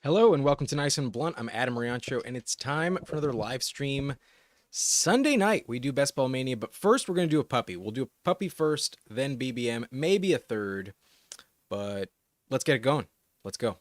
Hello and welcome to Nice and Blunt. I'm Adam Riancho, and it's time for another live stream. Sunday night, we do Best Ball Mania, but first we're going to do a puppy. We'll do a puppy first, then BBM, maybe a third, but let's get it going. Let's go.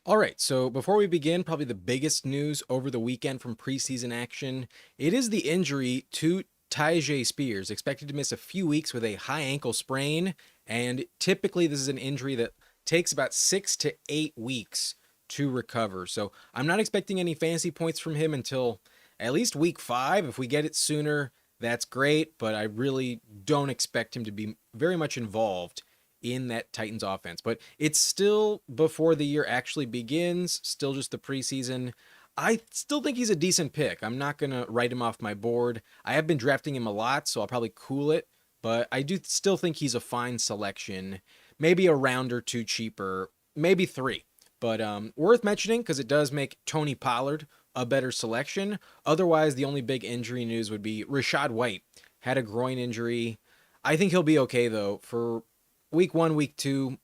All right, so before we begin, probably the biggest news over the weekend from preseason action, it is the injury to Tyjae Spears, expected to miss a few weeks with a high ankle sprain, and typically this is an injury that takes about 6 to 8 weeks to recover. So I'm not expecting any fantasy points from him until at least week 5. If we get it sooner, that's great, but I really don't expect him to be very much involved in that Titans offense. But it's still before the year actually begins, still just the preseason. I still think he's a decent pick. I'm not going to write him off my board. I have been drafting him a lot, so I'll probably cool it, but I do still think he's a fine selection. Maybe a round or two cheaper, maybe 3. But worth mentioning because it does make Tony Pollard a better selection. Otherwise, the only big injury news would be Rachaad White had a groin injury. I think he'll be okay, though. For week 1, week 2,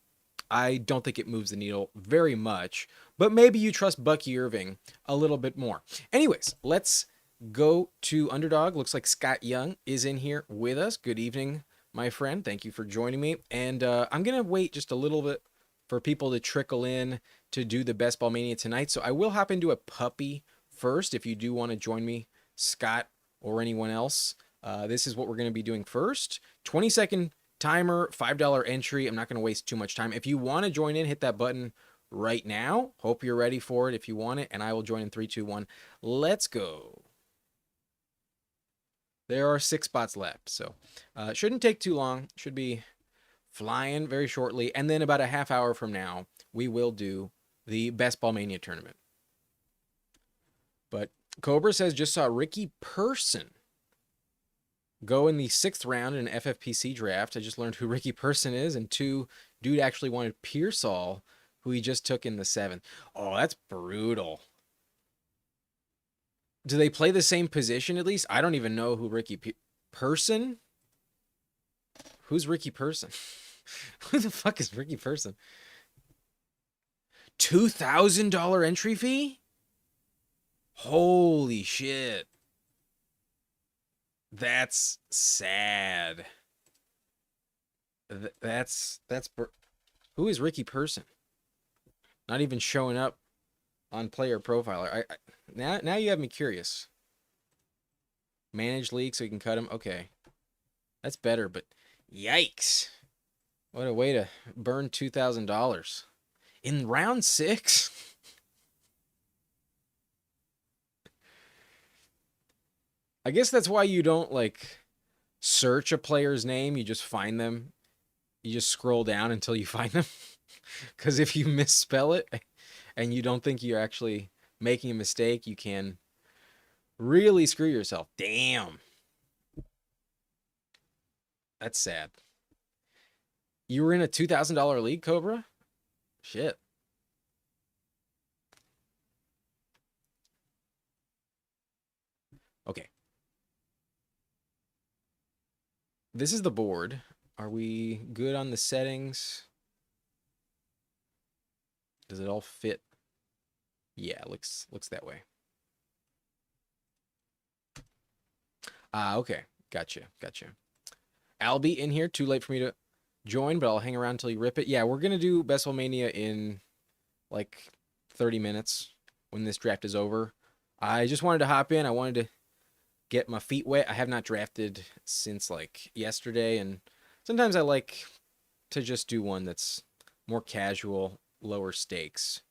I don't think it moves the needle very much, but maybe you trust Bucky Irving a little bit more. Anyways, let's go to Underdog. Looks like Scott Young is in here with us. Good evening, my friend. Thank you for joining me. And I'm going to wait just a little bit for people to trickle in to do the Best Ball Mania tonight. So I will hop into a puppy first if you do want to join me, Scott, or anyone else. This is what we're going to be doing first. 20-second timer, $5 entry. I'm not going to waste too much time. If you want to join in, hit that button right now. Hope you're ready for it if you want it, and I will join in 3, 2, 1. Let's go. There are 6 spots left, so shouldn't take too long. Should be flying very shortly, and then about a half hour from now, we will do the Best Ball Mania tournament. But Cobra says, just saw Ricky Person go in the 6th round in an FFPC draft. I just learned who Ricky Person is, and 2, dude actually wanted Pearsall, who he just took in the 7th. Oh, that's brutal. Do they play the same position at least? I don't even know who Ricky Person? Who's Ricky Person? Who the fuck is Ricky Person? $2,000 entry fee? Holy shit. That's sad. Who is Ricky Person? Not even showing up on player profiler. Now you have me curious. Manage league so you can cut him. Okay, that's better. But yikes! What a way to burn $2,000 in round 6. I guess that's why you don't like search a player's name. You just find them. You just scroll down until you find them. Because if you misspell it and you don't think you're actually making a mistake, you can really screw yourself. Damn. That's sad. You were in a $2,000 league, Cobra? Shit. Okay. This is the board. Are we good on the settings? Does it all fit? Yeah, looks that way. Okay. Gotcha. I'll be in here. Too late for me to join, but I'll hang around until you rip it. Yeah, we're going to do Best Ball Mania in like 30 minutes when this draft is over. I just wanted to hop in. I wanted to get my feet wet. I have not drafted since like yesterday, and sometimes I like to just do one that's more casual, lower stakes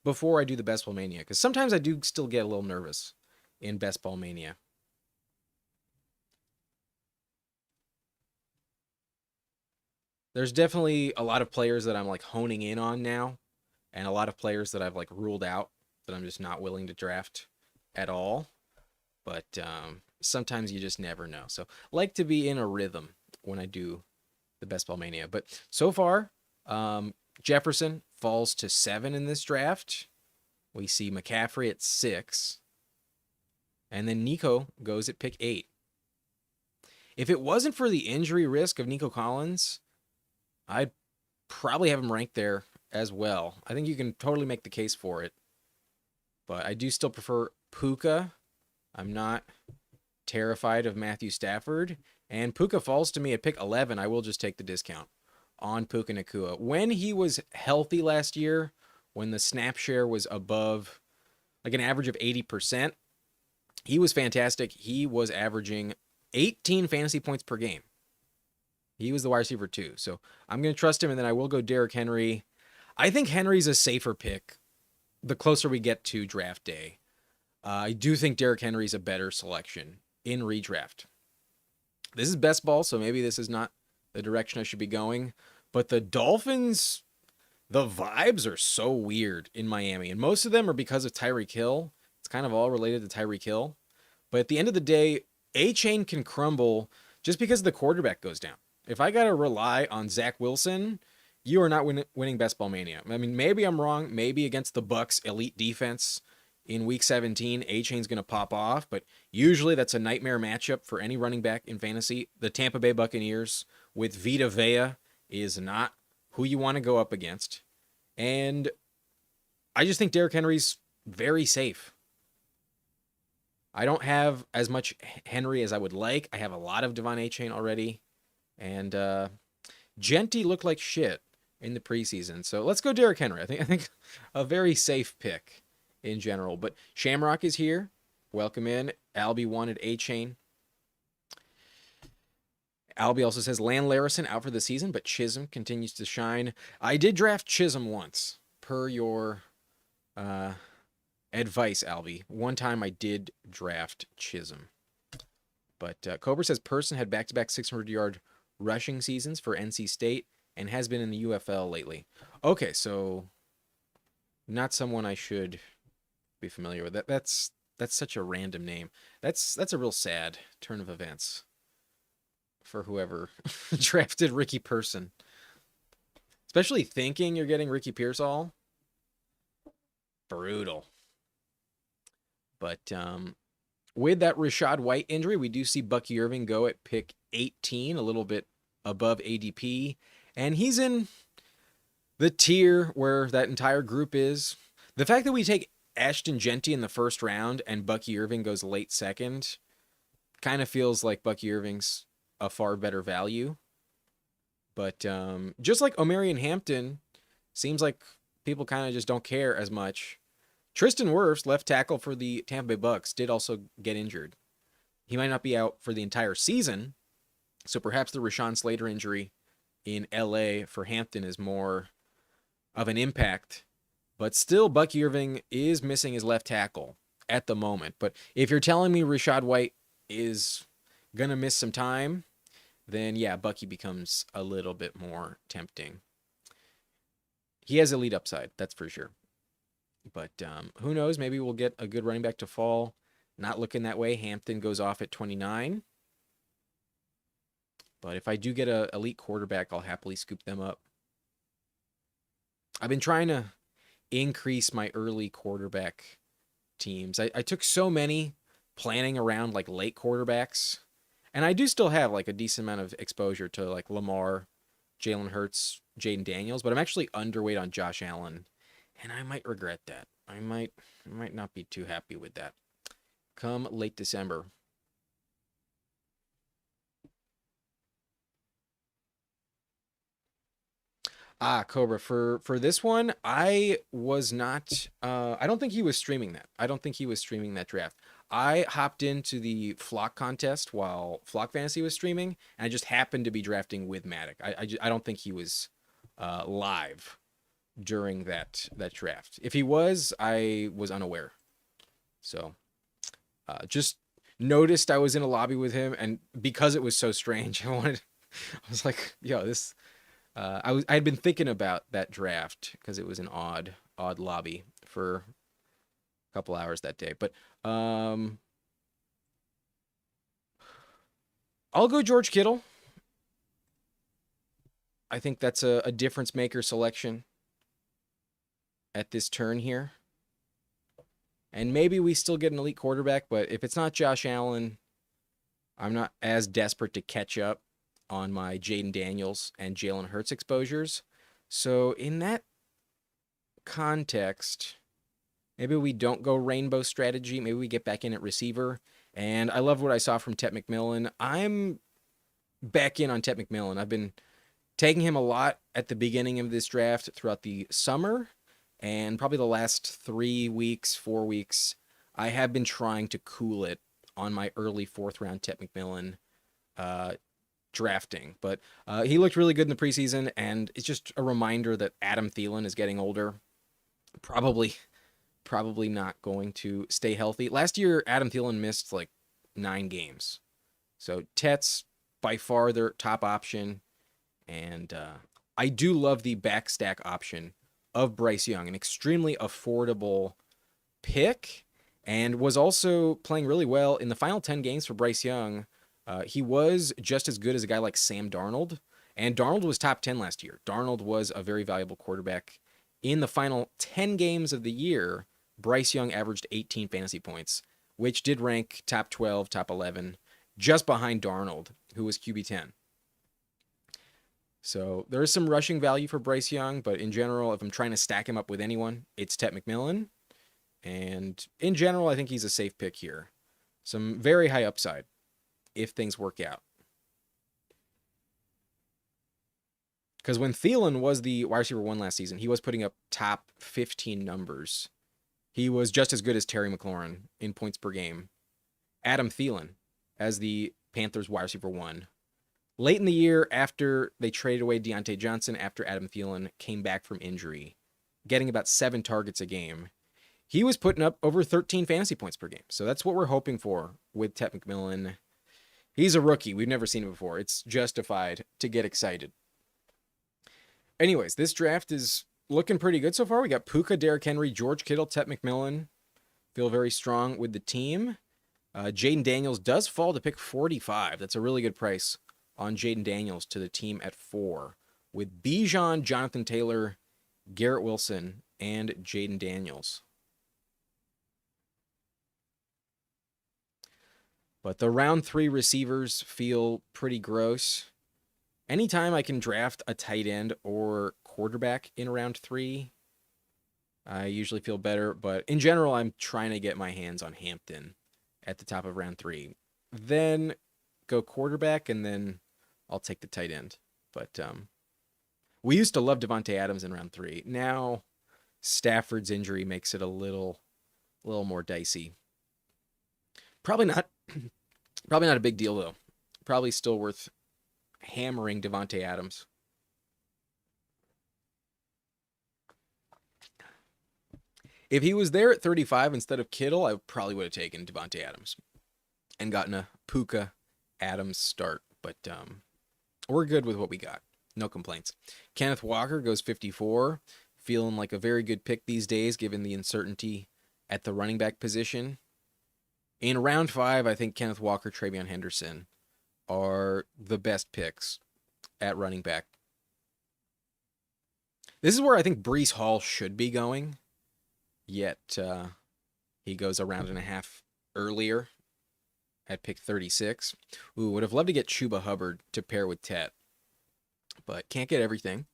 before I do the Best Ball Mania, because sometimes I do still get a little nervous in Best Ball Mania. There's definitely a lot of players that I'm like honing in on now, and a lot of players that I've like ruled out that I'm just not willing to draft at all. But sometimes you just never know. So like to be in a rhythm when I do the Best Ball Mania. But so far, Jefferson falls to 7 in this draft. We see McCaffrey at 6. And then Nico goes at pick 8. If it wasn't for the injury risk of Nico Collins, I'd probably have him ranked there as well. I think you can totally make the case for it. But I do still prefer Puka. I'm not terrified of Matthew Stafford. And Puka falls to me at pick 11. I will just take the discount on Puka Nacua. When he was healthy last year, when the snap share was above like an average of 80%, he was fantastic. He was averaging 18 fantasy points per game. He was the wide receiver too. So I'm going to trust him, and then I will go Derrick Henry. I think Henry's a safer pick the closer we get to draft day. I do think Derrick Henry's a better selection in redraft. This is best ball, so maybe this is not the direction I should be going. But the Dolphins, the vibes are so weird in Miami. And most of them are because of Tyreek Hill. It's kind of all related to Tyreek Hill. But at the end of the day, A-Chain can crumble just because the quarterback goes down. If I got to rely on Zach Wilson, you are not winning Best Ball Mania. I mean, maybe I'm wrong. Maybe against the Bucs elite defense in Week 17, A-Chain's going to pop off. But usually that's a nightmare matchup for any running back in fantasy. The Tampa Bay Buccaneers with Vita Vea is not who you want to go up against. And I just think Derrick Henry's very safe. I don't have as much Henry as I would like. I have a lot of Devon A-Chain already. And Genty looked like shit in the preseason. So let's go Derrick Henry. I think a very safe pick in general. But Shamrock is here. Welcome in. Albie wanted A-Chain. Albie also says Land Larison out for the season, but Chisholm continues to shine. I did draft Chisholm once, per your advice, Albie. One time I did draft Chisholm. But Cobra says Person had back-to-back 600-yard rushing seasons for NC State and has been in the UFL lately. Okay, so not someone I should be familiar with. That's such a random name. That's a real sad turn of events for whoever drafted Ricky Person. Especially thinking you're getting Ricky Pearsall. Brutal. But with that Rashad White injury, we do see Bucky Irving go at pick 18, a little bit above ADP. And he's in the tier where that entire group is. The fact that we take Ashton Genty in the first round and Bucky Irving goes late second kind of feels like Bucky Irving's a far better value. But just like Omarion Hampton, seems like people kind of just don't care as much. Tristan Wirfs, left tackle for the Tampa Bay Bucks, did also get injured. He might not be out for the entire season, so perhaps the Rashawn Slater injury in LA for Hampton is more of an impact. But still, Bucky Irving is missing his left tackle at the moment. But if you're telling me Rashad White is going to miss some time, then yeah, Bucky becomes a little bit more tempting. He has elite upside, that's for sure. But who knows? Maybe we'll get a good running back to fall. Not looking that way. Hampton goes off at 29. But if I do get an elite quarterback, I'll happily scoop them up. I've been trying to increase my early quarterback teams. I took so many planning around like late quarterbacks. And I do still have like a decent amount of exposure to like Lamar, Jalen Hurts, Jaden Daniels. But I'm actually underweight on Josh Allen. And I might regret that. I might not be too happy with that. Come late December. Cobra, for this one, I was not, I don't think he was streaming that. I don't think he was streaming that draft. I hopped into the Flock contest while Flock Fantasy was streaming, and I just happened to be drafting with Matic. I don't think he was live during that draft. If he was, I was unaware. So, just noticed I was in a lobby with him, and because it was so strange, I was like, yo, this... I had been thinking about that draft because it was an odd lobby for a couple hours that day. But I'll go George Kittle. I think that's a difference maker selection at this turn here. And maybe we still get an elite quarterback, but if it's not Josh Allen, I'm not as desperate to catch up on my Jaden Daniels and Jalen Hurts exposures. So, in that context, maybe we don't go rainbow strategy. Maybe we get back in at receiver. And I love what I saw from Tet McMillan. I'm back in on Tet McMillan. I've been taking him a lot at the beginning of this draft throughout the summer, and probably the last 3 weeks, 4 weeks, I have been trying to cool it on my early fourth round Tet McMillan uh, drafting. But he looked really good in the preseason, and it's just a reminder that Adam Thielen is getting older. Probably, probably not going to stay healthy. Last year, Adam Thielen missed like 9 games. So Tet's by far their top option. And I do love the backstack option of Bryce Young, an extremely affordable pick, and was also playing really well in the final 10 games for Bryce Young. He was just as good as a guy like Sam Darnold, and Darnold was top 10 last year. Darnold was a very valuable quarterback. In the final 10 games of the year, Bryce Young averaged 18 fantasy points, which did rank top 12, top 11, just behind Darnold, who was QB 10. So there is some rushing value for Bryce Young, but in general, if I'm trying to stack him up with anyone, it's Tet McMillan. And in general, I think he's a safe pick here. Some very high upside if things work out. Because when Thielen was the wide receiver 1 last season, he was putting up top 15 numbers. He was just as good as Terry McLaurin in points per game. Adam Thielen as the Panthers wide receiver 1. Late in the year, after they traded away Deontay Johnson, after Adam Thielen came back from injury, getting about 7 targets a game, he was putting up over 13 fantasy points per game. So that's what we're hoping for with Tet McMillan. He's a rookie. We've never seen it before. It's justified to get excited. Anyways, this draft is looking pretty good so far. We got Puka, Derrick Henry, George Kittle, Tet McMillan. Feel very strong with the team. Jaden Daniels does fall to pick 45. That's a really good price on Jaden Daniels to the team at 4, with Bijan, Jonathan Taylor, Garrett Wilson, and Jaden Daniels. But the round 3 receivers feel pretty gross. Anytime I can draft a tight end or quarterback in round 3, I usually feel better. But in general, I'm trying to get my hands on Hampton at the top of round 3. Then go quarterback, and then I'll take the tight end. But we used to love Devontae Adams in round 3. Now Stafford's injury makes it a little more dicey. Probably not a big deal though. Probably still worth hammering Devontae Adams. If he was there at 35 instead of Kittle, I probably would have taken Devontae Adams and gotten a Puka Adams start. But we're good with what we got. No complaints. Kenneth Walker goes 54. Feeling like a very good pick these days, given the uncertainty at the running back position. In round 5, I think Kenneth Walker, Travion Henderson are the best picks at running back. This is where I think Breece Hall should be going, yet he goes a round and a half earlier at pick 36. Ooh, would have loved to get Chuba Hubbard to pair with Tet, but can't get everything.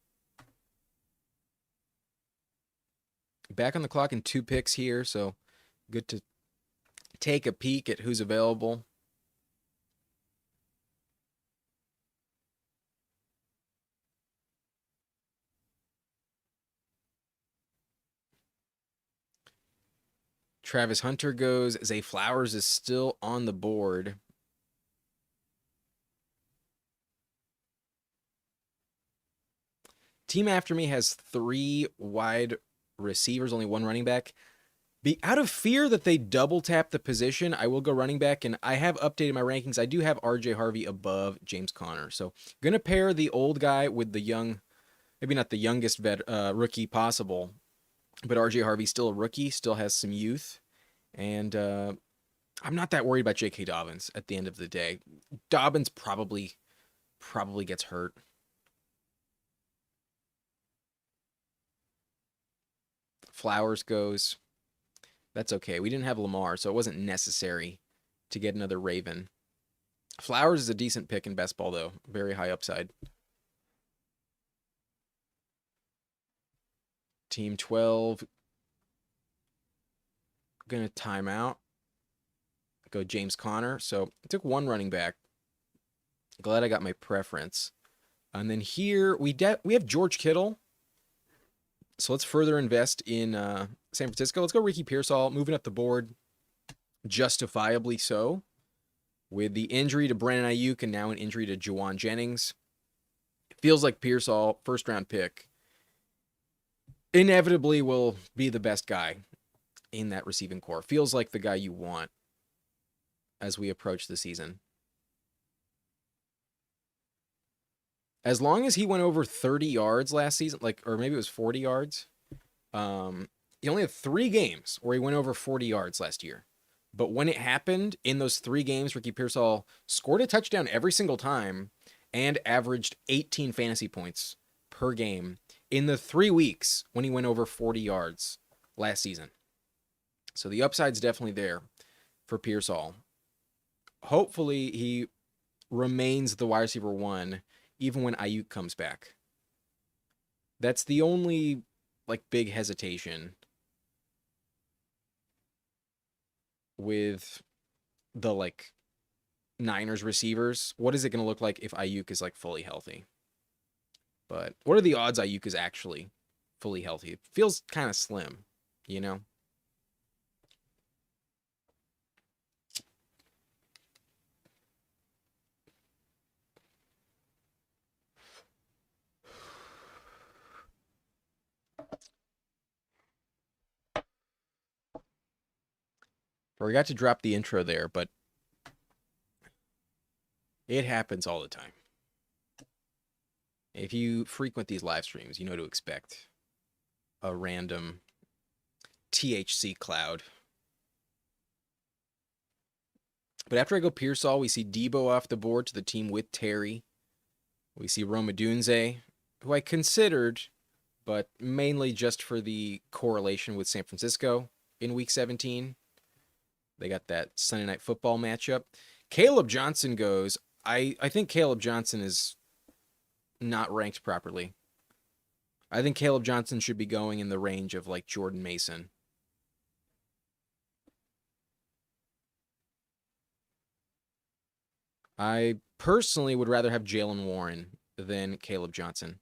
Back on the clock in 2 picks here, so good to take a peek at who's available. Travis Hunter goes. Zay Flowers is still on the board. Team after me has 3 wide receivers, only 1 running back. Out of fear that they double tap the position, I will go running back, and I have updated my rankings. I do have RJ Harvey above James Conner. So going to pair the old guy with the young, maybe not the youngest rookie possible, but RJ Harvey still a rookie, still has some youth. And I'm not that worried about J.K. Dobbins at the end of the day. Dobbins probably gets hurt. Flowers goes. That's okay. We didn't have Lamar, so it wasn't necessary to get another Raven. Flowers is a decent pick in best ball, though. Very high upside. Team 12 gonna time out. Go James Conner. So I took one running back. Glad I got my preference. And then here we have George Kittle. So let's further invest in San Francisco. Let's go Ricky Pearsall, moving up the board, justifiably so. With the injury to Brandon Ayuk and now an injury to Juwan Jennings, it feels like Pearsall, first round pick, inevitably will be the best guy in that receiving core. Feels like the guy you want as we approach the season. As long as he went over 30 yards last season, or maybe it was 40 yards. He only had 3 games where he went over 40 yards last year. But when it happened, in those 3 games, Ricky Pearsall scored a touchdown every single time and averaged 18 fantasy points per game in the 3 weeks when he went over 40 yards last season. So the upside's definitely there for Pearsall. Hopefully he remains the wide receiver 1 even when Ayuk comes back. That's the only big hesitation with the Niners receivers. What is it going to look like if Ayuk is fully healthy? But what are the odds Ayuk is actually fully healthy? It feels kind of slim, you know? Forgot to drop the intro there, but it happens all the time. If you frequent these live streams, you know to expect a random THC cloud. But after I go Pearsall, we see Debo off the board to the team with Terry. We see Rome Odunze, who I considered, but mainly just for the correlation with San Francisco in Week 17. They got that Sunday Night Football matchup. Caleb Johnson goes. I think Caleb Johnson is not ranked properly. I think Caleb Johnson should be going in the range of Jordan Mason. I personally would rather have Jalen Warren than Caleb Johnson.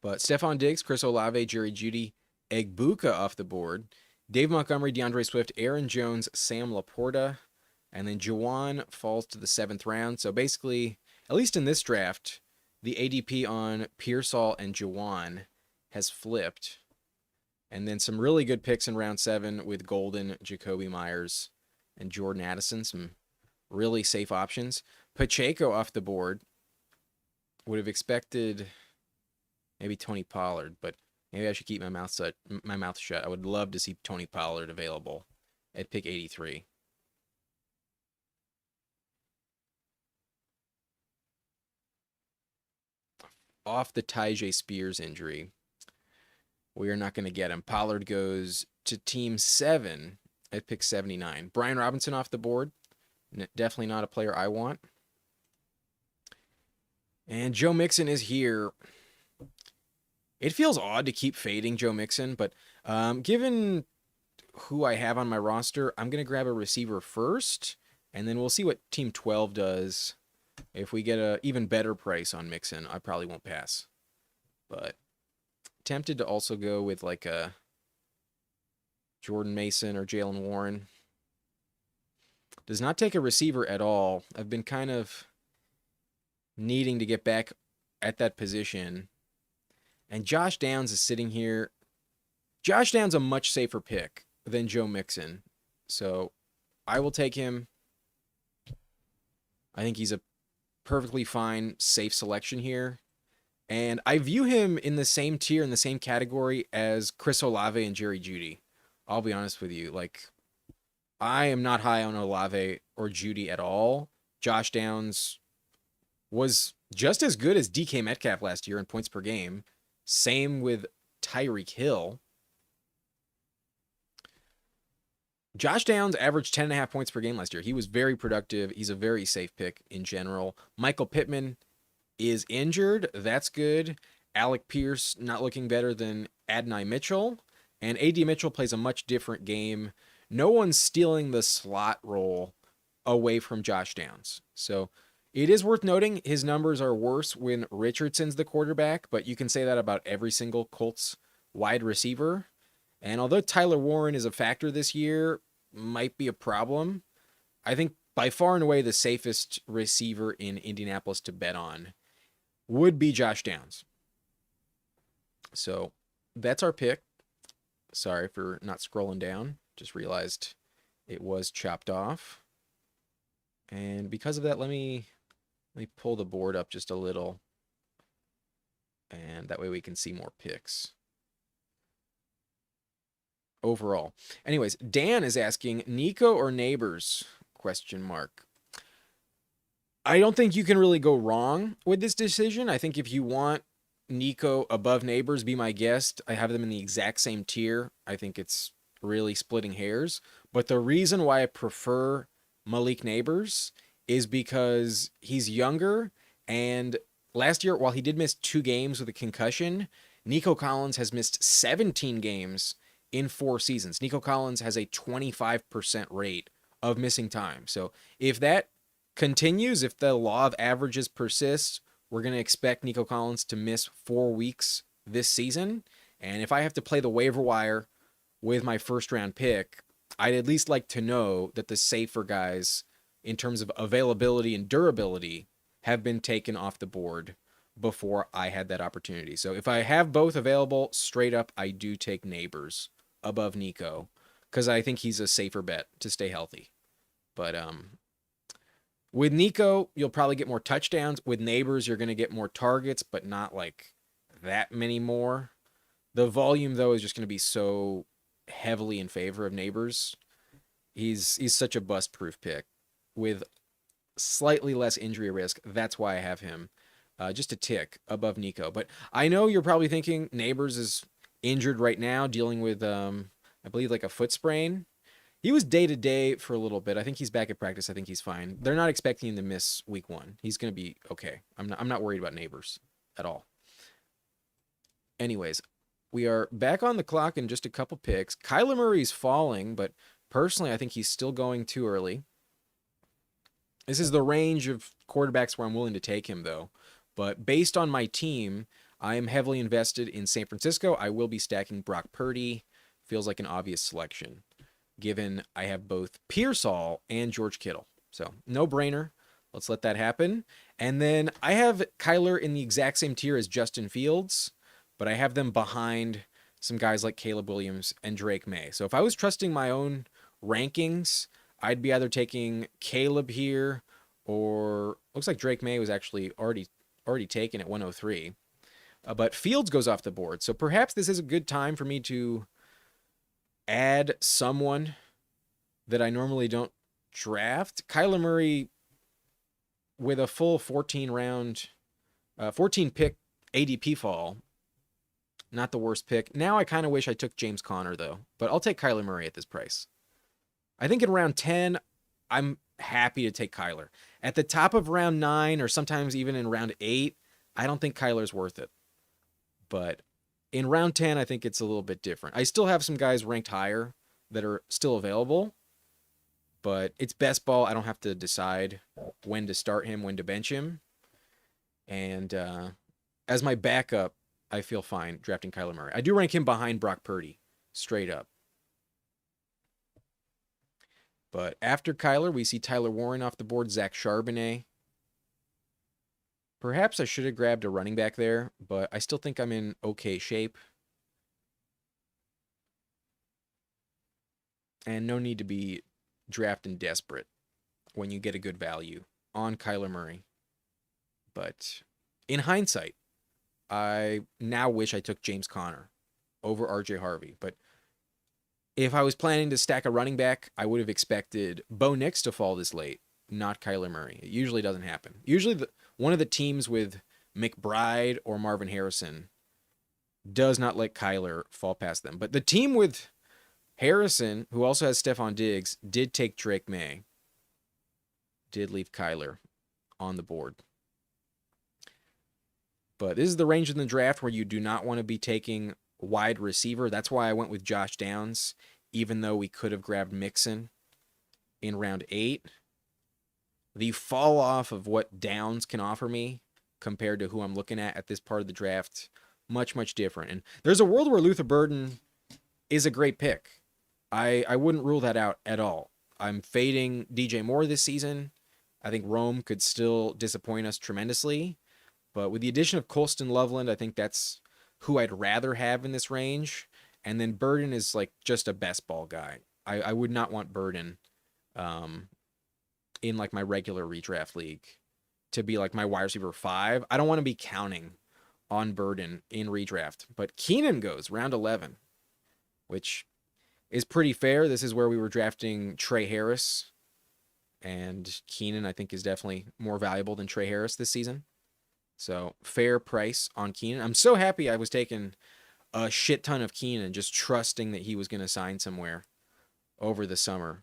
But Stephon Diggs, Chris Olave, Jerry Jeudy, Egbuka off the board. Dave Montgomery, DeAndre Swift, Aaron Jones, Sam Laporta, and then Juwan falls to the 7th round. So basically, at least in this draft, the ADP on Pearsall and Juwan has flipped. And then some really good picks in round 7 with Golden, Jacoby Myers, and Jordan Addison. Some really safe options. Pacheco off the board. Would have expected maybe Tony Pollard, but maybe I should keep my mouth shut. I would love to see Tony Pollard available at pick 83. Off the Tyjae Spears injury, we are not going to get him. Pollard goes to team 7 at pick 79. Brian Robinson off the board. Definitely not a player I want. And Joe Mixon is here. It feels odd to keep fading Joe Mixon, but given who I have on my roster, I'm going to grab a receiver first, and then we'll see what Team 12 does. If we get an even better price on Mixon, I probably won't pass. But tempted to also go with a Jordan Mason or Jalen Warren. Does not take a receiver at all. I've been kind of needing to get back at that position. And Josh Downs is sitting here. Josh Downs a much safer pick than Joe Mixon. So I will take him. I think he's a perfectly fine, safe selection here. And I view him in the same tier, in the same category as Chris Olave and Jerry Jeudy. I'll be honest with you. I am not high on Olave or Jeudy at all. Josh Downs was just as good as DK Metcalf last year in points per game. Same with Tyreek Hill. Josh Downs averaged 10.5 points per game last year. He was very productive. He's a very safe pick in general. Michael Pittman is injured. That's good. Alec Pierce not looking better than Adonai Mitchell. And A.D. Mitchell plays a much different game. No one's stealing the slot role away from Josh Downs. So it is worth noting his numbers are worse when Richardson's the quarterback, but you can say that about every single Colts wide receiver. And although Tyler Warren is a factor this year, might be a problem, I think by far and away the safest receiver in Indianapolis to bet on would be Josh Downs. So that's our pick. Sorry for not scrolling down. Just realized it was chopped off. And because of that, let me pull the board up just a little. And that way we can see more picks. Overall. Anyways, Dan is asking, Nico or Neighbors? Question mark. I don't think you can really go wrong with this decision. I think if you want Nico above Neighbors, be my guest. I have them in the exact same tier. I think it's really splitting hairs. But the reason why I prefer Malik Neighbors is because he's younger. And last year, while he did miss 2 games with a concussion, Nico Collins has missed 17 games in 4 seasons. Nico Collins has a 25% rate of missing time. So if that continues, if the law of averages persists, we're going to expect Nico Collins to miss 4 weeks this season. And if I have to play the waiver wire with my first round pick, I'd at least like to know that the safer guys in terms of availability and durability have been taken off the board before I had that opportunity. So if I have both available, straight up, I do take Neighbors above Nico because I think he's a safer bet to stay healthy. But with Nico, you'll probably get more touchdowns. With Neighbors, you're going to get more targets, but not like that many more. The volume, though, is just going to be so heavily in favor of Neighbors. He's such a bust-proof pick with slightly less injury risk. That's why I have him just a tick above Nico. But I know you're probably thinking Neighbors is injured right now, dealing with, I believe, like a foot sprain. He was day-to-day for a little bit. I think he's back at practice. I think he's fine. They're not expecting him to miss week 1. He's going to be okay. I'm not worried about Neighbors at all. Anyways, we are back on the clock in just a couple picks. Kyler Murray's falling, but personally, I think he's still going too early. This is the range of quarterbacks where I'm willing to take him, though. But based on my team, I am heavily invested in San Francisco. I will be stacking Brock Purdy. Feels like an obvious selection, given I have both Pearsall and George Kittle. So, no-brainer. Let's let that happen. And then I have Kyler in the exact same tier as Justin Fields, but I have them behind some guys like Caleb Williams and Drake May. So if I was trusting my own rankings, I'd be either taking Caleb here or looks like Drake May was actually already taken at 103. But Fields goes off the board. So perhaps this is a good time for me to add someone that I normally don't draft. Kyler Murray with a full 14 pick ADP fall. Not the worst pick. Now I kind of wish I took James Conner, though. But I'll take Kyler Murray at this price. I think in round 10, I'm happy to take Kyler. At the top of round 9, or sometimes even in round 8, I don't think Kyler's worth it. But in round 10, I think it's a little bit different. I still have some guys ranked higher that are still available. But it's best ball. I don't have to decide when to start him, when to bench him. And as my backup, I feel fine drafting Kyler Murray. I do rank him behind Brock Purdy, straight up. But after Kyler, we see Tyler Warren off the board, Zach Charbonnet. Perhaps I should have grabbed a running back there, but I still think I'm in okay shape. And no need to be drafting desperate when you get a good value on Kyler Murray. But in hindsight, I now wish I took James Conner over RJ Harvey. But if I was planning to stack a running back, I would have expected Bo Nix to fall this late, not Kyler Murray. It usually doesn't happen. Usually one of the teams with McBride or Marvin Harrison does not let Kyler fall past them. But the team with Harrison, who also has Stephon Diggs, did take Drake May. Did leave Kyler on the board. But this is the range in the draft where you do not want to be taking wide receiver. That's why I went with Josh Downs, even though we could have grabbed Mixon in round 8. The fall off of what Downs can offer me compared to who I'm looking at this part of the draft, much, much different. And there's a world where Luther Burden is a great pick. I wouldn't rule that out at all. I'm fading DJ Moore this season. I think Rome could still disappoint us tremendously. But with the addition of Colston Loveland, I think that's who I'd rather have in this range. And then Burden is like just a best ball guy. I would not want Burden in like my regular redraft league to be like my wide receiver 5. I don't want to be counting on Burden in redraft. But Keenan goes round 11, which is pretty fair. This is where we were drafting Trey Harris. And Keenan, I think, is definitely more valuable than Trey Harris this season. So fair price on Keenan. I'm so happy I was taking a shit ton of Keenan, just trusting that he was going to sign somewhere over the summer.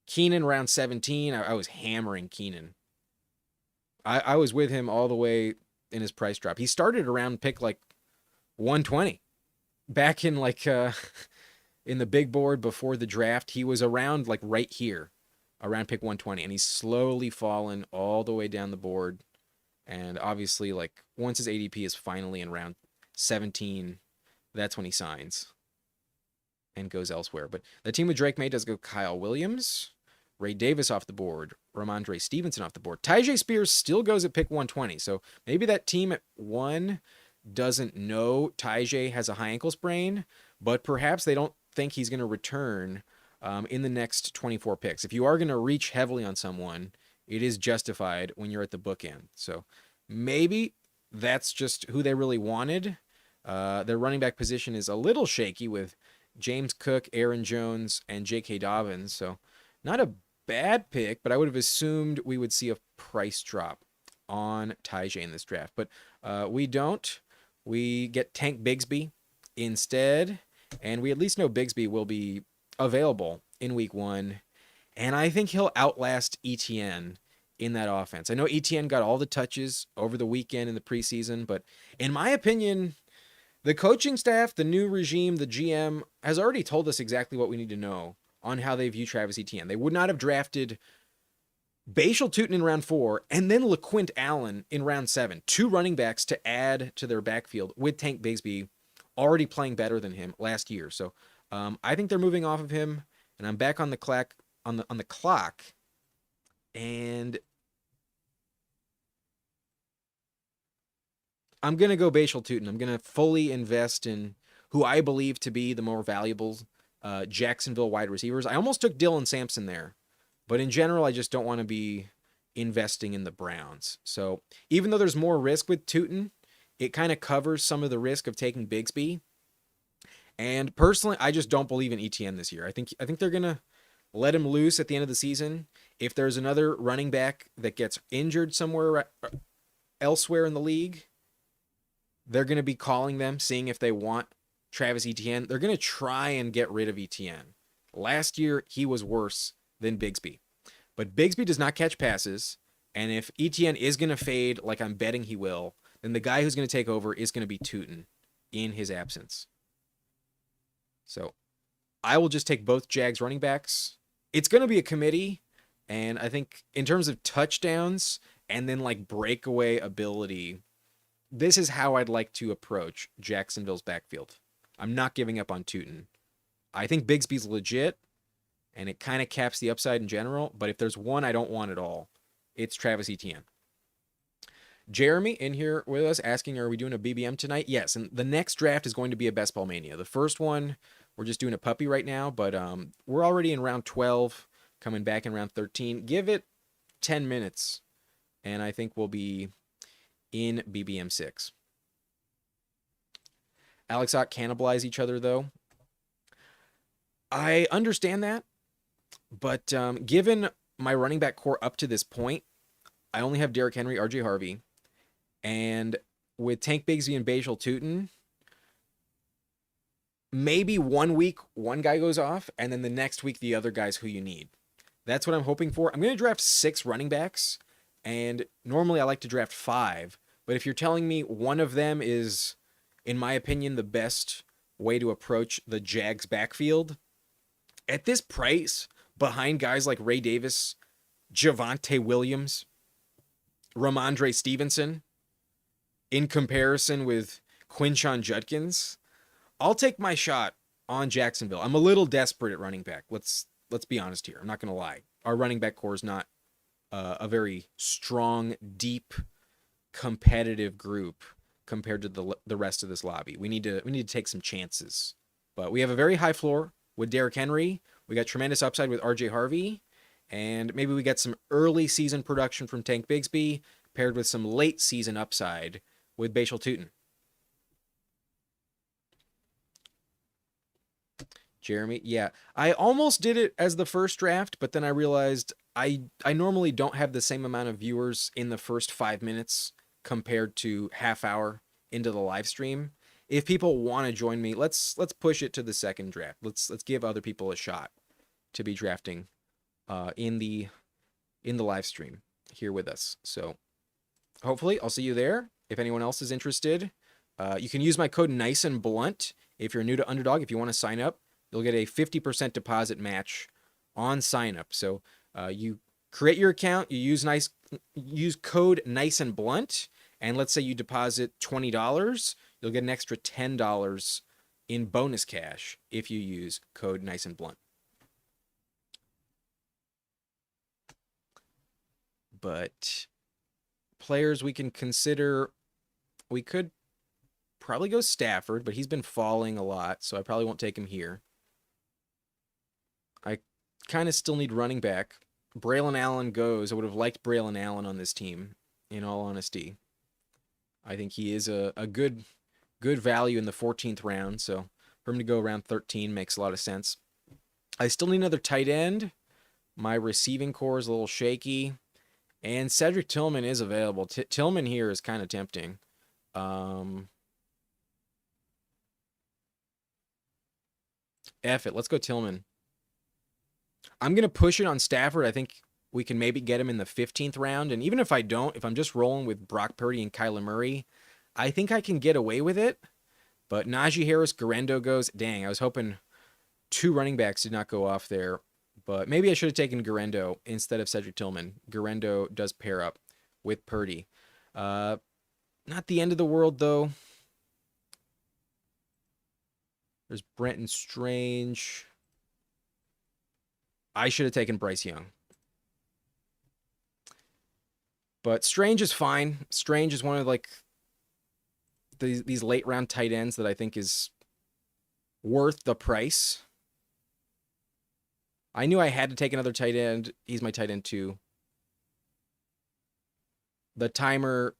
Keenan round 17, I was hammering Keenan. I was with him all the way in his price drop. He started around pick like 120. Back in like in the big board before the draft, he was around like right here, around pick 120, and he's slowly fallen all the way down the board. And obviously, like, once his ADP is finally in round 17, that's when he signs and goes elsewhere. But the team with Drake May does go Kyle Williams, Ray Davis off the board, Ramondre Stevenson off the board. Tyjae Spears still goes at pick 120. So maybe that team at 1 doesn't know Tyjae has a high ankle sprain, but perhaps they don't think he's going to return in the next 24 picks. If you are going to reach heavily on someone, it is justified when you're at the bookend. So maybe that's just who they really wanted. Their running back position is a little shaky with James Cook, Aaron Jones, and J.K. Dobbins. So not a bad pick, but I would have assumed we would see a price drop on Tyjae in this draft. But we don't. We get Tank Bigsby instead, and we at least know Bigsby will be available in week 1. And I think he'll outlast ETN in that offense. I know ETN got all the touches over the weekend in the preseason, but in my opinion, the coaching staff, the new regime, the GM has already told us exactly what we need to know on how they view Travis Etienne. They would not have drafted Bashal Tutin in round 4 and then LaQuint Allen in round 7, 2 running backs to add to their backfield with Tank Bigsby already playing better than him last year. So I think they're moving off of him, and I'm back on the clock. On the clock, and I'm going to go Bashal Tutin. I'm going to fully invest in who I believe to be the more valuable Jacksonville wide receivers. I almost took Dylan Sampson there, but in general, I just don't want to be investing in the Browns. So even though there's more risk with Tutin, it kind of covers some of the risk of taking Bigsby. And personally, I just don't believe in ETN this year. I think they're going to let him loose at the end of the season. If there's another running back that gets injured somewhere elsewhere in the league, they're going to be calling them, seeing if they want Travis Etienne. They're going to try and get rid of Etienne. Last year, he was worse than Bigsby. But Bigsby does not catch passes, and if Etienne is going to fade like I'm betting he will, then the guy who's going to take over is going to be Tutin in his absence. So I will just take both Jags running backs. It's going to be a committee, and I think in terms of touchdowns and then like breakaway ability, this is how I'd like to approach Jacksonville's backfield. I'm not giving up on Tutin. I think Bigsby's legit, and it kind of caps the upside in general, but if there's one I don't want at all, it's Travis Etienne. Jeremy in here with us asking, are we doing a BBM tonight? Yes, and the next draft is going to be a Best Ball Mania. The first one, we're just doing a puppy right now, but we're already in round 12, coming back in round 13. Give it 10 minutes, and I think we'll be in BBM6. Alex Ott cannibalize each other, though. I understand that, but given my running back core up to this point, I only have Derrick Henry, RJ Harvey, and with Tank Bigsby and Bashal Tutin, maybe 1 week one guy goes off, and then the next week the other guy's who you need. That's what I'm hoping for. I'm going to draft 6 running backs, and normally I like to draft 5. But if you're telling me one of them is, in my opinion, the best way to approach the Jags backfield, at this price, behind guys like Ray Davis, Javonte Williams, Ramondre Stevenson, in comparison with Quinshon Judkins, I'll take my shot on Jacksonville. I'm a little desperate at running back. Let's be honest here. I'm not going to lie. Our running back core is not a very strong, deep, competitive group compared to the rest of this lobby. We need to take some chances. But we have a very high floor with Derrick Henry. We got tremendous upside with RJ Harvey, and maybe we get some early season production from Tank Bigsby paired with some late season upside with Bashal Tutin. Jeremy, yeah. I almost did it as the first draft, but then I realized I normally don't have the same amount of viewers in the first 5 minutes compared to half hour into the live stream. If people want to join me, let's push it to the second draft. Let's give other people a shot to be drafting in the live stream here with us. So hopefully I'll see you there. If anyone else is interested, you can use my code Nice and Blunt if you're new to Underdog. If you want to sign up, you'll get a 50% deposit match on sign up. So you create your account, you use code Nice and Blunt, and let's say you deposit $20, you'll get an extra $10 in bonus cash if you use code Nice and Blunt. But players we can consider, we could probably go Stafford, but he's been falling a lot, so I probably won't take him here. I kind of still need running back. Braylon Allen goes. I would have liked Braylon Allen on this team, in all honesty. I think he is a good value in the 14th round, so for him to go around 13 makes a lot of sense. I still need another tight end. My receiving core is a little shaky. And Cedric Tillman is available. Tillman here is kind of tempting. F it. Let's go Tillman. I'm going to push it on Stafford. I think we can maybe get him in the 15th round. And even if I don't, if I'm just rolling with Brock Purdy and Kyler Murray, I think I can get away with it. But Najee Harris, Garendo goes. Dang, I was hoping 2 running backs did not go off there. But maybe I should have taken Garendo instead of Cedric Tillman. Garendo does pair up with Purdy. Not the end of the world, though. There's Brenton Strange. I should have taken Bryce Young. But Strange is fine. Strange is one of these late round tight ends that I think is worth the price. I knew I had to take another tight end. He's my tight end too. The timer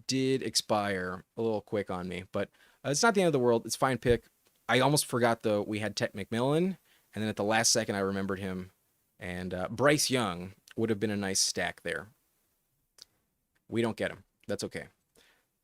did expire a little quick on me, but it's not the end of the world. It's a fine pick. I almost forgot, though, we had Ted McMillan, and then at the last second I remembered him. And Bryce Young would have been a nice stack there. We don't get him. That's okay.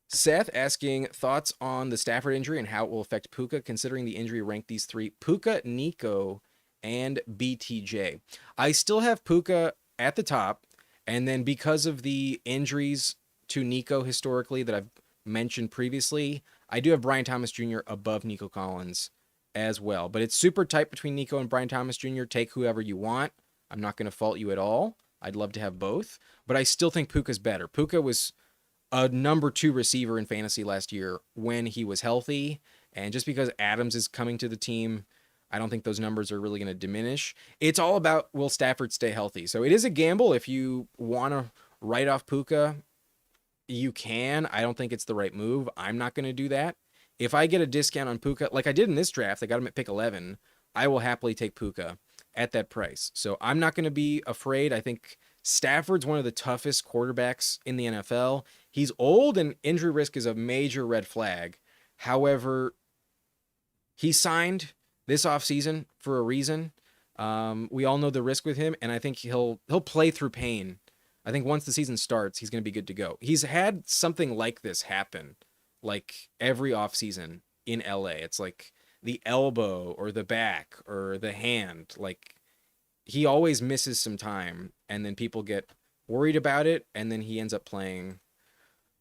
Seth asking thoughts on the Stafford injury and how it will affect Puka, considering the injury ranked these 3: Puka, Nico, and BTJ. I still have Puka at the top, and then because of the injuries to Nico historically that I've mentioned previously, I do have Brian Thomas Jr. above Nico Collins as well. But it's super tight between Nico and Brian Thomas Jr. Take whoever you want. I'm not going to fault you at all. I'd love to have both, but I still think Puka's better. Puka was a number 2 receiver in fantasy last year when he was healthy, and just because Adams is coming to the team, I don't think those numbers are really going to diminish. It's all about, will Stafford stay healthy? So it is a gamble. If you want to write off Puka, you can. I don't think it's the right move. I'm not going to do that. If I get a discount on Puka, like I did in this draft, I got him at pick 11, I will happily take Puka at that price. So I'm not going to be afraid. I think Stafford's one of the toughest quarterbacks in the NFL. He's old, and injury risk is a major red flag. However, he signed this offseason for a reason. We all know the risk with him, and I think he'll play through pain. I think once the season starts, he's going to be good to go. He's had something like this happen, like every offseason in LA. It's like the elbow or the back or the hand. Like he always misses some time and then people get worried about it and then he ends up playing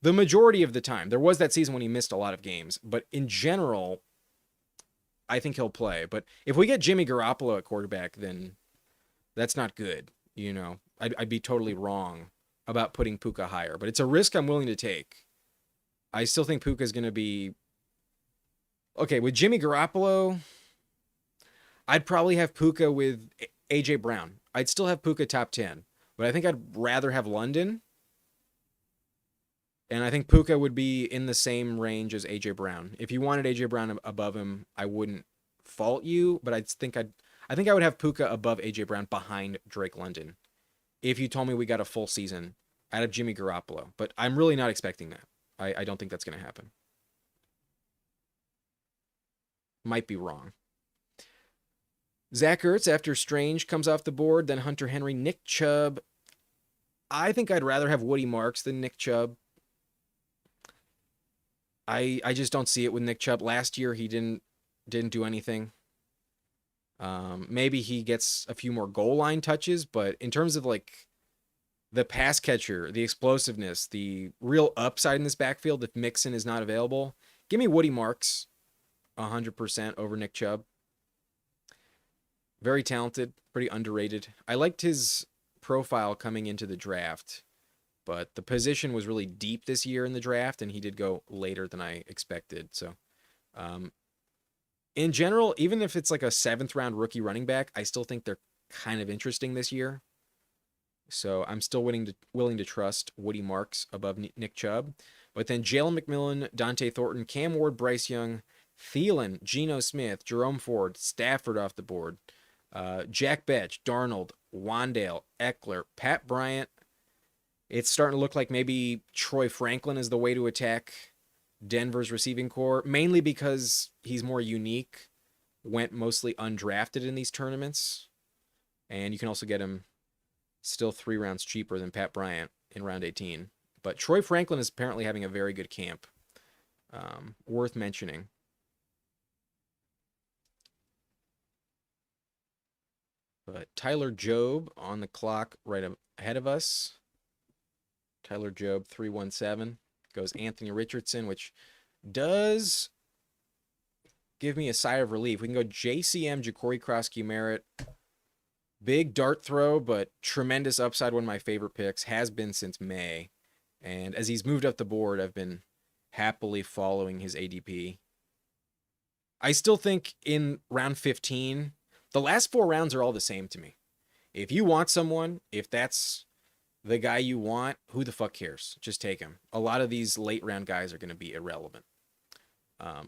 the majority of the time. There was that season when he missed a lot of games, but in general, I think he'll play. But if we get Jimmy Garoppolo at quarterback, then that's not good. I'd be totally wrong about putting Puka higher, but it's a risk I'm willing to take. I still think Puka is going to be okay with Jimmy Garoppolo. I'd probably have Puka with AJ Brown. I'd still have Puka top 10, but I think I'd rather have London. And I think Puka would be in the same range as AJ Brown. If you wanted AJ Brown above him, I wouldn't fault you, but I think I would have Puka above AJ Brown behind Drake London. If you told me we got a full season out of Jimmy Garoppolo, but I'm really not expecting that. I don't think that's going to happen. Might be wrong. Zach Ertz after Strange comes off the board, then Hunter Henry, Nick Chubb. I think I'd rather have Woody Marks than Nick Chubb. I just don't see it with Nick Chubb. Last year he didn't do anything. Maybe he gets a few more goal line touches, but in terms of like the pass catcher, the explosiveness, the real upside in this backfield, if Mixon is not available, give me Woody Marks 100% over Nick Chubb. Very talented, pretty underrated. I liked his profile coming into the draft, but the position was really deep this year in the draft, and he did go later than I expected. So, in general, even if it's like a 7th round rookie running back, I still think they're kind of interesting this year. So I'm still willing to trust Woody Marks above Nick Chubb. But then Jalen McMillan, Dante Thornton, Cam Ward, Bryce Young, Thielen, Geno Smith, Jerome Ford, Stafford off the board, Jack Betch, Darnold, Wandale, Eckler, Pat Bryant. It's starting to look like maybe Troy Franklin is the way to attack Denver's receiving core, mainly because he's more unique, went mostly undrafted in these tournaments, and you can also get him still 3 rounds cheaper than Pat Bryant in round 18. But Troy Franklin is apparently having a very good camp. Worth mentioning. But Tyler Jobe on the clock right ahead of us. Tyler Jobe, 317. Goes Anthony Richardson, which does give me a sigh of relief. We can go JCM, Ja'Cory Krosky-Merritt. Big dart throw, but tremendous upside. One of my favorite picks. Has been since May. And as he's moved up the board, I've been happily following his ADP. I still think in round 15, the last 4 rounds are all the same to me. If you want someone, if that's the guy you want, who the fuck cares? Just take him. A lot of these late round guys are going to be irrelevant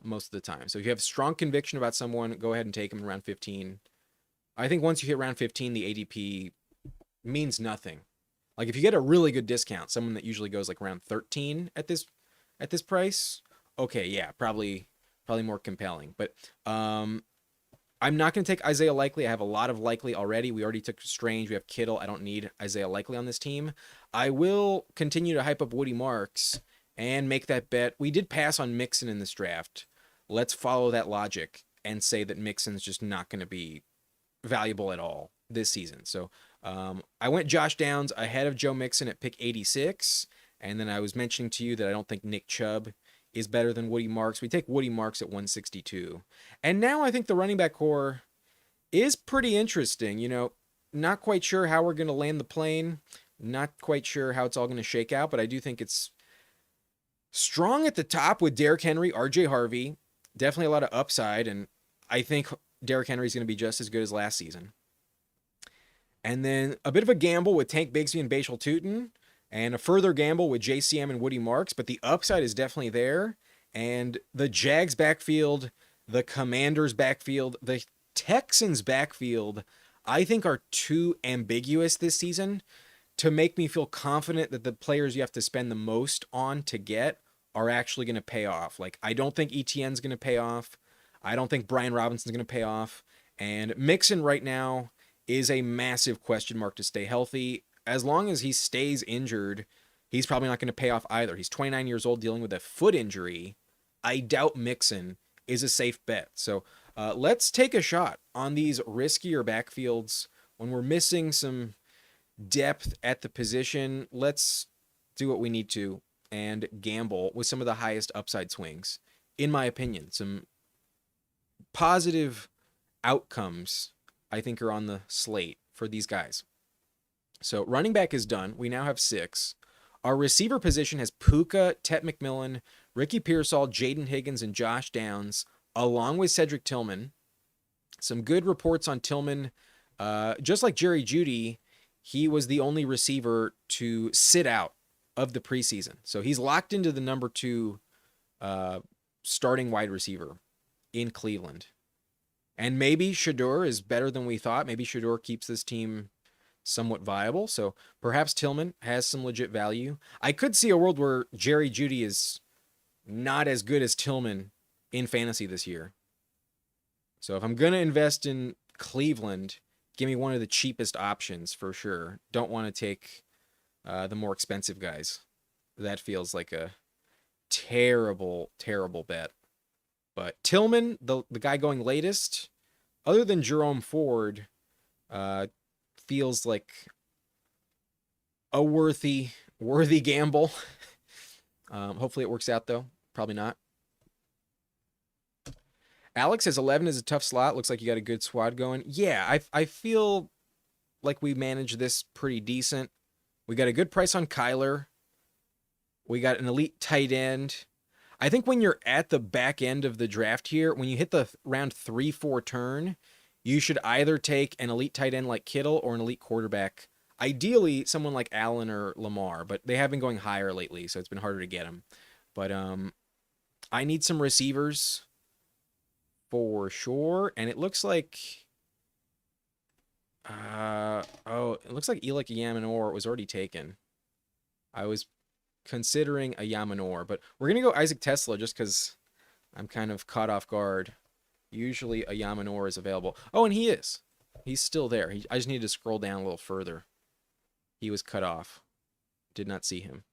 most of the time. So if you have strong conviction about someone, go ahead and take him in round 15. I think once you hit round 15, the ADP means nothing. Like if you get a really good discount, someone that usually goes like round 13 at this price, okay, yeah, probably more compelling. But I'm not going to take Isaiah Likely. I have a lot of Likely already. We already took Strange. We have Kittle. I don't need Isaiah Likely on this team. I will continue to hype up Woody Marks and make that bet. We did pass on Mixon in this draft. Let's follow that logic and say that Mixon's just not going to be valuable at all this season. So I went Josh Downs ahead of Joe Mixon at pick 86. And then I was mentioning to you that I don't think Nick Chubb is better than Woody Marks. We take Woody Marks at 162. And now I think the running back core is pretty interesting. Not quite sure how we're going to land the plane. Not quite sure how it's all going to shake out, but I do think it's strong at the top with Derrick Henry, RJ Harvey. Definitely a lot of upside, and I think Derrick Henry is going to be just as good as last season. And then a bit of a gamble with Tank Bigsby and Bashal Tutin, and a further gamble with JCM and Woody Marks, but the upside is definitely there. And the Jags backfield, the Commanders backfield, the Texans backfield, I think are too ambiguous this season to make me feel confident that the players you have to spend the most on to get are actually going to pay off. Like, I don't think ETN's going to pay off. I don't think Brian Robinson's going to pay off. And Mixon right now is a massive question mark to stay healthy. As long as he stays injured, he's probably not going to pay off either. He's 29 years old dealing with a foot injury. I doubt Mixon is a safe bet. So let's take a shot on these riskier backfields when we're missing some depth at the position. Let's do what we need to and gamble with some of the highest upside swings. In my opinion, some positive outcomes I think are on the slate for these guys. So running back is done. We now have 6. Our receiver position has Puka, Tet McMillan, Ricky Pearsall, Jaden Higgins, and Josh Downs, along with Cedric Tillman. Some good reports on Tillman. Just like Jerry Jeudy, he was the only receiver to sit out of the preseason. So he's locked into the number 2 starting wide receiver in Cleveland. And maybe Shedeur is better than we thought. Maybe Shedeur keeps this team somewhat viable. So perhaps Tillman has some legit value. I could see a world where Jerry Jeudy is not as good as Tillman in fantasy this year. So if I'm going to invest in Cleveland, give me one of the cheapest options for sure. Don't want to take the more expensive guys. That feels like a terrible, terrible bet. But Tillman, the guy going latest, other than Jerome Ford, feels like a worthy gamble. Hopefully it works out, though. Probably not. Alex has 11 as a tough slot. Looks like you got a good squad going. Yeah, I feel like we managed this pretty decent. We got a good price on Kyler. We got an elite tight end. I think when you're at the back end of the draft here, when you hit the round 3-4 turn, you should either take an elite tight end like Kittle or an elite quarterback. Ideally, someone like Allen or Lamar, but they have been going higher lately, so it's been harder to get them. But I need some receivers for sure, and it looks like it looks like Elik Yamanor was already taken. I was considering a Yamanor, but we're gonna go Isaac Tesla just because I'm kind of caught off guard. Usually a Yamanor is available. Oh, and he is. He's still there. I just need to scroll down a little further. He was cut off. Did not see him.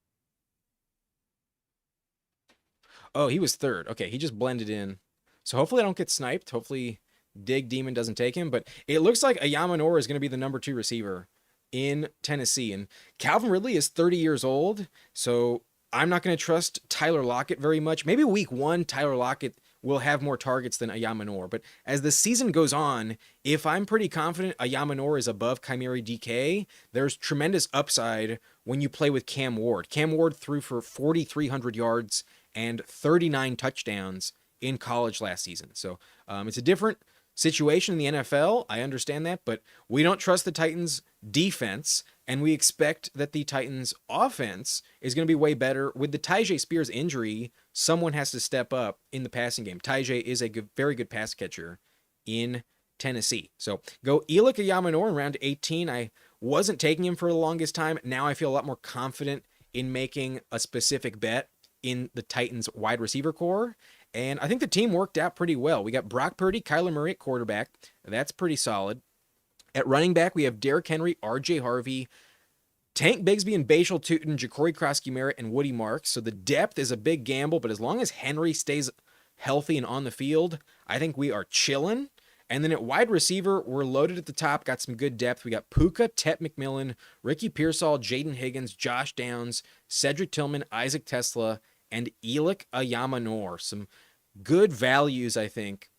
Oh, he was 3rd. Okay, he just blended in. So hopefully I don't get sniped. Hopefully Dig Demon doesn't take him. But it looks like a Yamanor is going to be the number 2 receiver in Tennessee. And Calvin Ridley is 30 years old, so I'm not going to trust Tyler Lockett very much. Maybe week 1, Tyler Lockett will have more targets than a Yamanor. But as the season goes on, if I'm pretty confident a Yamanor is above Chimeri DK, there's tremendous upside when you play with Cam Ward. Cam Ward threw for 4,300 yards and 39 touchdowns in college last season. So it's a different situation in the NFL. I understand that, but we don't trust the Titans' defense, and we expect that the Titans' offense is going to be way better. With the Tyjae Spears injury, someone has to step up in the passing game. Tyjae is a very good pass catcher in Tennessee. So go Elik Yamanor in round 18. I wasn't taking him for the longest time. Now I feel a lot more confident in making a specific bet in the Titans' wide receiver core. And I think the team worked out pretty well. We got Brock Purdy, Kyler Murray at quarterback. That's pretty solid. At running back, we have Derrick Henry, R.J. Harvey, Tank Bigsby and Bashal Tutin, Ja'Cory Krosky-Merritt, and Woody Marks. So the depth is a big gamble, but as long as Henry stays healthy and on the field, I think we are chilling. And then at wide receiver, we're loaded at the top, got some good depth. We got Puka, Tet McMillan, Ricky Pearsall, Jaden Higgins, Josh Downs, Cedric Tillman, Isaac Tesla, and Elik Yamanor. Some good values, I think,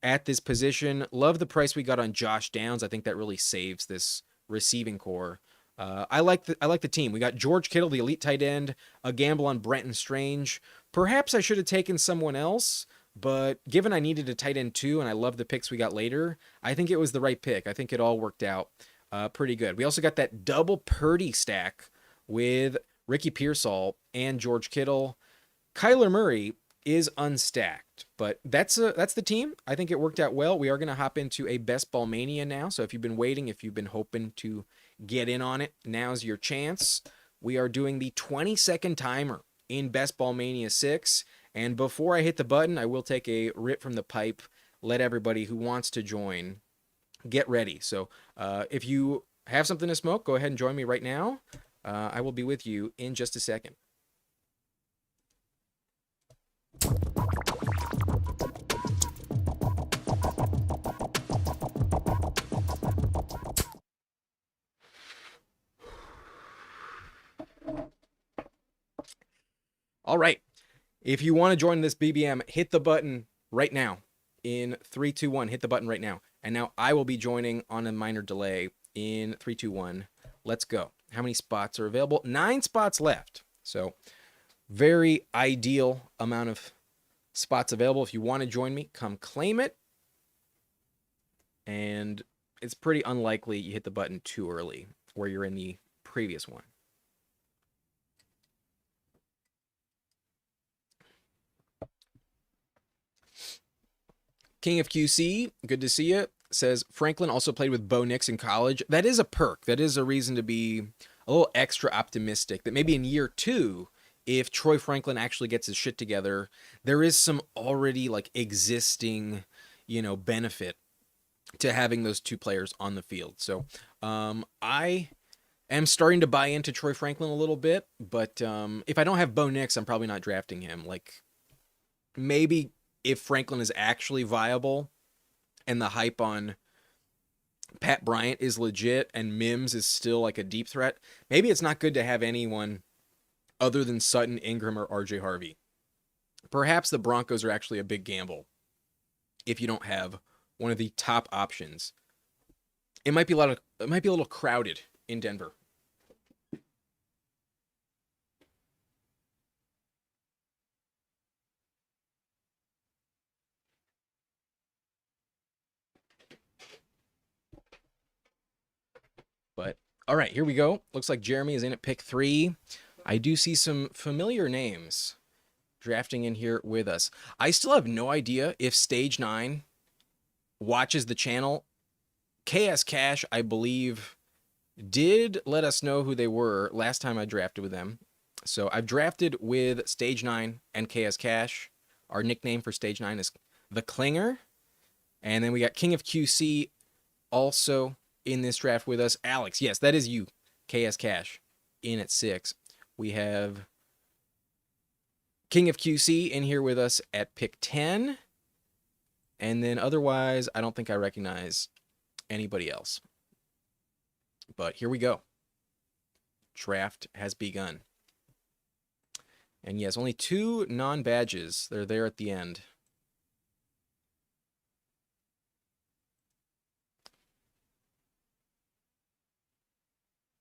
at this position. Love the price we got on Josh Downs. I think that really saves this receiving core. I like the team. We got George Kittle, the elite tight end, a gamble on Brenton Strange. Perhaps I should have taken someone else, but given I needed a tight end too, and I love the picks we got later, I think it was the right pick. I think it all worked out pretty good. We also got that double Purdy stack with Ricky Pearsall and George Kittle. Kyler Murray is unstacked, but that's the team. I think it worked out well. We are going to hop into a Best Ball Mania now. So if you've been waiting, if you've been hoping to get in on it, now's your chance. We are doing the 20-second timer in Best Ball Mania 6. And before I hit the button, I will take a rip from the pipe, let everybody who wants to join get ready. So if you have something to smoke, go ahead and join me right now. I will be with you in just a second. All right. If you want to join this BBM, hit the button right now. In 3, 2, 1, hit the button right now. And now I will be joining on a minor delay in 3, 2, 1. Let's go. How many spots are available? 9 spots left. So very ideal amount of spots available. If you want to join me, come claim it. And it's pretty unlikely you hit the button too early where you're in the previous one. King of QC, good to see you. Says Franklin also played with Bo Nix in college. That is a perk. That is a reason to be a little extra optimistic that maybe in year 2, if Troy Franklin actually gets his shit together, there is some already like existing, benefit to having those 2 players on the field. So I am starting to buy into Troy Franklin a little bit, but if I don't have Bo Nix, I'm probably not drafting him. Like maybe if Franklin is actually viable and the hype on Pat Bryant is legit and Mims is still like a deep threat, maybe it's not good to have anyone other than Sutton, Ingram, or RJ Harvey. Perhaps the Broncos are actually a big gamble if you don't have one of the top options. It might be a little crowded in Denver. But all right, here we go. Looks like Jeremy is in at pick 3. I do see some familiar names drafting in here with us. I still have no idea if Stage 9 watches the channel. KS Cash, I believe, did let us know who they were last time I drafted with them. So I've drafted with Stage 9 and KS Cash. Our nickname for Stage 9 is The Clinger. And then we got King of QC also in this draft with us. Alex, yes, that is you, KS Cash, in at 6. We have King of QC in here with us at pick 10. And then otherwise, I don't think I recognize anybody else. But here we go. Draft has begun. And yes, only 2 non-badges. They're there at the end.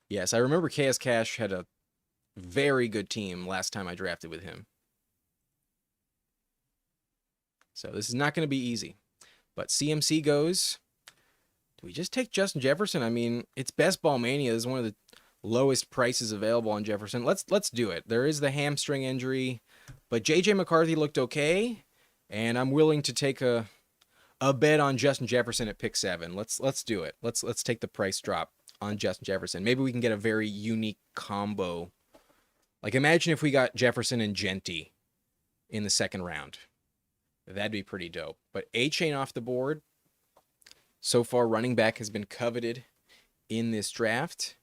Yes, I remember KS Cash had a very good team last time I drafted with him. So this is not going to be easy. But CMC goes. Do we just take Justin Jefferson? I mean, it's Best Ball Mania. This is one of the lowest prices available on Jefferson. Let's do it. There is the hamstring injury, but JJ McCarthy looked okay, and I'm willing to take a bet on Justin Jefferson at pick 7. Let's do it. Let's take the price drop on Justin Jefferson. Maybe we can get a very unique combo. Like imagine if we got Jefferson and Genty in the 2nd round. That'd be pretty dope. But A-Chain off the board. So far, running back has been coveted in this draft.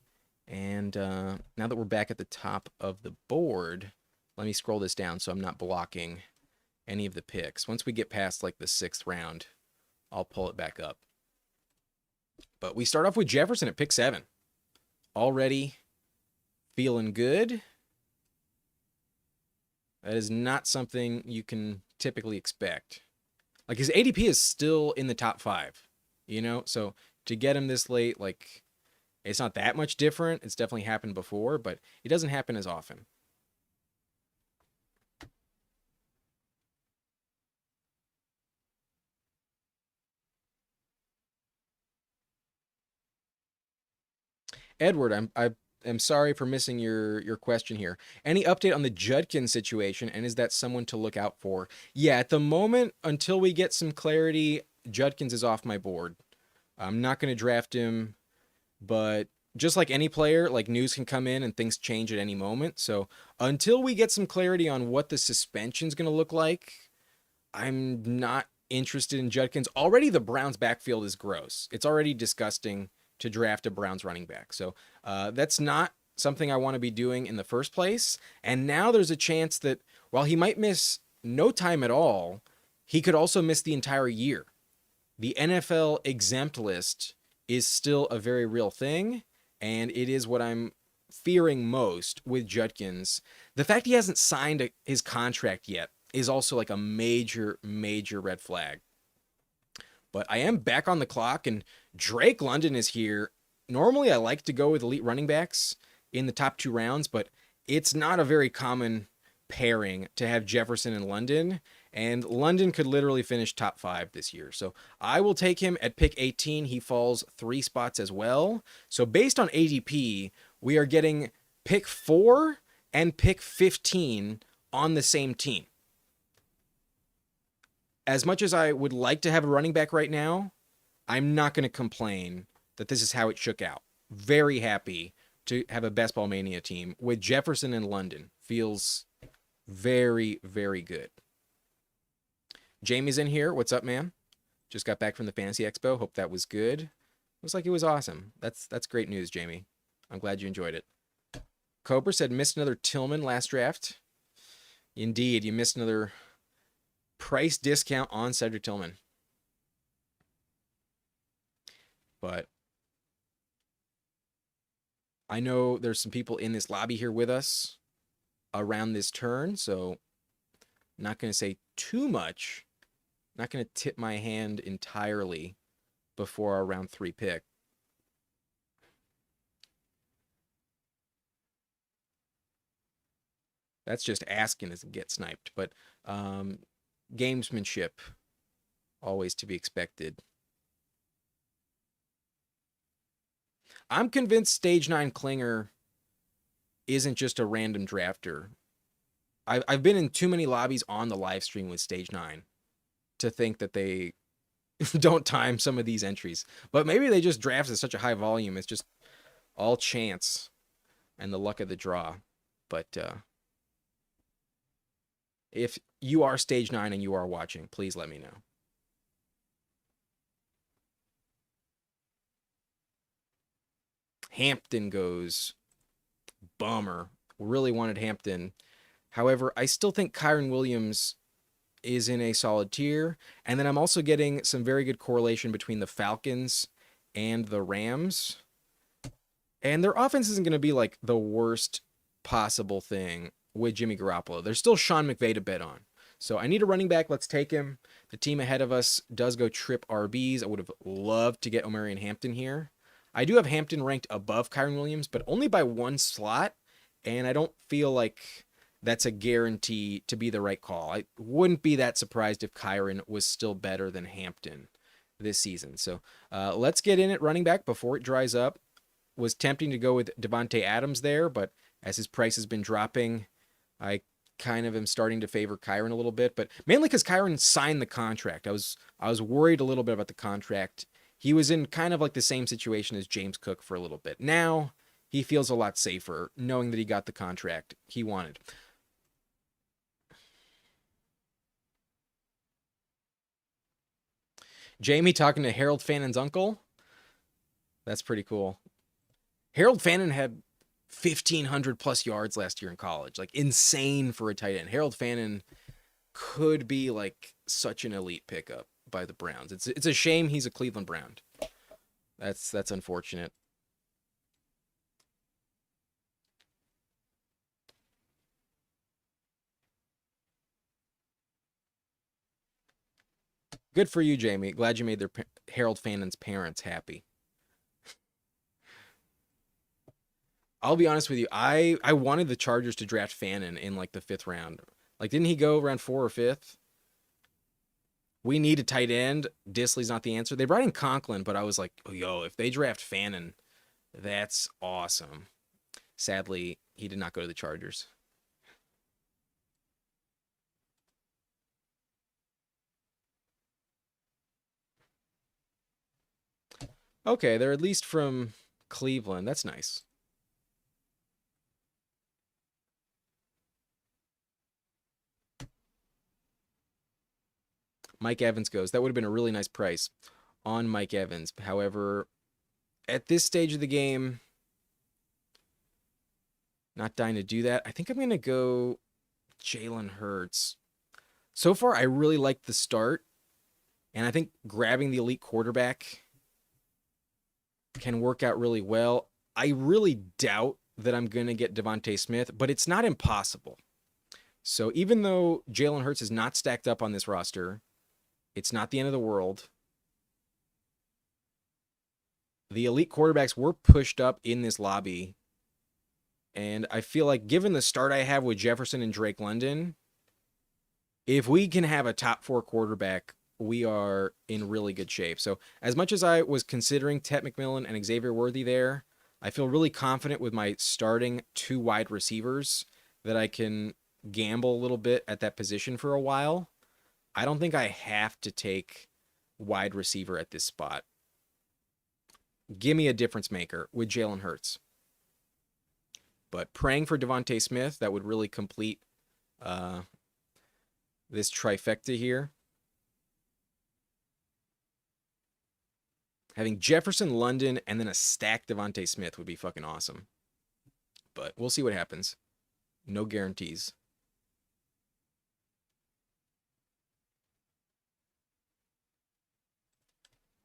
And now that we're back at the top of the board, let me scroll this down so I'm not blocking any of the picks. Once we get past like the 6th round, I'll pull it back up. But we start off with Jefferson at pick 7. Already feeling good. That is not something you can typically expect. Like his ADP is still in the top 5, So to get him this late, like it's not that much different. It's definitely happened before, but it doesn't happen as often. Edward, I'm sorry for missing your question here. Any update on the Judkins situation, and is that someone to look out for? Yeah, at the moment, until we get some clarity, Judkins is off my board. I'm not going to draft him, but just like any player, like news can come in and things change at any moment. So until we get some clarity on what the suspension is going to look like, I'm not interested in Judkins. Already the Browns backfield is gross. It's already disgusting to draft a Browns running back. So that's not something I want to be doing in the first place. And now there's a chance that while he might miss no time at all, he could also miss the entire year. The NFL exempt list is still a very real thing, and it is what I'm fearing most with Judkins, The fact he hasn't signed his contract yet is also like a major, major red flag. But I am back on the clock, and Drake London is here. Normally, I like to go with elite running backs in the top 2 rounds, but it's not a very common pairing to have Jefferson and London. And London could literally finish top 5 this year. So I will take him at pick 18. He falls 3 spots as well. So based on ADP, we are getting pick 4 and pick 15 on the same team. As much as I would like to have a running back right now, I'm not going to complain that this is how it shook out. Very happy to have a Best Ball Mania team with Jefferson and London. Feels very, very good. Jamie's in here. What's up, man? Just got back from the Fantasy Expo. Hope that was good. Looks like it was awesome. That's great news, Jamie. I'm glad you enjoyed it. Cobra said missed another Tillman last draft. Indeed, you missed another price discount on Cedric Tillman. But I know there's some people in this lobby here with us around this turn, so I'm not going to say too much. I'm not going to tip my hand entirely before our round 3 pick. That's just asking to get sniped, but gamesmanship always to be expected. I'm convinced Stage 9 Klinger isn't just a random drafter. I've been in too many lobbies on the live stream with Stage 9 to think that they don't time some of these entries. But maybe they just draft at such a high volume. It's just all chance and the luck of the draw. But if you are Stage 9 and you are watching, please let me know. Hampton goes. Bummer. Really wanted Hampton. However, I still think Kyron Williams is in a solid tier. And then I'm also getting some very good correlation between the Falcons and the Rams. And their offense isn't going to be like the worst possible thing with Jimmy Garoppolo. There's still Sean McVay to bet on. So I need a running back. Let's take him. The team ahead of us does go trip RBs. I would have loved to get Omarion Hampton here. I do have Hampton ranked above Kyron Williams, but only by 1 slot. And I don't feel like that's a guarantee to be the right call. I wouldn't be that surprised if Kyron was still better than Hampton this season. So let's get in at running back before it dries up. Was tempting to go with Devontae Adams there, but as his price has been dropping, I kind of am starting to favor Kyron a little bit, but mainly because Kyron signed the contract. I was worried a little bit about the contract. He was in kind of like the same situation as James Cook for a little bit. Now he feels a lot safer knowing that he got the contract he wanted. Jamie talking to Harold Fannon's uncle. That's pretty cool. Harold Fannon had 1,500 plus yards last year in college. Like insane for a tight end. Harold Fannon could be like such an elite pickup by the Browns. It's a shame he's a Cleveland Brown. That's unfortunate. Good for you, Jamie. Glad you made Harold Fannon's parents happy. I'll be honest with you. I wanted the Chargers to draft Fannon in like the 5th round. Like, didn't he go around 4 or 5th? We need a tight end. Disley's not the answer. They brought in Conklin, but I was like, oh, yo, if they draft Fannon, that's awesome. Sadly, he did not go to the Chargers. Okay, they're at least from Cleveland. That's nice. Mike Evans goes. That would have been a really nice price on Mike Evans. However, at this stage of the game, not dying to do that. I think I'm going to go Jalen Hurts. So far, I really like the start. And I think grabbing the elite quarterback can work out really well. I really doubt that I'm going to get Devontae Smith, but it's not impossible. So even though Jalen Hurts is not stacked up on this roster, it's not the end of the world. The elite quarterbacks were pushed up in this lobby. And I feel like given the start I have with Jefferson and Drake London, if we can have a top 4 quarterback, we are in really good shape. So as much as I was considering Tet McMillan and Xavier Worthy there, I feel really confident with my starting 2 wide receivers that I can gamble a little bit at that position for a while. I don't think I have to take wide receiver at this spot. Give me a difference maker with Jalen Hurts. But praying for Devontae Smith, that would really complete this trifecta here. Having Jefferson, London, and then a stacked Devontae Smith would be fucking awesome. But we'll see what happens. No guarantees.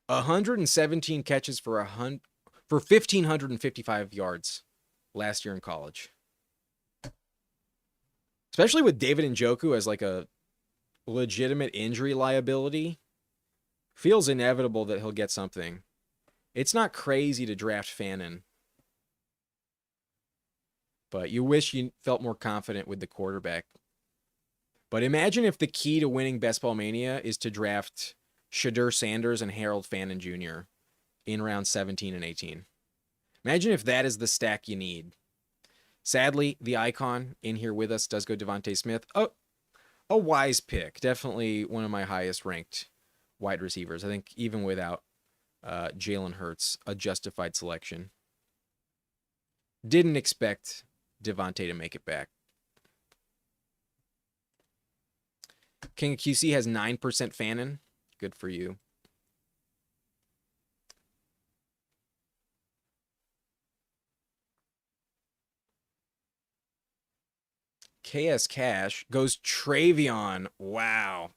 $117 catches for 1,555 yards last year in college. Especially with David Njoku as like a legitimate injury liability, feels inevitable that he'll get something. It's not crazy to draft Fannin, but you wish you felt more confident with the quarterback. But imagine if the key to winning Best Ball Mania is to draft Shadur Sanders and Harold Fannin Jr. in round 17 and 18. Imagine if that is the stack you need. Sadly, the icon in here with us does go Devontae Smith. Oh, a wise pick. Definitely one of my highest ranked wide receivers. I think even without Jalen Hurts, a justified selection. Didn't expect Devontae to make it back. King of QC has 9% Fannin. Good for you. KS Cash goes Travion. Wow.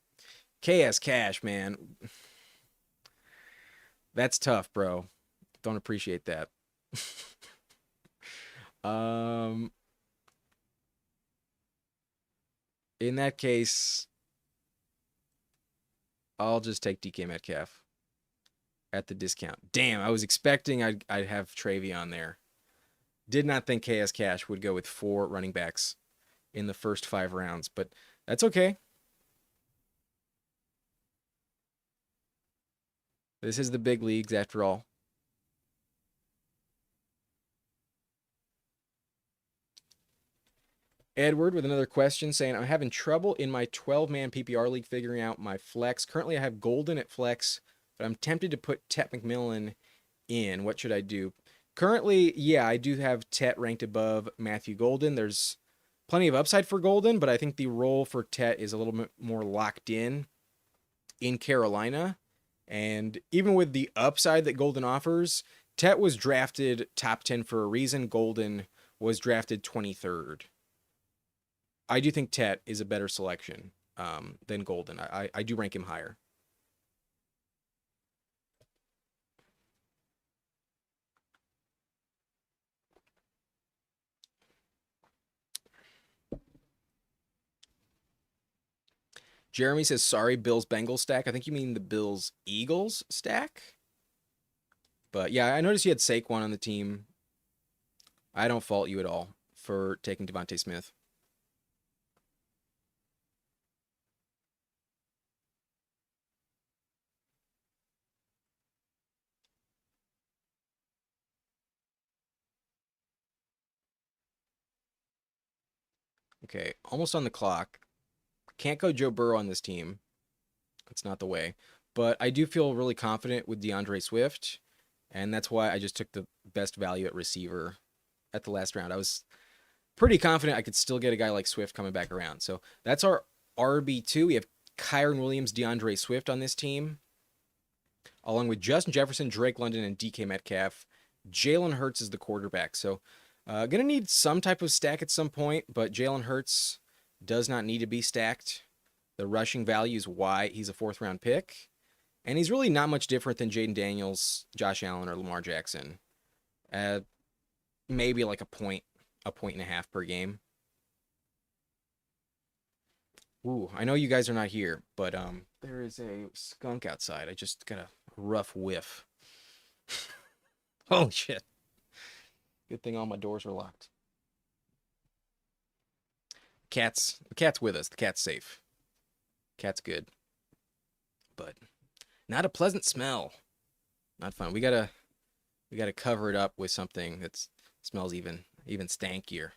KS Cash, man. That's tough, bro. Don't appreciate that. In that case, I'll just take DK Metcalf at the discount. Damn, I was expecting I'd have Travion there. Did not think KS Cash would go with 4 running backs in the first 5 rounds, but that's okay. This is the big leagues after all. Edward with another question saying, I'm having trouble in my 12-man PPR league figuring out my flex. Currently, I have Golden at flex, but I'm tempted to put Tet McMillan in. What should I do? Currently, yeah, I do have Tet ranked above Matthew Golden. There's plenty of upside for Golden, but I think the role for Tet is a little bit more locked in Carolina. And even with the upside that Golden offers, Tet was drafted top 10 for a reason. Golden was drafted 23rd. I do think Tet is a better selection than Golden. I do rank him higher. Jeremy says, sorry, Bills-Bengals stack. I think you mean the Bills-Eagles stack. But yeah, I noticed you had Saquon on the team. I don't fault you at all for taking Devontae Smith. Okay, almost on the clock. Can't go Joe Burrow on this team. It's not the way. But I do feel really confident with DeAndre Swift, and that's why I just took the best value at receiver at the last round. I was pretty confident I could still get a guy like Swift coming back around. So that's our RB2. We have Kyron Williams, DeAndre Swift on this team, along with Justin Jefferson, Drake London, and DK Metcalf. Jalen Hurts is the quarterback. So going to need some type of stack at some point, but Jalen Hurts does not need to be stacked. The rushing value is why he's a 4th-round pick. And he's really not much different than Jaden Daniels, Josh Allen, or Lamar Jackson. maybe like a point and a half per game. Ooh, I know you guys are not here, but there is a skunk outside. I just got a rough whiff. Holy shit. Good thing all my doors are locked. The cat's with us. The cat's safe. Cat's good. But not a pleasant smell. Not fun. We gotta cover it up with something that smells even stankier.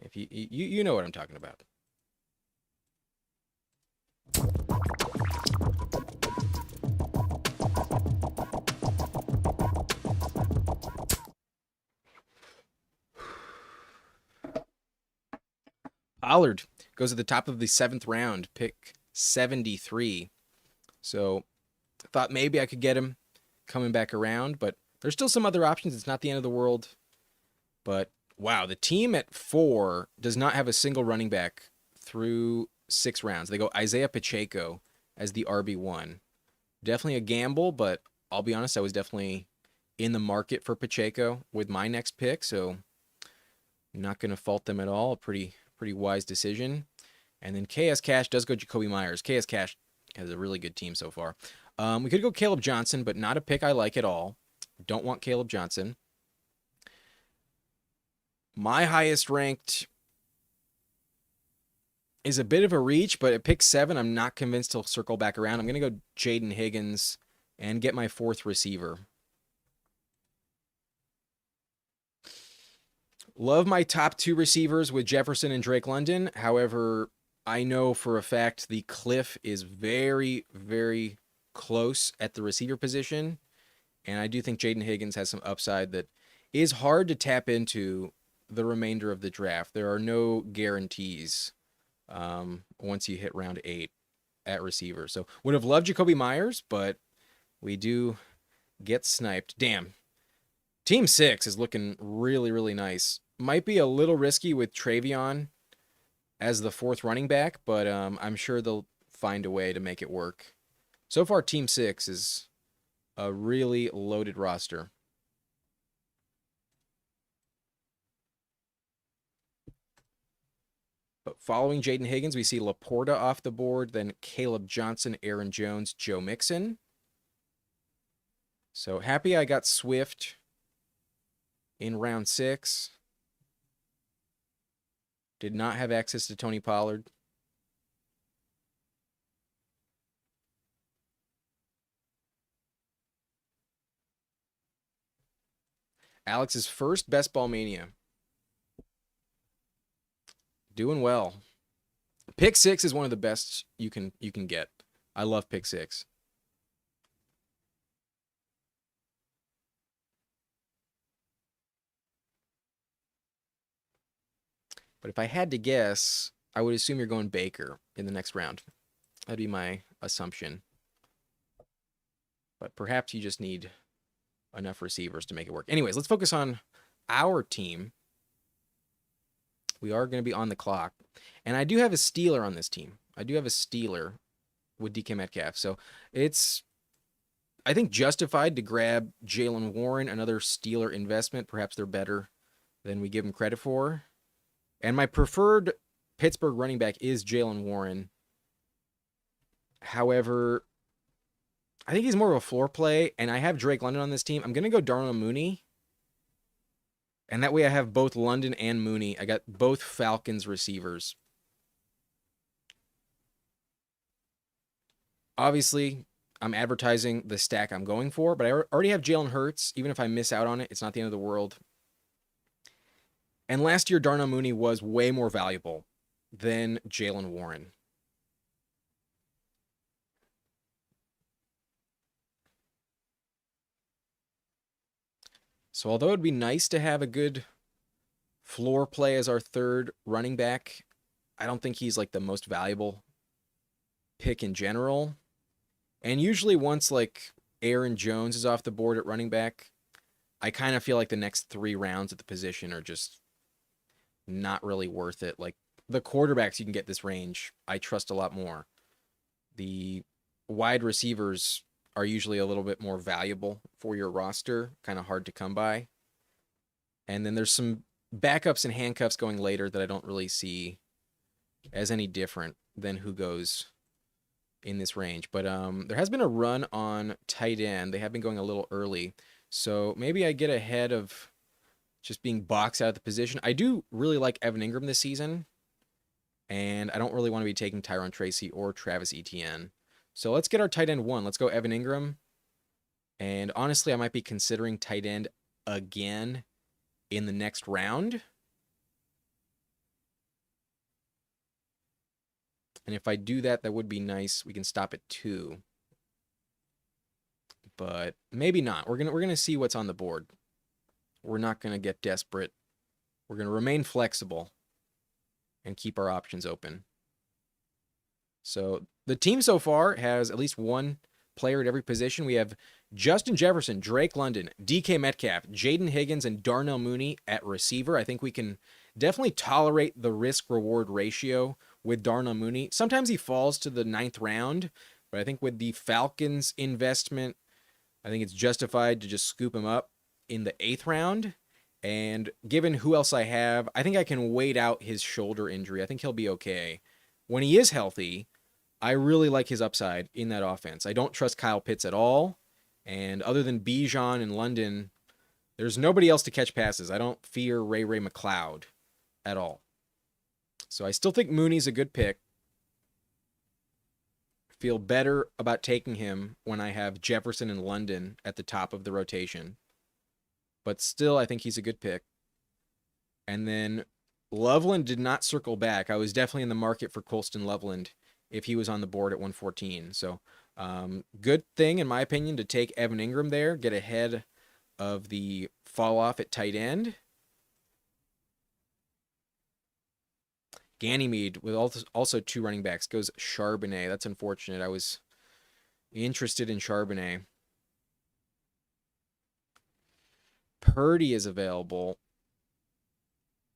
If you know what I'm talking about. Pollard goes at the top of the 7th round, pick 73. So I thought maybe I could get him coming back around, but there's still some other options. It's not the end of the world. But wow, the team at 4 does not have a single running back through 6 rounds. They go Isaiah Pacheco as the RB1. Definitely a gamble, but I'll be honest, I was definitely in the market for Pacheco with my next pick, so I'm not going to fault them at all. A pretty wise decision. And then KS Cash does go Jacoby Myers. KS Cash has a really good team so far. We could go Caleb Johnson, but not a pick I like at all. Don't want Caleb Johnson. My highest ranked is a bit of a reach, but at pick 7, I'm not convinced he'll circle back around. I'm going to go Jaden Higgins and get my 4th receiver. Love my top 2 receivers with Jefferson and Drake London. However, I know for a fact the cliff is very, very close at the receiver position. And I do think Jaden Higgins has some upside that is hard to tap into the remainder of the draft. There are no guarantees once you hit round 8 at receiver. So would have loved Jacoby Myers, but we do get sniped. Damn. Team 6 is looking really, really nice. Might be a little risky with Travion as the 4th running back, but I'm sure they'll find a way to make it work. So far, Team 6 is a really loaded roster. But following Jaden Higgins, we see Laporta off the board, then Caleb Johnson, Aaron Jones, Joe Mixon. So happy I got Swift in round 6. Did not have access to Tony Pollard. Alex's first Best Ball Mania. Doing well. Pick 6 is one of the best you can get. I love pick 6. But if I had to guess, I would assume you're going Baker in the next round. That'd be my assumption. But perhaps you just need enough receivers to make it work. Anyways, let's focus on our team. We are going to be on the clock. And I do have a stealer on this team. I do have a stealer with DK Metcalf. So it's, I think, justified to grab Jalen Warren, another stealer investment. Perhaps they're better than we give them credit for. And my preferred Pittsburgh running back is Jalen Warren. However, I think he's more of a floor play, and I have Drake London on this team. I'm going to go Darnell Mooney. And that way I have both London and Mooney. I got both Falcons receivers. Obviously, I'm advertising the stack I'm going for, but I already have Jalen Hurts. Even if I miss out on it, it's not the end of the world. And last year, Darnell Mooney was way more valuable than Jalen Warren. So although it'd be nice to have a good floor play as our 3rd running back, I don't think he's like the most valuable pick in general. And usually once like Aaron Jones is off the board at running back, I kind of feel like the next 3 rounds at the position are just not really worth it. Like the quarterbacks you can get this range, I trust a lot more. The wide receivers are usually a little bit more valuable for your roster, kind of hard to come by. And then there's some backups and handcuffs going later that I don't really see as any different than who goes in this range. But there has been a run on tight end. They have been going a little early. So maybe I get ahead of just being boxed out of the position. I do really like Evan Ingram this season, and I don't really want to be taking Tyrone Tracy or Travis Etienne. So let's get our tight end one. Let's go Evan Ingram. And honestly, I might be considering tight end again in the next round. And if I do that, that would be nice. We can stop at 2. But maybe not. We're gonna see what's on the board. We're not gonna get desperate. We're gonna remain flexible and keep our options open. So the team so far has at least one player at every position. We have Justin Jefferson, Drake London, DK Metcalf, Jaden Higgins, and Darnell Mooney at receiver. I think we can definitely tolerate the risk-reward ratio with Darnell Mooney. Sometimes he falls to the 9th round, but I think with the Falcons investment, I think it's justified to just scoop him up in the 8th round. And given who else I have, I think I can wait out his shoulder injury. I think he'll be okay. When he is healthy, I really like his upside in that offense. I don't trust Kyle Pitts at all. And other than Bijan and London, there's nobody else to catch passes. I don't fear Ray McLeod at all. So I still think Mooney's a good pick. Feel better about taking him when I have Jefferson and London at the top of the rotation. But still, I think he's a good pick. And then Loveland did not circle back. I was definitely in the market for Colston Loveland if he was on the board at 114. So good thing, in my opinion, to take Evan Ingram there, get ahead of the fall off at tight end. Ganymede with also 2 running backs goes Charbonnet. That's unfortunate. I was interested in Charbonnet. Purdy is available.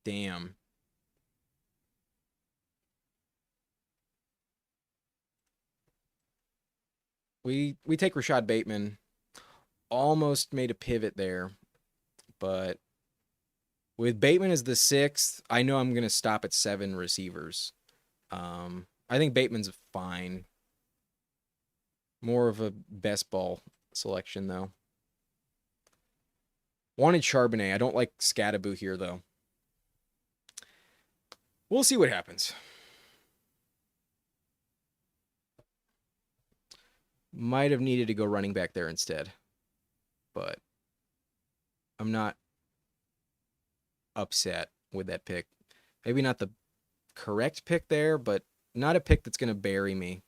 Damn. We take Rashad Bateman. Almost made a pivot there, but with Bateman as the 6th, I know I'm going to stop at 7 receivers. I think Bateman's fine. More of a best ball selection, though. Wanted Charbonnet. I don't like Scattaboo here, though. We'll see what happens. Might have needed to go running back there instead. But I'm not upset with that pick. Maybe not the correct pick there, but not a pick that's going to bury me.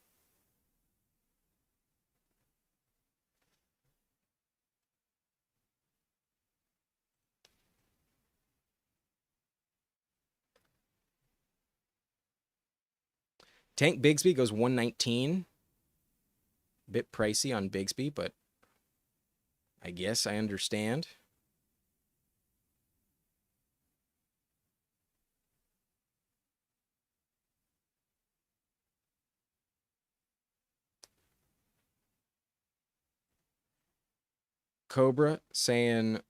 Tank Bigsby goes 119. Bit pricey on Bigsby, but I guess I understand. Cobra saying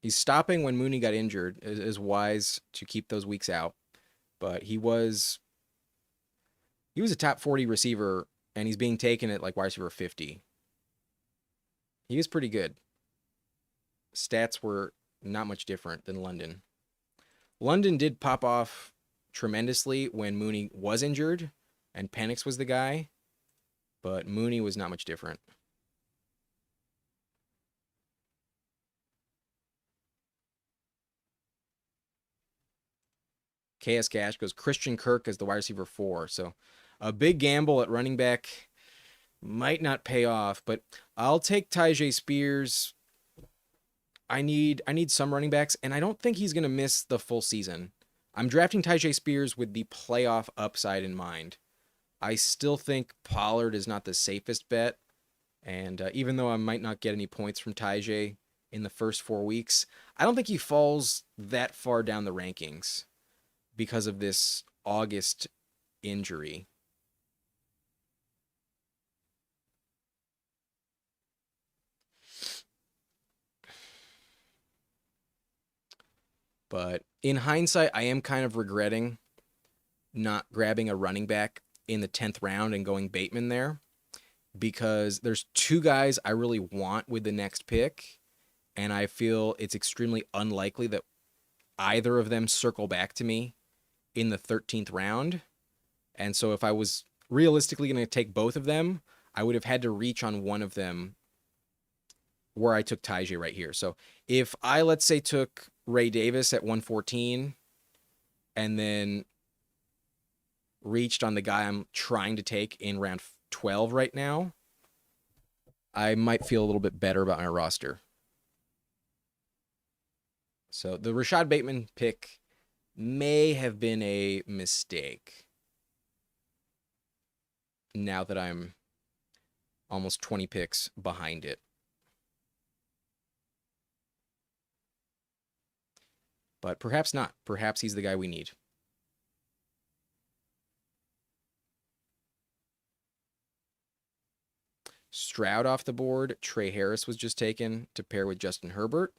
he's stopping when Mooney got injured is wise to keep those weeks out, but he was a top 40 receiver, and he's being taken at like wide receiver 50. He was pretty good. Stats were not much different than London. London did pop off tremendously when Mooney was injured and Penix was the guy, but Mooney was not much different. KS Cash goes Christian Kirk as the wide receiver 4. So a big gamble at running back might not pay off, but I'll take Tyjae Spears. I need some running backs, and I don't think he's going to miss the full season. I'm drafting Tyjae Spears with the playoff upside in mind. I still think Pollard is not the safest bet, and even though I might not get any points from Tyjae in the first 4 weeks, I don't think he falls that far down the rankings because of this August injury. But in hindsight, I am kind of regretting not grabbing a running back in the 10th round and going Bateman there, because there's two guys I really want with the next pick, and I feel it's extremely unlikely that either of them circle back to me in the 13th round. And so if I was realistically going to take both of them, I would have had to reach on one of them where I took Tajay right here. So if I, let's say, took Ray Davis at 114 and then reached on the guy I'm trying to take in round 12 right now, I might feel a little bit better about my roster. So the Rashad Bateman pick may have been a mistake now that I'm almost 20 picks behind it. But perhaps not. Perhaps he's the guy we need. Stroud off the board. Trey Harris was just taken to pair with Justin Herbert.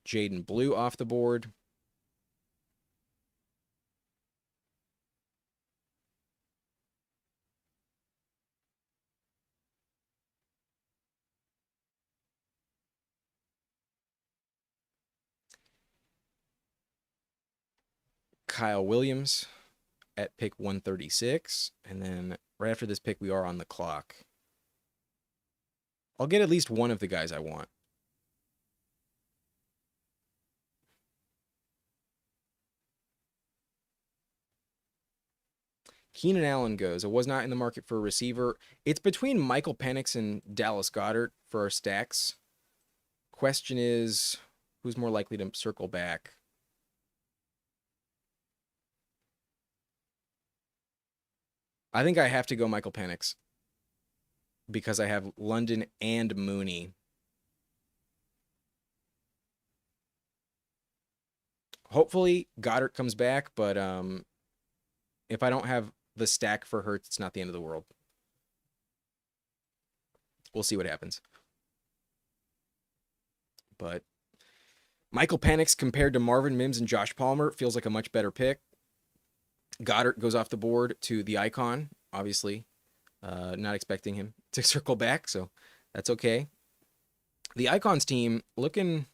Jaden Blue off the board. Kyle Williams at pick 136. And then right after this pick, we are on the clock. I'll get at least one of the guys I want. Keenan Allen goes. I was not in the market for a receiver. It's between Michael Penix and Dallas Goedert for our stacks. Question is, who's more likely to circle back? I think I have to go Michael Penix because I have London and Mooney. Hopefully Goddard comes back, but if I don't have the stack for Hurts, it's not the end of the world. We'll see what happens. But Michael Penix compared to Marvin Mims and Josh Palmer feels like a much better pick. Goddard goes off the board to the Icon, obviously. Not expecting him to circle back, so that's okay. The Icons team looking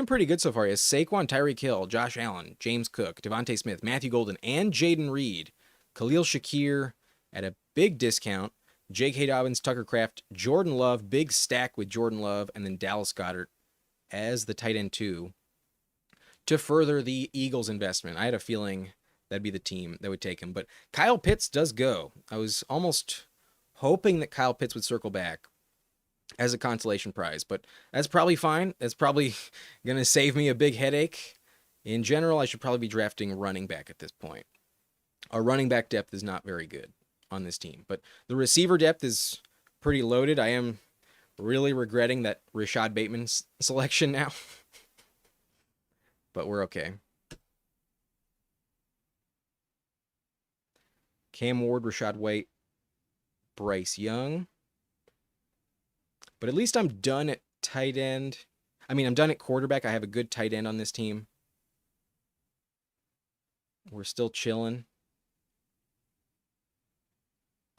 pretty good so far. He has Saquon, Tyreek Hill, Josh Allen, James Cook, Devontae Smith, Matthew Golden, and Jaden Reed. Khalil Shakir at a big discount. J.K. Dobbins, Tucker Kraft, Jordan Love, big stack with Jordan Love, and then Dallas Goedert as the tight end 2 to further the Eagles' investment. I had a feeling that'd be the team that would take him. But Kyle Pitts does go. I was almost hoping that Kyle Pitts would circle back as a consolation prize, but that's probably fine. That's probably going to save me a big headache. In general, I should probably be drafting running back at this point. Our running back depth is not very good on this team, but the receiver depth is pretty loaded. I am really regretting that Rashad Bateman selection now, but we're okay. Cam Ward, Rashad White, Bryce Young. But at least I'm done at tight end. I mean, I'm done at quarterback. I have a good tight end on this team. We're still chilling.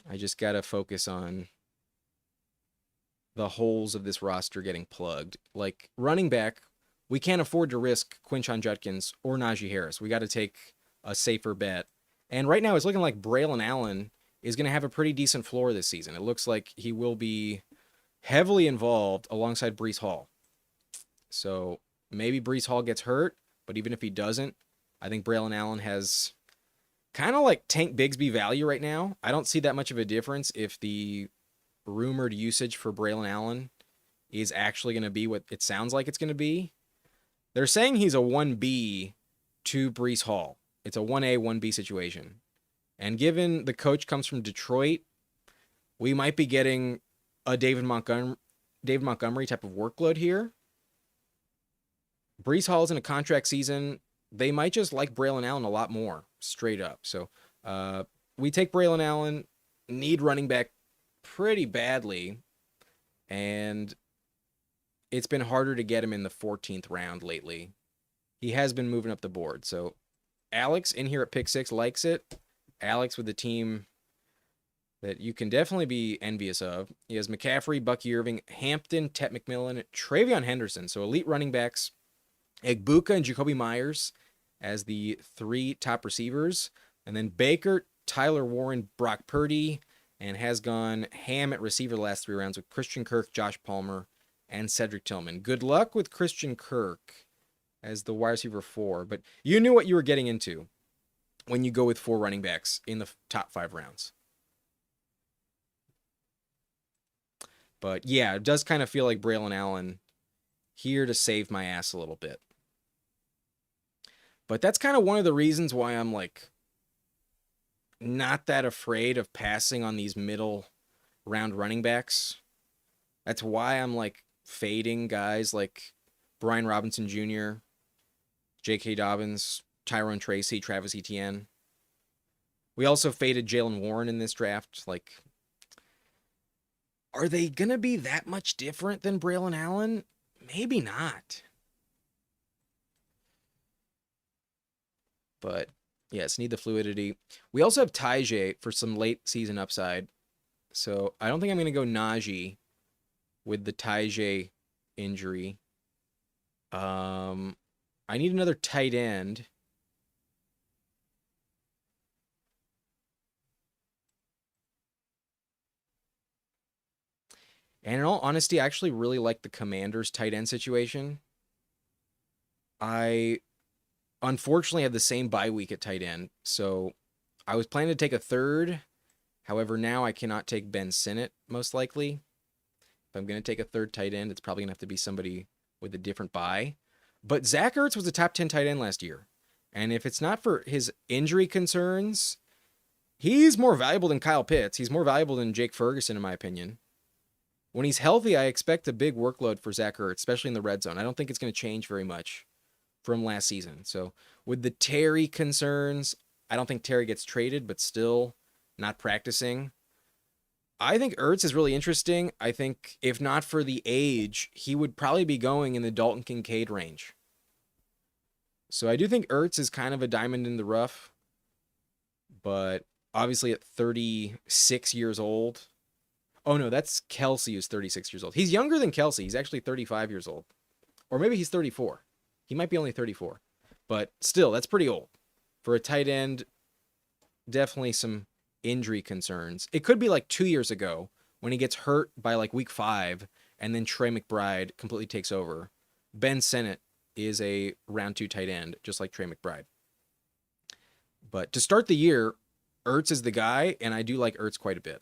I just got to focus on the holes of this roster getting plugged. Like running back, we can't afford to risk Quinshon Judkins or Najee Harris. We got to take a safer bet. And right now it's looking like Braylon Allen is going to have a pretty decent floor this season. It looks like he will be heavily involved alongside Breece Hall. So maybe Breece Hall gets hurt, but even if he doesn't, I think Braylon Allen has kind of like Tank Bigsby value right now. I don't see that much of a difference if the rumored usage for Braylon Allen is actually going to be what it sounds like it's going to be. They're saying he's a 1B to Breece Hall. It's a 1A, 1B situation. And given the coach comes from Detroit, we might be getting a David Montgomery type of workload here. Breece Hall's in a contract season. They might just like Braylon Allen a lot more, straight up. So we take Braylon Allen, need running back pretty badly. And it's been harder to get him in the 14th round lately. He has been moving up the board. So Alex in here at pick 6 likes it. Alex with the team that you can definitely be envious of. He has McCaffrey, Bucky Irving, Hampton, Tet McMillan, Travion Henderson. So elite running backs. Egbuka and Jacoby Myers as the 3 top receivers. And then Baker, Tyler Warren, Brock Purdy, and has gone ham at receiver the last 3 rounds with Christian Kirk, Josh Palmer, and Cedric Tillman. Good luck with Christian Kirk as the wide receiver 4. But you knew what you were getting into when you go with 4 running backs in the top 5 rounds. But yeah, it does kind of feel like Braylon Allen here to save my ass a little bit. But that's kind of one of the reasons why I'm like not that afraid of passing on these middle round running backs. That's why I'm like fading guys like Brian Robinson Jr., J.K. Dobbins, Tyrone Tracy, Travis Etienne. We also faded Jalen Warren in this draft. Like, are they going to be that much different than Braylon Allen? Maybe not. But, yes, need the fluidity. We also have Tajay for some late season upside. So, I don't think I'm going to go Najee with the Tajay injury. I need another tight end. And in all honesty, I actually really like the Commanders' tight end situation. I unfortunately had the same bye week at tight end, so I was planning to take a third. However, now I cannot take Ben Sinnott, most likely. If I'm going to take a third tight end, it's probably going to have to be somebody with a different bye. But Zach Ertz was a top 10 tight end last year. And if it's not for his injury concerns, he's more valuable than Kyle Pitts. He's more valuable than Jake Ferguson, in my opinion. When he's healthy, I expect a big workload for Zach Ertz, especially in the red zone. I don't think it's going to change very much from last season. So with the Terry concerns, I don't think Terry gets traded, but still not practicing. I think Ertz is really interesting. I think if not for the age, he would probably be going in the Dalton Kincaid range. So I do think Ertz is kind of a diamond in the rough, but obviously at 36 years old. Oh no, that's Kelsey who's 36 years old. He's younger than Kelsey. He's actually 35 years old. Or maybe he's 34. He might be only 34. But still, that's pretty old. For a tight end, definitely some injury concerns. It could be like 2 years ago when he gets hurt by like week 5 and then Trey McBride completely takes over. Ben Sinnott is a round 2 tight end, just like Trey McBride. But to start the year, Ertz is the guy, and I do like Ertz quite a bit.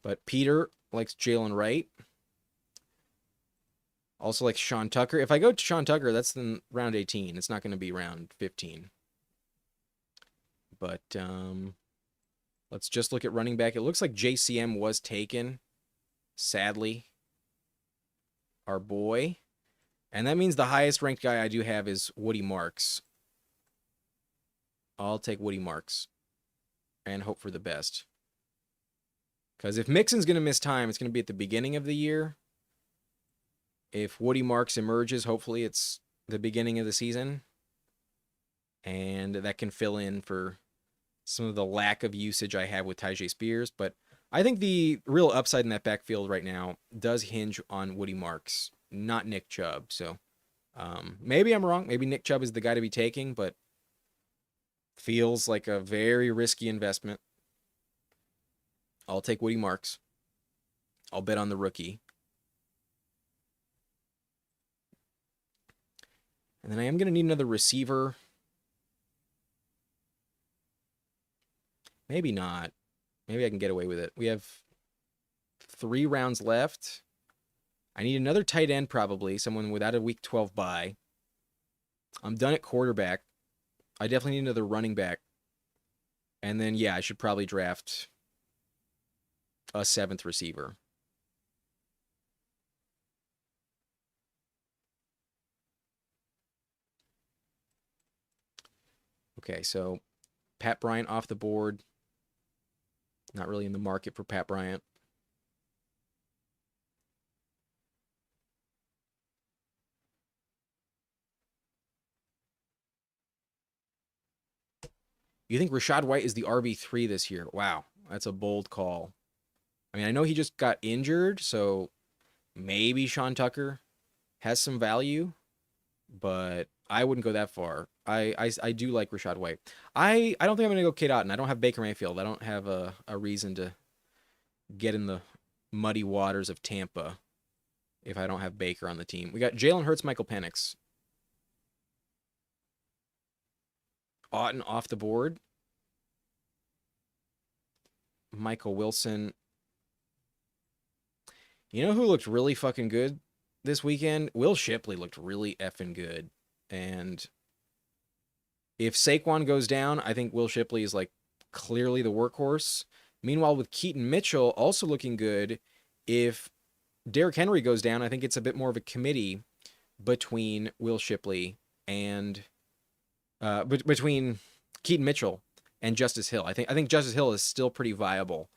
But Peter likes Jalen Wright. Also like Sean Tucker. If I go to Sean Tucker, that's in round 18. It's not going to be round 15. But let's just look at running back. It looks like JCM was taken, sadly. Our boy. And that means the highest ranked guy I do have is Woody Marks. I'll take Woody Marks and hope for the best. Because if Mixon's going to miss time, it's going to be at the beginning of the year. If Woody Marks emerges, hopefully it's the beginning of the season. And that can fill in for some of the lack of usage I have with Tyjae Spears. But I think the real upside in that backfield right now does hinge on Woody Marks, not Nick Chubb. So maybe I'm wrong. Maybe Nick Chubb is the guy to be taking, but feels like a very risky investment. I'll take Woody Marks. I'll bet on the rookie. And then I am going to need another receiver. Maybe not. Maybe I can get away with it. We have 3 rounds left. I need another tight end probably, someone without a week 12 bye. I'm done at quarterback. I definitely need another running back. And then, yeah, I should probably draft a 7th receiver. Okay, so Pat Bryant off the board. Not really in the market for Pat Bryant. You think Rashad White is the RB3 this year? Wow, that's a bold call. I mean, I know he just got injured, so maybe Sean Tucker has some value, but I wouldn't go that far. I do like Rashad White. I don't think I'm going to go Kate Otten. I don't have Baker Mayfield. I don't have a reason to get in the muddy waters of Tampa if I don't have Baker on the team. We got Jalen Hurts, Michael Penix. Otten off the board. Michael Wilson. You know who looked really fucking good this weekend? Will Shipley looked really effing good. And if Saquon goes down, I think Will Shipley is like clearly the workhorse. Meanwhile, with Keaton Mitchell also looking good, if Derrick Henry goes down, I think it's a bit more of a committee between Will Shipley and between Keaton Mitchell and Justice Hill. I think Justice Hill is still pretty viable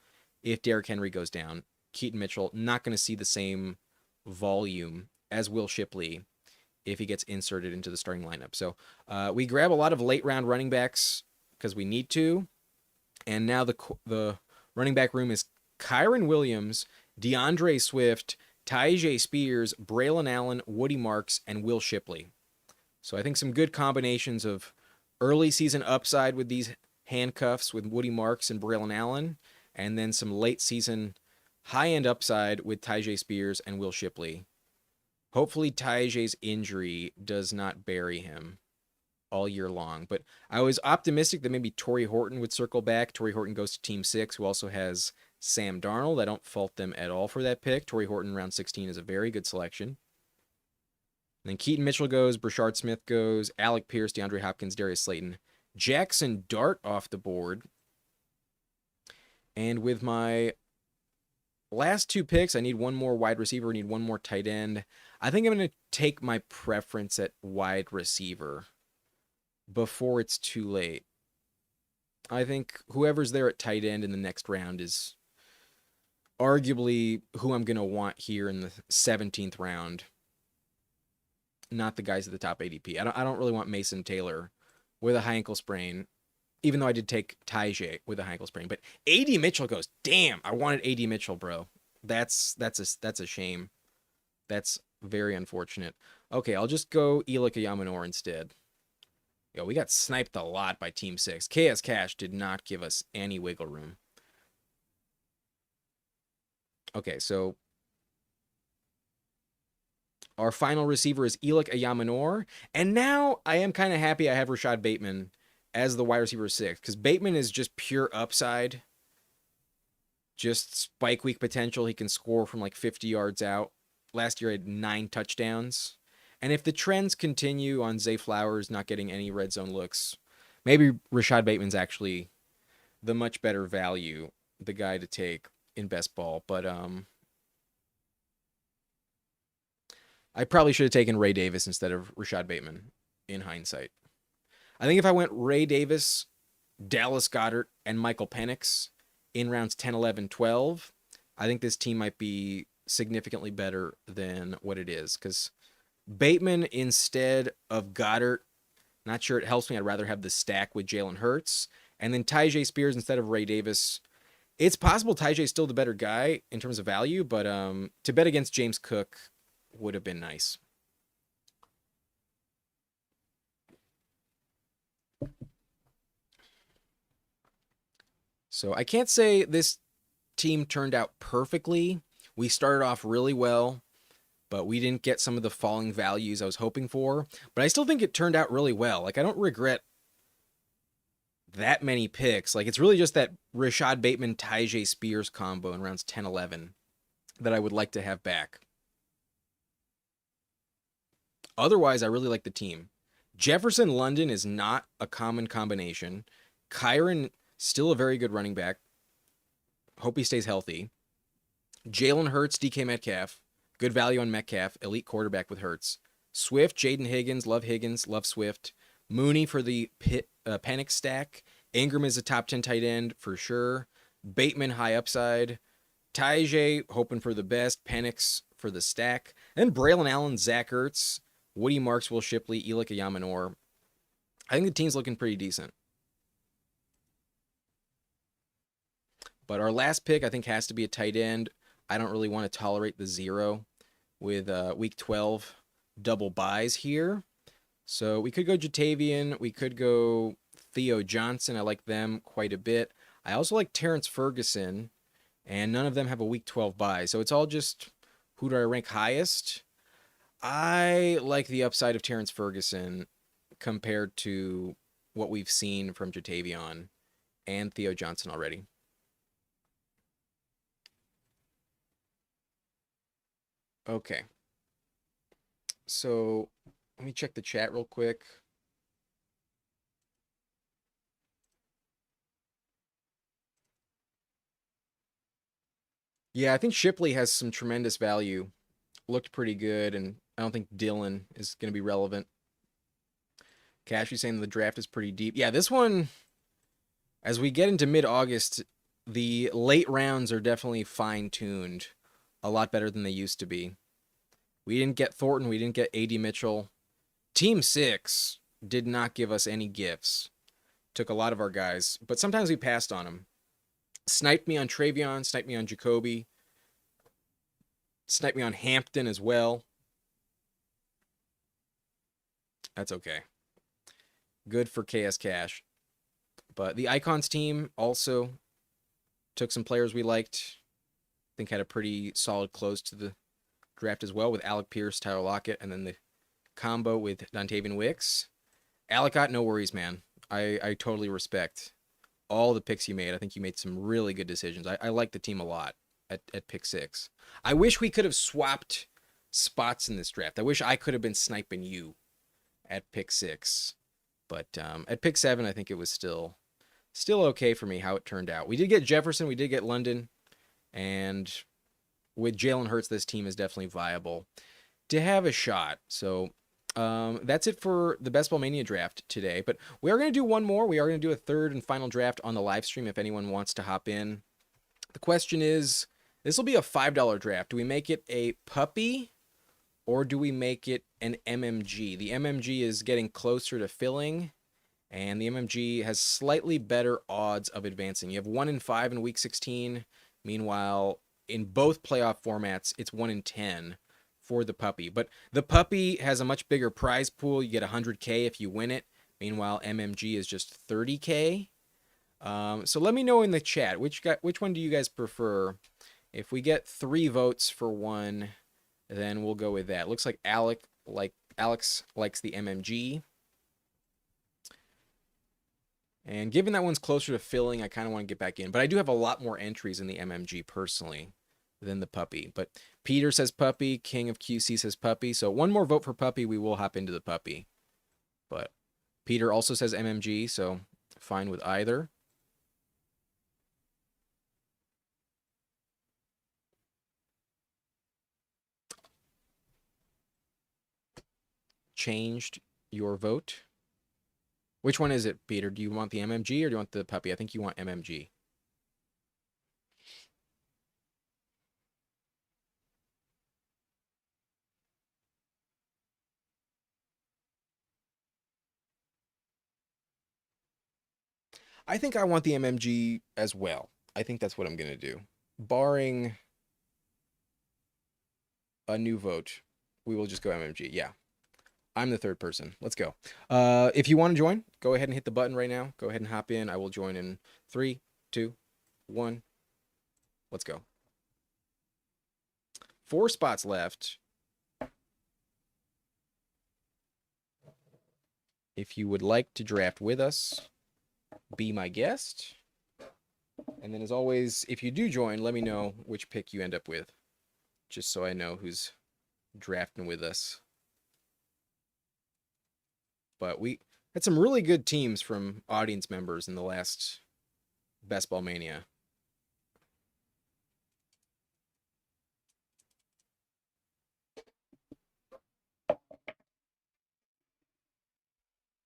if Derrick Henry goes down. Keaton Mitchell not going to see the same volume as Will Shipley if he gets inserted into the starting lineup. So we grab a lot of late round running backs because we need to. And now the running back room is Kyron Williams, DeAndre Swift, Tyjae Spears, Braylon Allen, Woody Marks, and Will Shipley. So I think some good combinations of early season upside with these handcuffs with Woody Marks and Braylon Allen, and then some late season high-end upside with Tyjae Spears and Will Shipley. Hopefully Tyjae's injury does not bury him all year long. But I was optimistic that maybe Torrey Horton would circle back. Torrey Horton goes to Team 6, who also has Sam Darnold. I don't fault them at all for that pick. Torrey Horton, round 16, is a very good selection. And then Keaton Mitchell goes, Brashard Smith goes, Alec Pierce, DeAndre Hopkins, Darius Slayton. Jackson Dart off the board. And with my last two picks, I need one more wide receiver, I need one more tight end. I think I'm going to take my preference at wide receiver before it's too late. I think whoever's there at tight end in the next round is arguably who I'm going to want here in the 17th round. Not the guys at the top ADP. I don't really want Mason Taylor with a high ankle sprain, even though I did take Tyjae with a high ankle sprain. But A.D. Mitchell goes, damn, I wanted A.D. Mitchell, bro. That's a shame. That's very unfortunate. Okay, I'll just go Elik Yamanor instead. Yo, we got sniped a lot by Team 6. KS Cash did not give us any wiggle room. Okay, so our final receiver is Elik Yamanor. And now I am kind of happy I have Rashad Bateman as the wide receiver 6, because Bateman is just pure upside. Just spike week potential. He can score from like 50 yards out. Last year I had 9 touchdowns. And if the trends continue on Zay Flowers not getting any red zone looks, maybe Rashad Bateman's actually the much better value, the guy to take in best ball. But I probably should have taken Ray Davis instead of Rashad Bateman in hindsight. I think if I went Ray Davis, Dallas Goedert, and Michael Penix in rounds 10, 11, 12, I think this team might be significantly better than what it is. Because Bateman instead of Goddard, not sure it helps me. I'd rather have the stack with Jalen Hurts. And then Tyjae Spears instead of Ray Davis. It's possible Tyjae's still the better guy in terms of value, but to bet against James Cook would have been nice. So I can't say this team turned out perfectly. We started off really well, but we didn't get some of the falling values I was hoping for. But I still think it turned out really well. Like, I don't regret that many picks. Like, it's really just that Rashad Bateman, Tyjae Spears combo in rounds 10, 11 that I would like to have back. Otherwise, I really like the team. Jefferson London is not a common combination. Kyron, still a very good running back. Hope he stays healthy. Jalen Hurts, DK Metcalf. Good value on Metcalf. Elite quarterback with Hurts. Swift, Jaden Higgins. Love Swift. Mooney for the Penix stack. Ingram is a top 10 tight end for sure. Bateman high upside, Tajay hoping for the best, Penix for the stack, and Braylon Allen, Zach Ertz, Woody Marks, Will Shipley, Elika Yamanor. I think the team's looking pretty decent. But our last pick, I think, has to be a tight end. I don't really want to tolerate the 0 with week 12 double buys here. So we could go Jatavian. We could go Theo Johnson. I like them quite a bit. I also like Terrence Ferguson, and none of them have a week 12 buy. So it's all just who do I rank highest? I like the upside of Terrence Ferguson compared to what we've seen from Jatavian and Theo Johnson already. Okay. So let me check the chat real quick. Yeah, I think Shipley has some tremendous value. Looked pretty good, and I don't think Dylan is going to be relevant. Cashy saying the draft is pretty deep. Yeah, this one, as we get into mid-August, the late rounds are definitely fine-tuned a lot better than they used to be. We didn't get Thornton. We didn't get A.D. Mitchell. Team 6 did not give us any gifts. Took a lot of our guys, but sometimes we passed on them. Sniped me on Travion, sniped me on Jacoby, sniped me on Hampton as well. That's okay. Good for KS Cash. But the Icons team also took some players we liked. I think had a pretty solid close to the draft as well with Alec Pierce, Tyler Lockett, and then the combo with Dontavian Wicks. Alec got no worries, man. I totally respect all the picks you made. I think you made some really good decisions. I like the team a lot at pick 6. I wish we could have swapped spots in this draft. I wish I could have been sniping you at pick 6. But at pick 7, I think it was still okay for me how it turned out. We did get Jefferson. We did get London. And with Jalen Hurts, this team is definitely viable to have a shot. So that's it for the Best Ball Mania draft today. But we are going to do one more. We are going to do a third and final draft on the live stream if anyone wants to hop in. The question is, this will be a $5 draft. Do we make it a puppy or do we make it an MMG? The MMG is getting closer to filling, and the MMG has slightly better odds of advancing. You have 1 in 5 in week 16. Meanwhile, in both playoff formats, it's 1 in 10 for the puppy. But the puppy has a much bigger prize pool. You get 100K if you win it. Meanwhile, MMG is just 30K. So let me know in the chat, which one do you guys prefer? If we get 3 votes for one, then we'll go with that. Looks like Alex likes the MMG. And given that one's closer to filling, I kind of want to get back in. But I do have a lot more entries in the MMG personally than the puppy. But Peter says puppy. King of QC says puppy. So one more vote for puppy. We will hop into the puppy. But Peter also says MMG, so fine with either. Changed your vote. Which one is it, Peter? Do you want the MMG or do you want the puppy? I think you want MMG. I think I want the MMG as well. I think that's what I'm going to do. Barring a new vote, we will just go MMG. Yeah. I'm the third person. Let's go. If you want to join, go ahead and hit the button right now. Go ahead and hop in. I will join in 3, 2, 1. Let's go. 4 spots left. If you would like to draft with us, be my guest. And then as always, if you do join, let me know which pick you end up with, just so I know who's drafting with us. But we had some really good teams from audience members in the last Best Ball Mania.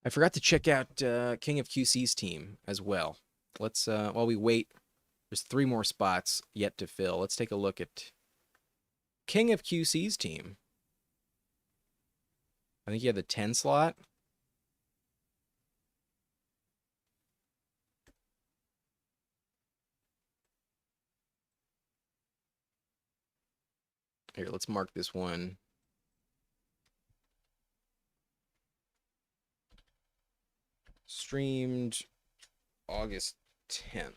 I forgot to check out King of QC's team as well. Let's while we wait There's 3 more spots yet to fill. Let's take a look at King of QC's team. I think he had the 10 slot. Here, let's mark this one. Streamed August 10th.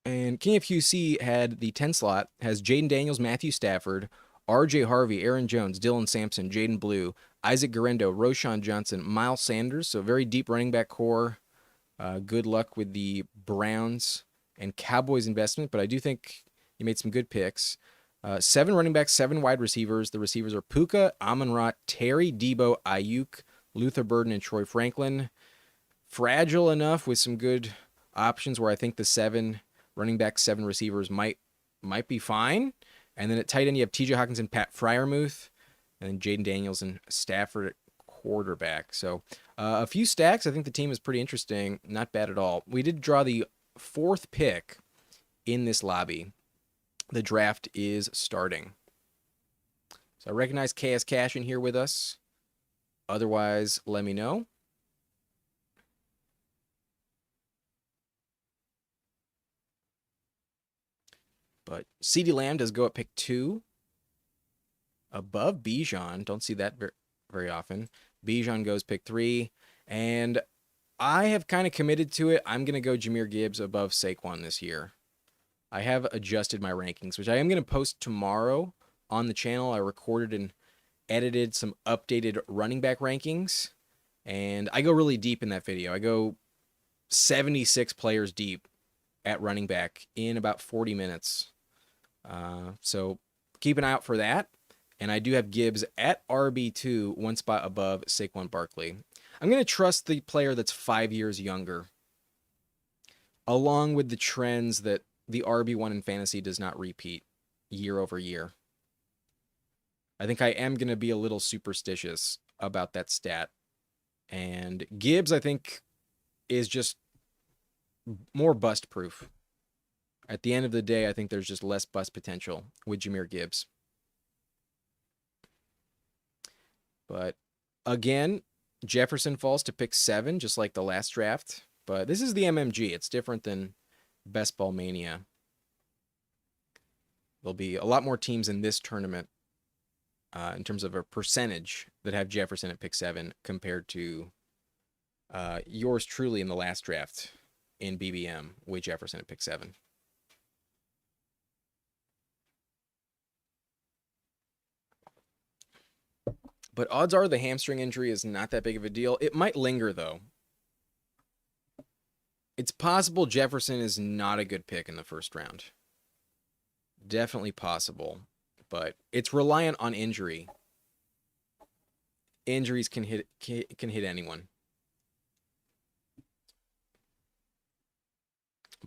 And King of QC had the 10 slot, has Jaden Daniels, Matthew Stafford, RJ Harvey, Aaron Jones, Dylan Sampson, Jaden Blue, Isaac Garendo, Roshan Johnson, Miles Sanders. So very deep running back core. Good luck with the Browns and Cowboys investment, but I do think you made some good picks. 7 running backs, 7 wide receivers. The receivers are Puka, Amon-Ra, Terry, Debo, Ayuk, Luther Burden, and Troy Franklin. Fragile enough with some good options where I think the 7 running backs, 7 receivers might be fine. And then at tight end, you have TJ Hawkinson, Pat Fryermuth, and then Jaden Daniels and Stafford at quarterback. So a few stacks. I think the team is pretty interesting. Not bad at all. We did draw the 4th pick in this lobby. The draft is starting. So I recognize KS Cash in here with us. Otherwise, let me know. But CeeDee Lamb does go at pick 2. Above Bijan. Don't see that very often. Bijan goes pick 3. And I have kind of committed to it. I'm going to go Jahmyr Gibbs above Saquon this year. I have adjusted my rankings, which I am going to post tomorrow on the channel. I recorded and edited some updated running back rankings. And I go really deep in that video. I go 76 players deep at running back in about 40 minutes. So keep an eye out for that. And I do have Gibbs at RB2, 1 spot above Saquon Barkley. I'm going to trust the player that's 5 years younger, along with the trends that the RB1 in fantasy does not repeat year over year. I think I am going to be a little superstitious about that stat. And Gibbs, I think, is just more bust proof. At the end of the day, I think there's just less bust potential with Jahmyr Gibbs. But again, Jefferson falls to pick 7, just like the last draft. But this is the MMG. It's different than Best Ball Mania. There'll be a lot more teams in this tournament in terms of a percentage that have Jefferson at pick 7 compared to yours truly in the last draft in BBM with Jefferson at pick 7. But odds are the hamstring injury is not that big of a deal. It might linger, though. It's possible Jefferson is not a good pick in the first round. Definitely possible. But it's reliant on injury. Injuries can hit anyone.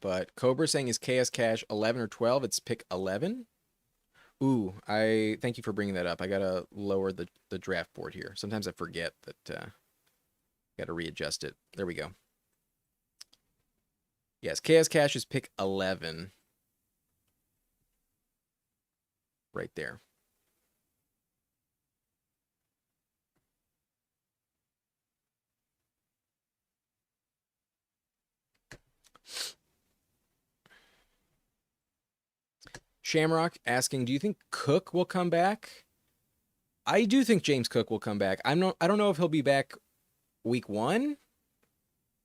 But Cobra saying is KS Cash 11 or 12. It's pick 11. Ooh, I thank you for bringing that up. I gotta lower the draft board here. Sometimes I forget that gotta readjust it. There we go. Yes, KS Cash is pick 11. Right there. Shamrock asking, do you think Cook will come back? I do think James Cook will come back. I don't know if he'll be back week 1,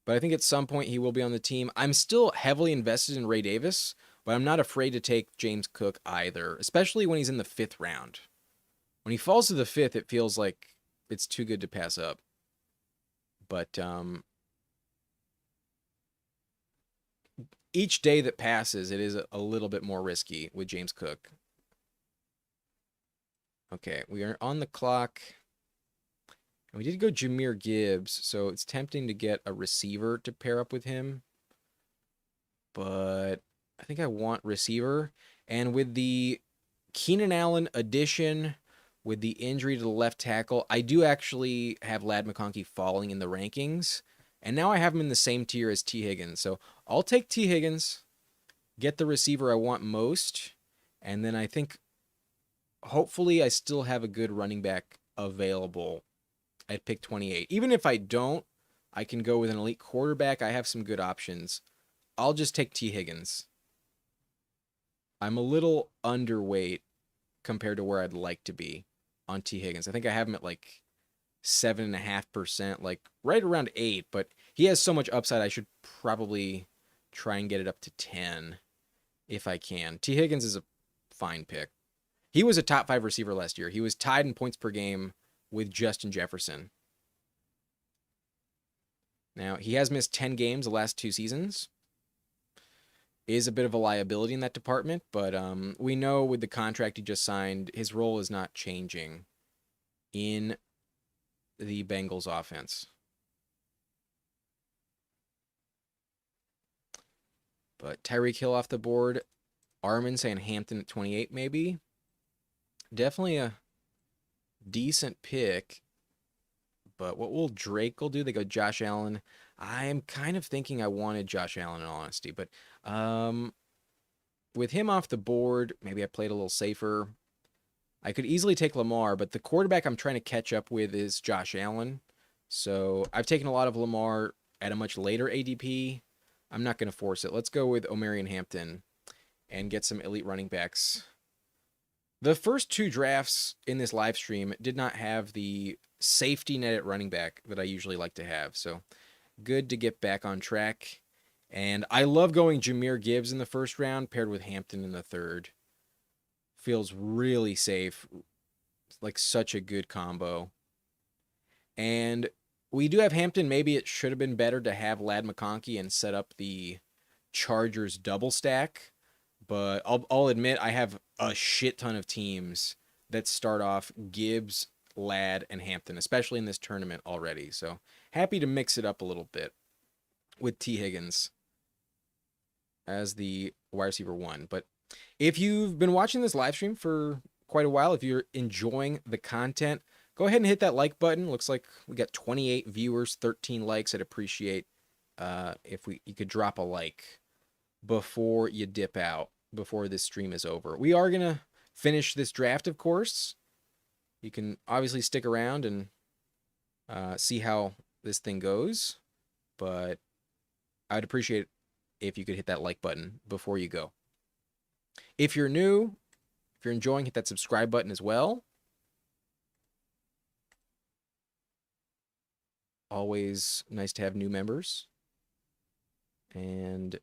but I think at some point he will be on the team. I'm still heavily invested in Ray Davis, but I'm not afraid to take James Cook either, especially when he's in the 5th round. When he falls to the 5th, it feels like it's too good to pass up. But each day that passes, it is a little bit more risky with James Cook. Okay, we are on the clock. And we did go Jahmyr Gibbs, so it's tempting to get a receiver to pair up with him. But I think I want receiver. And with the Keenan Allen addition, with the injury to the left tackle, I do actually have Lad McConkey falling in the rankings. And now I have him in the same tier as T. Higgins. So I'll take T. Higgins, get the receiver I want most, and then I think hopefully I still have a good running back available at pick 28. Even if I don't, I can go with an elite quarterback. I have some good options. I'll just take T. Higgins. I'm a little underweight compared to where I'd like to be on T. Higgins. I think I have him at like 7.5%, like right around 8, but he has so much upside I should probably try and get it up to 10 if I can. T. Higgins is a fine pick. He was a top 5 receiver last year. He was tied in points per game with Justin Jefferson. Now, he has missed 10 games the last 2 seasons. Is a bit of a liability in that department, but we know with the contract he just signed, his role is not changing in the Bengals offense. But Tyreek Hill off the board. Armin saying Hampton at 28 maybe. Definitely a decent pick. But what will Drake do? They go Josh Allen. I am kind of thinking I wanted Josh Allen in all honesty. But with him off the board, maybe I played a little safer. I could easily take Lamar, but the quarterback I'm trying to catch up with is Josh Allen. So I've taken a lot of Lamar at a much later ADP. I'm not going to force it. Let's go with Omarion Hampton and get some elite running backs. The first 2 drafts in this live stream did not have the safety net at running back that I usually like to have. So good to get back on track. And I love going Jahmyr Gibbs in the first round paired with Hampton in the third. Feels really safe. It's like such a good combo. And we do have Hampton. Maybe it should have been better to have Lad McConkey and set up the Chargers double stack. But I'll admit I have a shit ton of teams that start off Gibbs, Ladd, and Hampton, especially in this tournament already. So happy to mix it up a little bit with T. Higgins as the wide receiver 1. But if you've been watching this live stream for quite a while, if you're enjoying the content, go ahead and hit that like button. Looks like we got 28 viewers, 13 likes. I'd appreciate if you could drop a like before you dip out, before this stream is over. We are going to finish this draft, of course. You can obviously stick around and see how this thing goes, but I'd appreciate it if you could hit that like button before you go. If you're new, if you're enjoying, hit that subscribe button as well. Always nice to have new members. And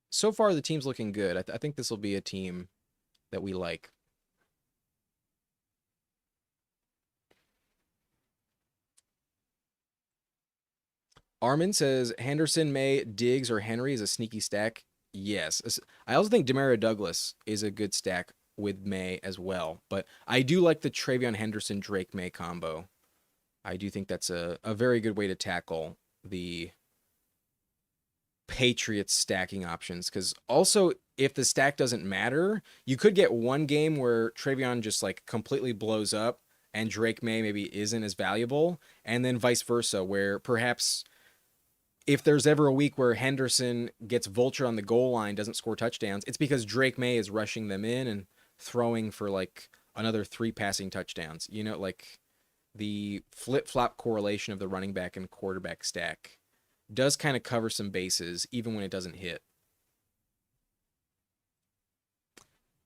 so far, the team's looking good. I think this will be a team that we like. Armin says, Henderson, May, Diggs, or Henry is a sneaky stack. Yes. I also think Demario Douglas is a good stack with May as well. But I do like the Travion Henderson, Drake May combo. I do think that's a very good way to tackle the Patriots stacking options. Because also, if the stack doesn't matter, you could get one game where Travion just like completely blows up and Drake May maybe isn't as valuable. And then vice versa, where perhaps if there's ever a week where Henderson gets vultured on the goal line, doesn't score touchdowns, it's because Drake May is rushing them in and throwing for like another 3 passing touchdowns. You know, like the flip-flop correlation of the running back and quarterback stack does kind of cover some bases, even when it doesn't hit.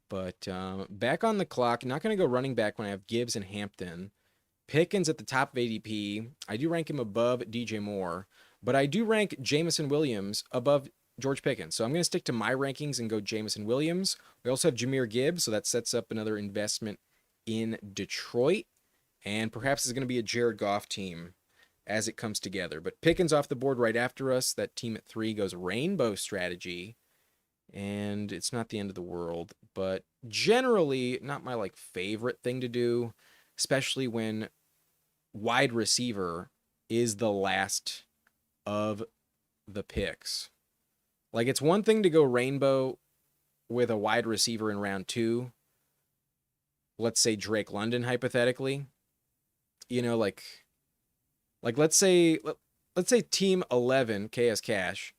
But back on the clock, not going to go running back when I have Gibbs and Hampton. Pickens at the top of ADP. I do rank him above DJ Moore, but I do rank Jamison Williams above George Pickens. So I'm going to stick to my rankings and go Jamison Williams. We also have Jahmyr Gibbs, so that sets up another investment in Detroit. And perhaps it's going to be a Jared Goff team as it comes together. But Pickens off the board right after us. That team at 3 goes rainbow strategy. And it's not the end of the world, but generally not my like favorite thing to do, especially when wide receiver is the last of the picks. Like, it's one thing to go rainbow with a wide receiver in round 2, let's say Drake London hypothetically, you know, like let's say team 11 KS Cash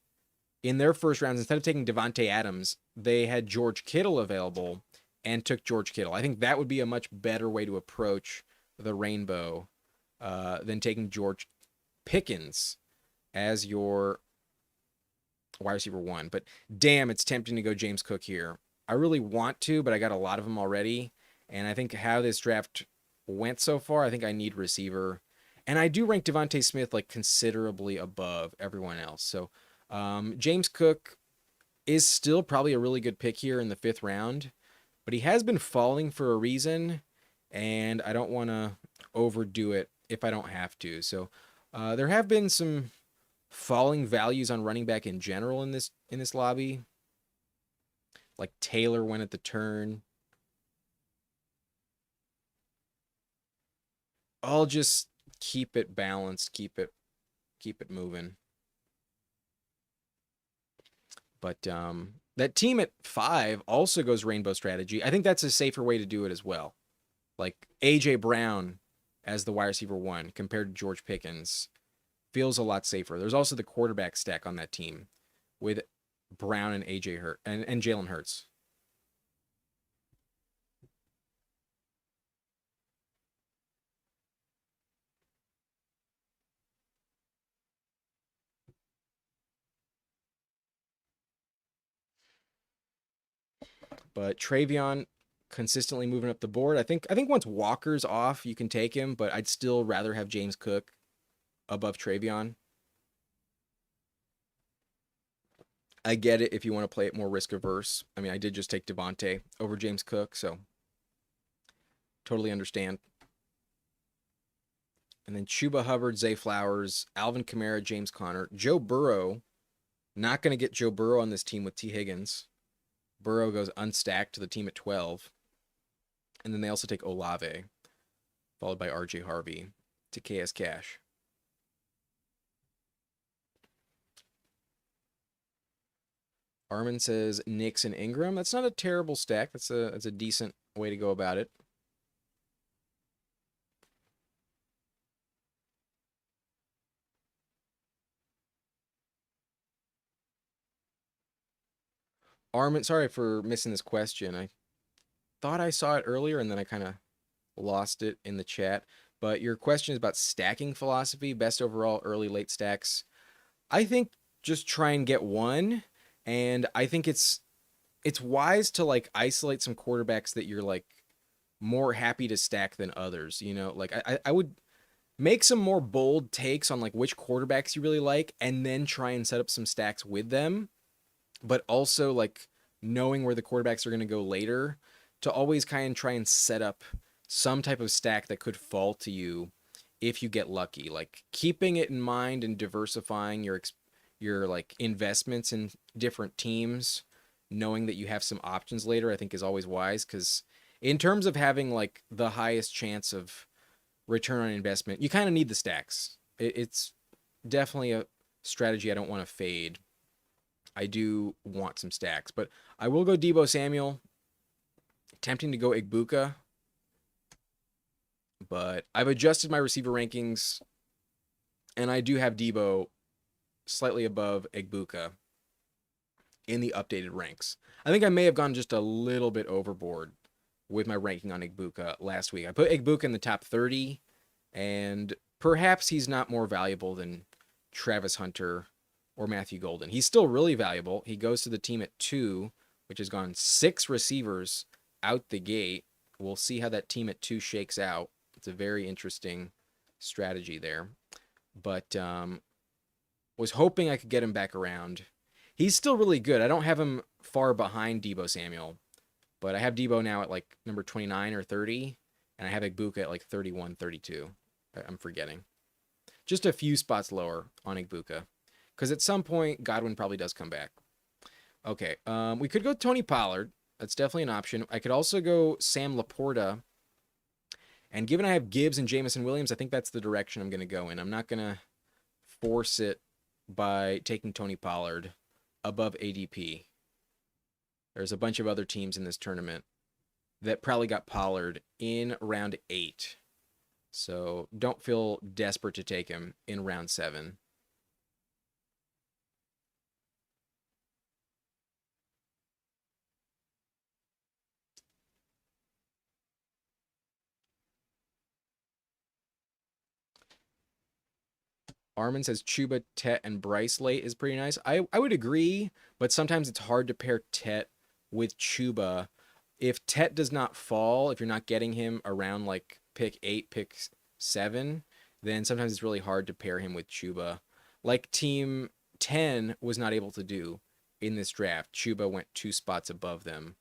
in their first rounds, instead of taking Devonte Adams, they had George Kittle available and took George Kittle. I think that would be a much better way to approach the rainbow than taking George Pickens as your wide receiver one. But damn, it's tempting to go James Cook here. I really want to, but I got a lot of them already. And I think how this draft went so far, I think I need receiver. And I do rank Devontae Smith like considerably above everyone else. So James Cook is still probably a really good pick here in the 5th round, but he has been falling for a reason, and I don't want to overdo it if I don't have to. So there have been some falling values on running back in general in this lobby. Like Taylor went at the turn. I'll just keep it balanced, keep it moving. But that team at 5 also goes rainbow strategy. I think that's a safer way to do it as well. Like AJ Brown as the wide receiver 1 compared to George Pickens feels a lot safer. There's also the quarterback stack on that team with Brown and AJ Hurt and Jalen Hurts. But Travion consistently moving up the board. I think once Walker's off, you can take him, but I'd still rather have James Cook above Travion. I get it if you want to play it more risk averse. I mean, I did just take Devontae over James Cook, so totally understand. And then Chuba Hubbard, Zay Flowers, Alvin Kamara, James Conner, Joe Burrow. Not going to get Joe Burrow on this team with T. Higgins. Burrow goes unstacked to the team at 12. And then they also take Olave, followed by RJ Harvey to KS Cash. Armin says Knicks and Ingram. That's not a terrible stack. That's a decent way to go about it. Armin, sorry for missing this question. I thought I saw it earlier and then I kind of lost it in the chat. But your question is about stacking philosophy, best overall early late stacks. I think just try and get one, and I think it's wise to like isolate some quarterbacks that you're like more happy to stack than others. You know, like I would make some more bold takes on like which quarterbacks you really like, and then try and set up some stacks with them. But also like knowing where the quarterbacks are going to go later to always kind of try and set up some type of stack that could fall to you if you get lucky. Like keeping it in mind and diversifying your like investments in different teams, knowing that you have some options later, I think is always wise, because in terms of having like the highest chance of return on investment, you kind of need the stacks. It's definitely a strategy I don't want to fade. I do want some stacks, but I will go Deebo Samuel. Tempting to go Igbuka, but I've adjusted my receiver rankings, and I do have Deebo slightly above Igbuka in the updated ranks. I think I may have gone just a little bit overboard with my ranking on Igbuka last week. I put Igbuka in the top 30, and perhaps he's not more valuable than Travis Hunter or Matthew Golden. He's still really valuable. He goes to the team at 2, which has gone 6 receivers out the gate. We'll see how that team at 2 shakes out. It's a very interesting strategy there. But was hoping I could get him back around. He's still really good. I don't have him far behind Deebo Samuel, but I have Deebo now at like number 29 or 30, and I have Igbuka at like 31, 32. I'm forgetting. Just a few spots lower on Igbuka, because at some point, Godwin probably does come back. Okay, we could go Tony Pollard. That's definitely an option. I could also go Sam Laporta. And given I have Gibbs and Jamison Williams, I think that's the direction I'm going to go in. I'm not going to force it by taking Tony Pollard above ADP. There's a bunch of other teams in this tournament that probably got Pollard in round 8. So don't feel desperate to take him in round 7. Armin says Chuba, Tet, and Bryce late is pretty nice. I would agree, but sometimes it's hard to pair Tet with Chuba. If Tet does not fall, if you're not getting him around like pick 8, pick 7, then sometimes it's really hard to pair him with Chuba. Like Team 10 was not able to do in this draft. Chuba went 2 spots above them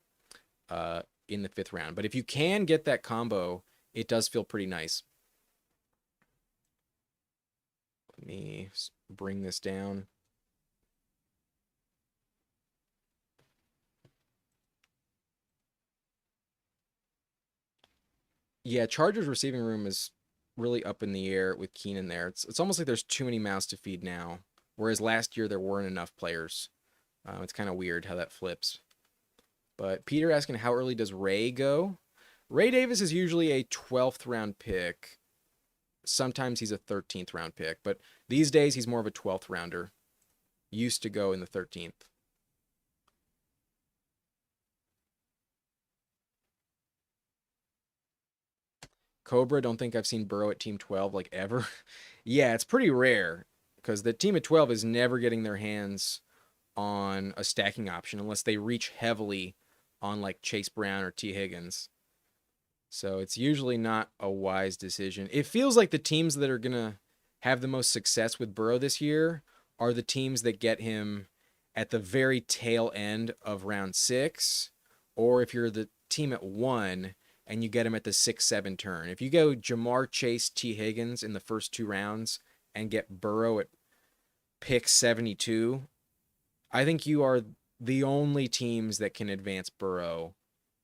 in the 5th round. But if you can get that combo, it does feel pretty nice. Let me bring this down. Yeah, Chargers receiving room is really up in the air with Keenan there. It's almost like there's too many mouths to feed now, whereas last year there weren't enough players. It's kind of weird how that flips. But Peter asking how early does Ray go? Ray Davis is usually a 12th round pick. Sometimes he's a 13th round pick, but these days he's more of a 12th rounder. Used to go in the 13th. Cobra, don't think I've seen Burrow at Team 12 like ever. Yeah, it's pretty rare because the team at 12 is never getting their hands on a stacking option unless they reach heavily on like Chase Brown or T. Higgins. So it's usually not a wise decision. It feels like the teams that are going to have the most success with Burrow this year are the teams that get him at the very tail end of round 6, or if you're the team at 1 and you get him at the 6-7 turn. If you go Jamar Chase, T. Higgins in the first 2 rounds and get Burrow at pick 72, I think you are the only teams that can advance Burrow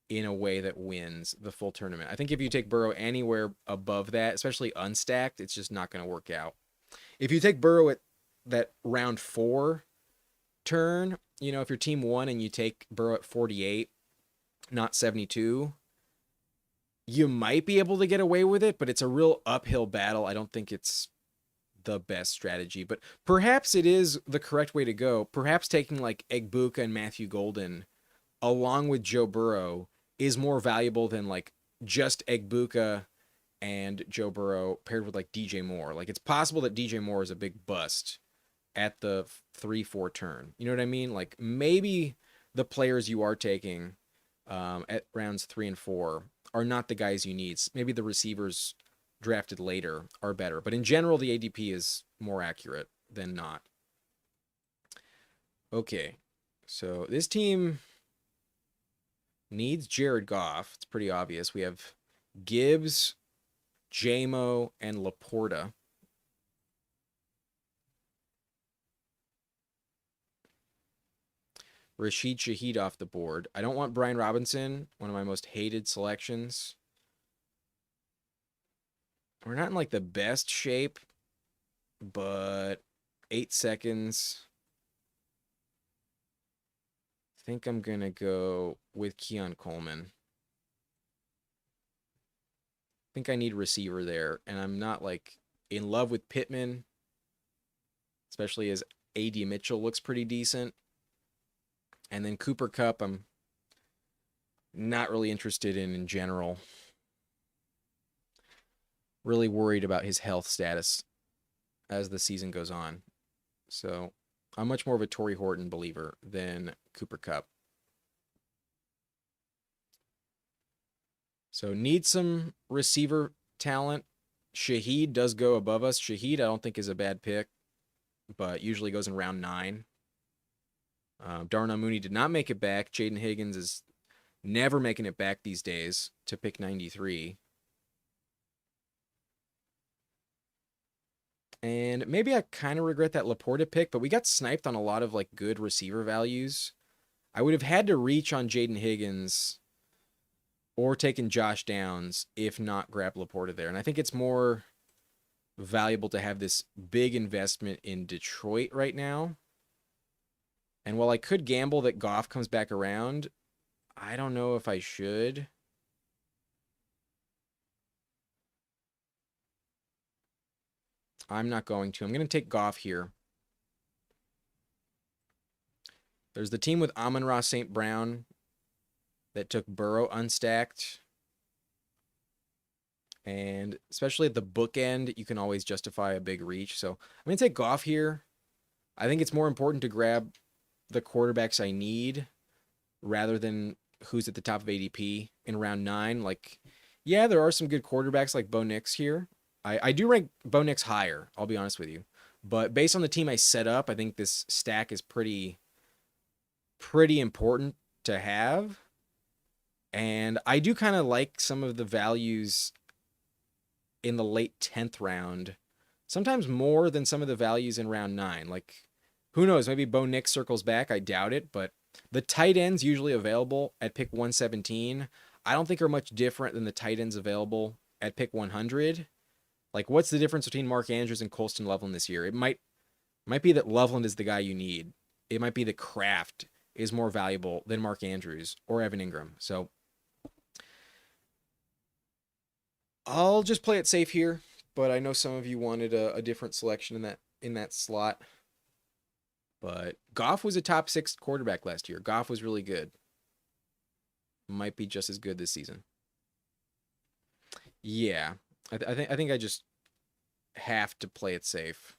in a way that wins the full tournament. I think if you take Burrow anywhere above that, especially unstacked, it's just not going to work out. If you take Burrow at that round 4 turn, if you're team 1 and you take Burrow at 48, not 72, you might be able to get away with it, but it's a real uphill battle. I don't think it's the best strategy, but perhaps it is the correct way to go. Perhaps taking like Egbuka and Matthew Golden along with Joe Burrow is more valuable than like just Egbuka and Joe Burrow paired with like DJ Moore. Like it's possible that DJ Moore is a big bust at the 3-4 turn. You know what I mean? Like maybe the players you are taking at rounds 3 and 4 are not the guys you need. Maybe the receivers drafted later are better. But in general, the ADP is more accurate than not. Okay, so this team needs Jared Goff. It's pretty obvious. We have Gibbs, JMO, and Laporta. Rashid Shaheed off the board. I don't want Brian Robinson, one of my most hated selections. We're not in like the best shape, but 8 seconds. I think I'm going to go with Keon Coleman. I think I need receiver there, and I'm not like in love with Pittman, especially as A.D. Mitchell looks pretty decent. And then Cooper Kupp, I'm not really interested in general. Really worried about his health status as the season goes on. So I'm much more of a Torrey Horton believer than Cooper Kupp. So need some receiver talent. Shaheed does go above us. Shaheed I don't think is a bad pick, but usually goes in round 9. Darnell Mooney did not make it back. Jaden Higgins is never making it back these days to pick 93. And maybe I kind of regret that Laporta pick, but we got sniped on a lot of like good receiver values. I would have had to reach on Jaden Higgins or taken Josh Downs if not grab Laporta there. And I think it's more valuable to have this big investment in Detroit right now. And while I could gamble that Goff comes back around, I don't know if I should. I'm not going to. I'm going to take Goff here. There's the team with Amon-Ra St. Brown that took Burrow unstacked. And especially at the bookend, you can always justify a big reach. So I'm going to take Goff here. I think it's more important to grab the quarterbacks I need rather than who's at the top of ADP in round 9. Like, yeah, there are some good quarterbacks like Bo Nix here. I do rank Bo Nix higher, I'll be honest with you. But based on the team I set up, I think this stack is pretty important to have. And I do kind of like some of the values in the late 10th round, sometimes more than some of the values in round 9. Like, who knows? Maybe Bo Nix circles back. I doubt it. But the tight ends usually available at pick 117, I don't think are much different than the tight ends available at pick 100. Like, what's the difference between Mark Andrews and Colston Loveland this year? It might be that Loveland is the guy you need. It might be that Kraft is more valuable than Mark Andrews or Evan Ingram. So I'll just play it safe here, but I know some of you wanted a different selection in that slot. But Goff was a top 6 quarterback last year. Goff was really good. Might be just as good this season. Yeah, I think I just have to play it safe.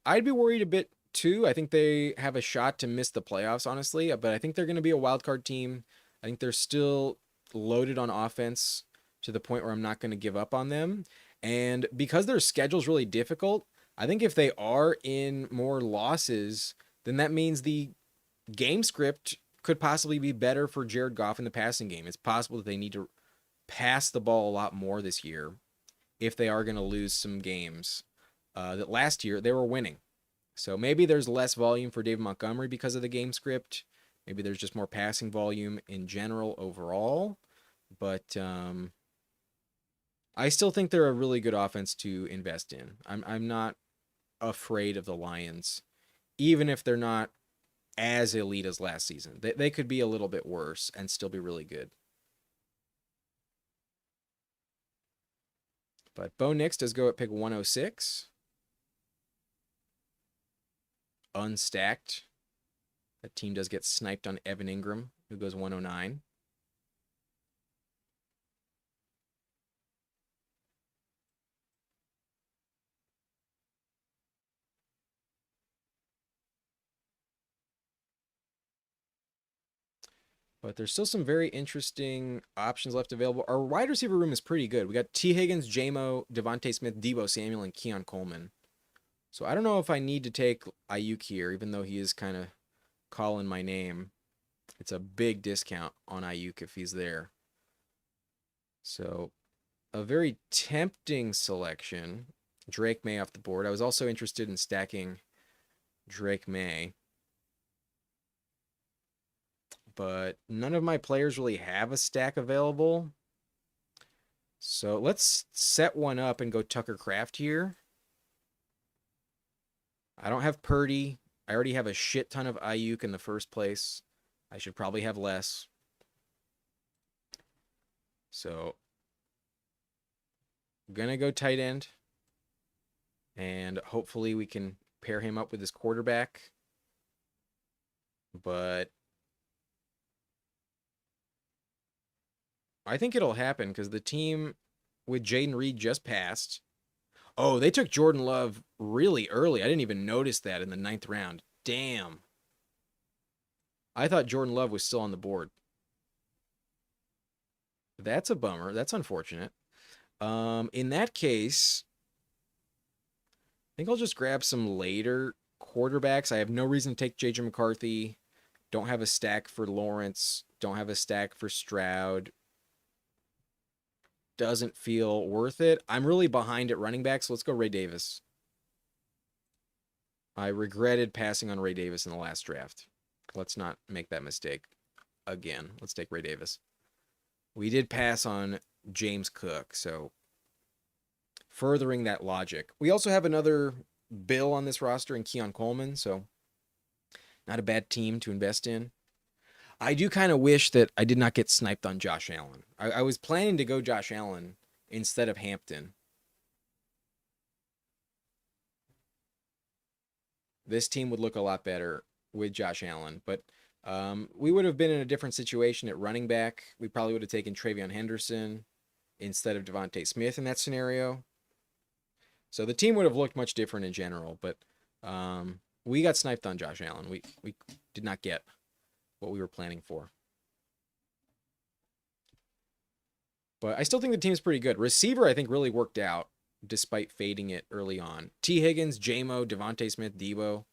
I'd be worried a bit too. I think they have a shot to miss the playoffs, honestly, but I think they're going to be a wild card team. I think they're still loaded on offense to the point where I'm not going to give up on them. And because their schedule's really difficult, I think if they are in more losses, then that means the game script could possibly be better for Jared Goff in the passing game. It's possible that they need to pass the ball a lot more this year if they are going to lose some games that last year they were winning. So maybe there's less volume for David Montgomery because of the game script. Maybe there's just more passing volume in general overall. But I still think they're a really good offense to invest in. I'm not afraid of the Lions, even if they're not as elite as last season. They could be a little bit worse and still be really good. But Bo Nix does go at pick 106. Unstacked. That team does get sniped on Evan Ingram, who goes 109. But there's still some very interesting options left available. Our wide receiver room is pretty good. We got T. Higgins, J-Mo, Devontae Smith, Deebo Samuel, and Keon Coleman. So I don't know if I need to take Ayuk here, even though he is kind of calling my name. It's a big discount on Ayuk if he's there. So a very tempting selection. Drake May off the board. I was also interested in stacking Drake May. But none of my players really have a stack available. So let's set one up and go Tucker Kraft here. I don't have Purdy. I already have a shit ton of Ayuk in the first place. I should probably have less. So I'm going to go tight end. And hopefully we can pair him up with his quarterback. But I think it'll happen because the team with Jaden Reed just passed. Oh, they took Jordan Love really early. I didn't even notice that in the 9th round. Damn. I thought Jordan Love was still on the board. That's a bummer. That's unfortunate. In that case, I think I'll just grab some later quarterbacks. I have no reason to take J.J. McCarthy. Don't have a stack for Lawrence. Don't have a stack for Stroud. Doesn't feel worth it. I'm really behind at running back, so let's go Ray Davis. I regretted passing on Ray Davis in the last draft. Let's not make that mistake again. Let's take Ray Davis. We did pass on James Cook, so furthering that logic. We also have another Bill on this roster in Keon Coleman, so not a bad team to invest in. I do kind of wish that I did not get sniped on Josh Allen. I was planning to go Josh Allen instead of Hampton. This team would look a lot better with Josh Allen, but we would have been in a different situation at running back. We probably would have taken Travion Henderson instead of Devontae Smith in that scenario. So the team would have looked much different in general, but we got sniped on Josh Allen. We did not get what we were planning for. But I still think the team's pretty good. Receiver, I think, really worked out despite fading it early on. T. Higgins, J-Mo, Devontae Smith, Debo.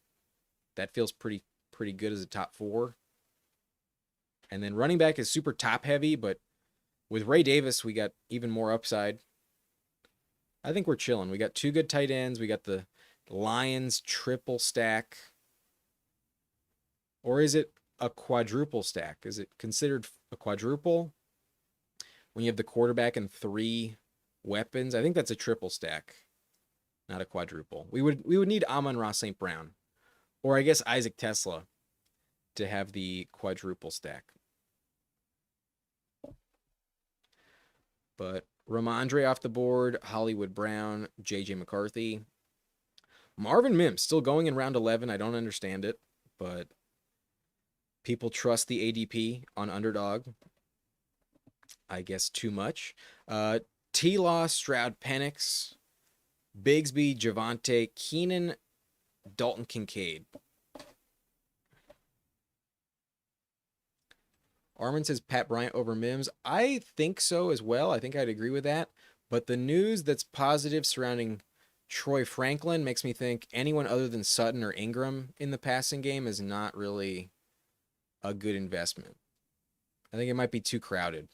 That feels pretty good as a top 4. And then running back is super top heavy, but with Ray Davis, we got even more upside. I think we're chilling. We got 2 good tight ends. We got the Lions triple stack. Or is it a quadruple stack? Is it considered a quadruple when you have the quarterback and 3 weapons? I think that's a triple stack, not a quadruple. We would need Amon-Ra St. Brown, or I guess Isaac Tesla, to have the quadruple stack. But Ramondre off the board, Hollywood Brown, J.J. McCarthy. Marvin Mims still going in round 11. I don't understand it, but people trust the ADP on Underdog. I guess too much. T-Law, Stroud, Penix, Bigsby, Javonte, Keenan, Dalton Kincaid. Armin says Pat Bryant over Mims. I think so as well. I think I'd agree with that. But the news that's positive surrounding Troy Franklin makes me think anyone other than Sutton or Ingram in the passing game is not really a good investment. I think it might be too crowded.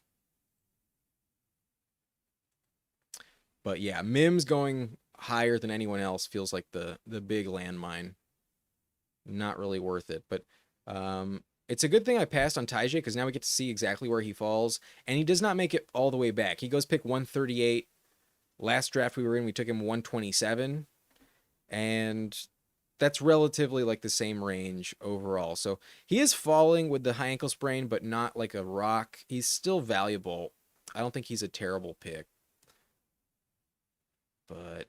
But yeah, Mims going higher than anyone else feels like the big landmine. Not really worth it. But it's a good thing I passed on Tyjae because now we get to see exactly where he falls. And he does not make it all the way back. He goes pick 138. Last draft we were in, we took him 127. And that's relatively like the same range overall. So he is falling with the high ankle sprain, but not like a rock. He's still valuable. I don't think he's a terrible pick. But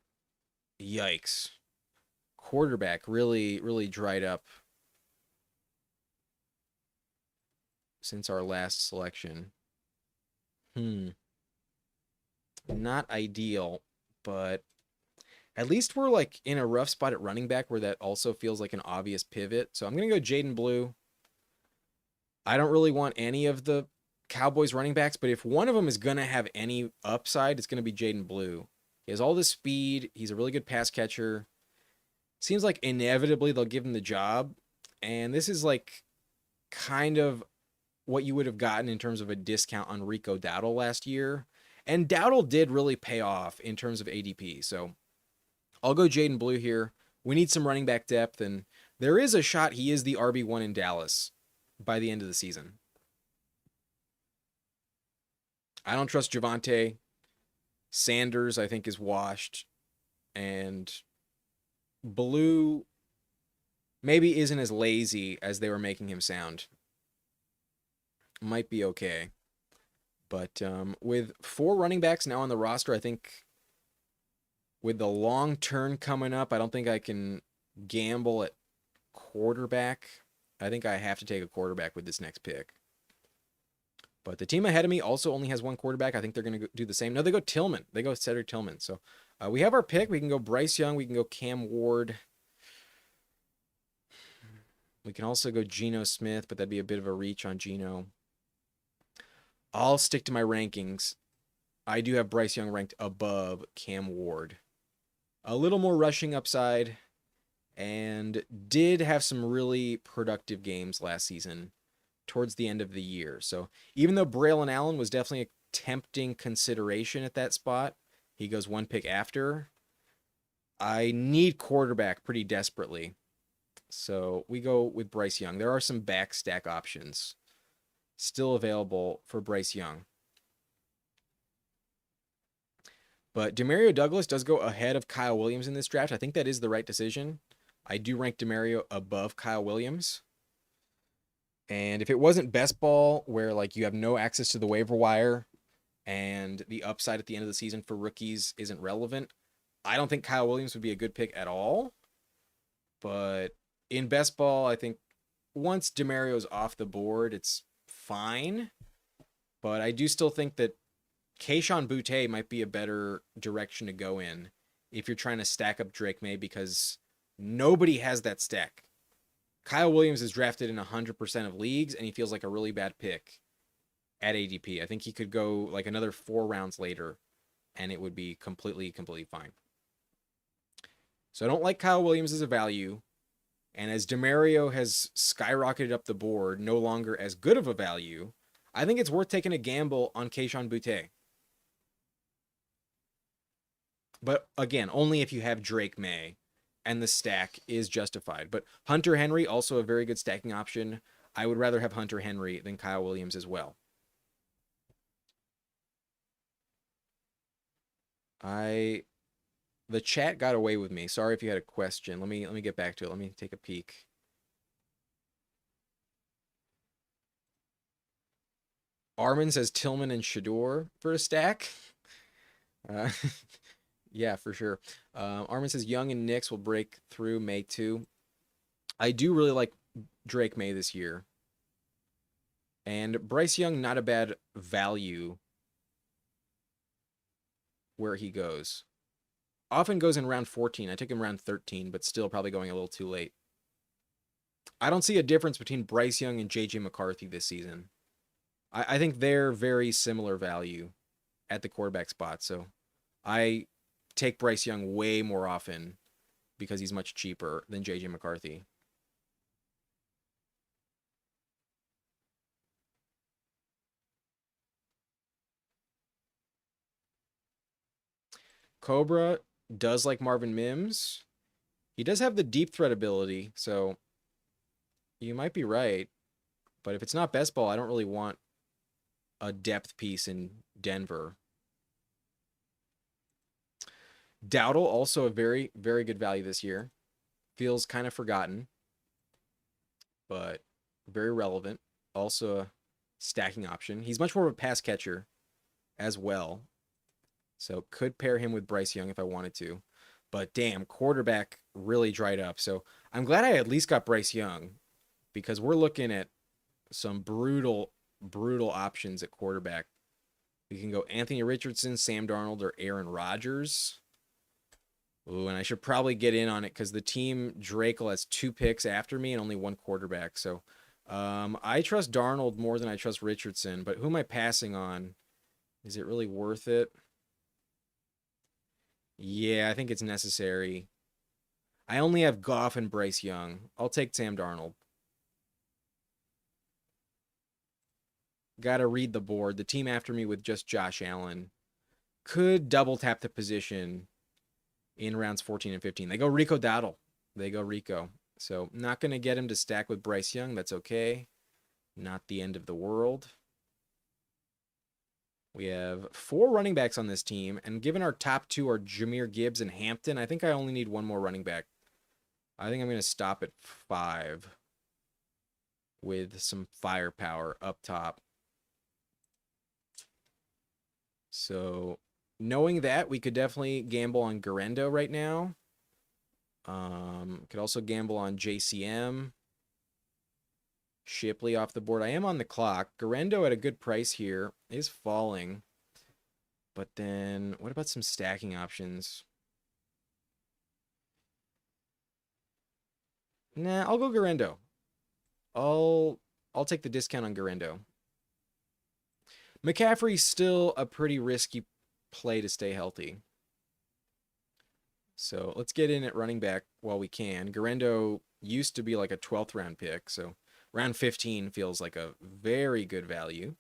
yikes. Quarterback really, really dried up since our last selection. Not ideal, but at least we're like in a rough spot at running back where that also feels like an obvious pivot. So I'm going to go Jaden Blue. I don't really want any of the Cowboys running backs, but if one of them is going to have any upside, it's going to be Jaden Blue. He has all the speed. He's a really good pass catcher. Seems like inevitably they'll give him the job. And this is like kind of what you would have gotten in terms of a discount on Rico Dowdle last year. And Dowdle did really pay off in terms of ADP. So I'll go Jaden Blue here. We need some running back depth, and there is a shot he is the RB1 in Dallas by the end of the season. I don't trust Javonte. Sanders, I think, is washed. And Blue maybe isn't as lazy as they were making him sound. Might be okay. But with 4 running backs now on the roster, I think with the long turn coming up, I don't think I can gamble at quarterback. I think I have to take a quarterback with this next pick. But the team ahead of me also only has 1 quarterback. I think they're going to do the same. No, they go Tillman. They go Cedric Tillman. So we have our pick. We can go Bryce Young. We can go Cam Ward. We can also go Geno Smith, but that'd be a bit of a reach on Geno. I'll stick to my rankings. I do have Bryce Young ranked above Cam Ward. A little more rushing upside, and did have some really productive games last season towards the end of the year. So even though Braylon Allen was definitely a tempting consideration at that spot, he goes 1 pick after. I need quarterback pretty desperately. So we go with Bryce Young. There are some back stack options still available for Bryce Young. But Demario Douglas does go ahead of Kyle Williams in this draft. I think that is the right decision. I do rank Demario above Kyle Williams. And if it wasn't best ball, where like you have no access to the waiver wire and the upside at the end of the season for rookies isn't relevant. I don't think Kyle Williams would be a good pick at all, but in best ball, I think once Demario's off the board, it's fine. But I do still think that Keishon Butte might be a better direction to go in if you're trying to stack up Drake May because nobody has that stack. Kyle Williams is drafted in 100% of leagues and he feels like a really bad pick at ADP. I think he could go like another 4 rounds later and it would be completely fine. So I don't like Kyle Williams as a value. And as Demario has skyrocketed up the board, no longer as good of a value, I think it's worth taking a gamble on Keishon Butte. But again, only if you have Drake May and the stack is justified. But Hunter Henry, also a very good stacking option. I would rather have Hunter Henry than Kyle Williams as well. The chat got away with me. Sorry if you had a question. Let me get back to it. Let me take a peek. Armin says Tillman and Shador for a stack. Uh, yeah, for sure. Armin says Young and Knicks will break through May 2. I do really like Drake May this year. And Bryce Young, not a bad value where he goes. Often goes in round 14. I took him round 13, but still probably going a little too late. I don't see a difference between Bryce Young and JJ McCarthy this season. I think they're very similar value at the quarterback spot. So I take Bryce Young way more often because he's much cheaper than JJ McCarthy. Cobra does like Marvin Mims. He does have the deep threat ability, so you might be right. But if it's not best ball, I don't really want a depth piece in Denver. Dowdle, also a very good value this year. Feels kind of forgotten, but very relevant. Also a stacking option. He's much more of a pass catcher as well. So could pair him with Bryce Young if I wanted to. But damn, quarterback really dried up. So I'm glad I at least got Bryce Young because we're looking at some brutal options at quarterback. We can go Anthony Richardson, Sam Darnold, or Aaron Rodgers. Ooh, and I should probably get in on it because the team Drakel has 2 picks after me and only 1 quarterback. So I trust Darnold more than I trust Richardson. But who am I passing on? Is it really worth it? Yeah, I think it's necessary. I only have Goff and Bryce Young. I'll take Sam Darnold. Got to read the board. The team after me with just Josh Allen could double tap the position in rounds 14 and 15. They go Rico Dowdle. They go Rico. So not going to get him to stack with Bryce Young. That's okay. Not the end of the world. We have 4 running backs on this team, and given our top 2 are Jahmyr Gibbs and Hampton, I think I only need 1 more running back. I think I'm going to stop at 5 with some firepower up top. So knowing that, we could definitely gamble on Garendo right now. Could also gamble on JCM. Shipley off the board. I am on the clock. Garendo at a good price here is falling. But then what about some stacking options? Nah, I'll go Garendo. I'll take the discount on Garendo. McCaffrey's still a pretty risky play to stay healthy. So let's get in at running back while we can. Garendo used to be like a 12th round pick, so round 15 feels like a very good value.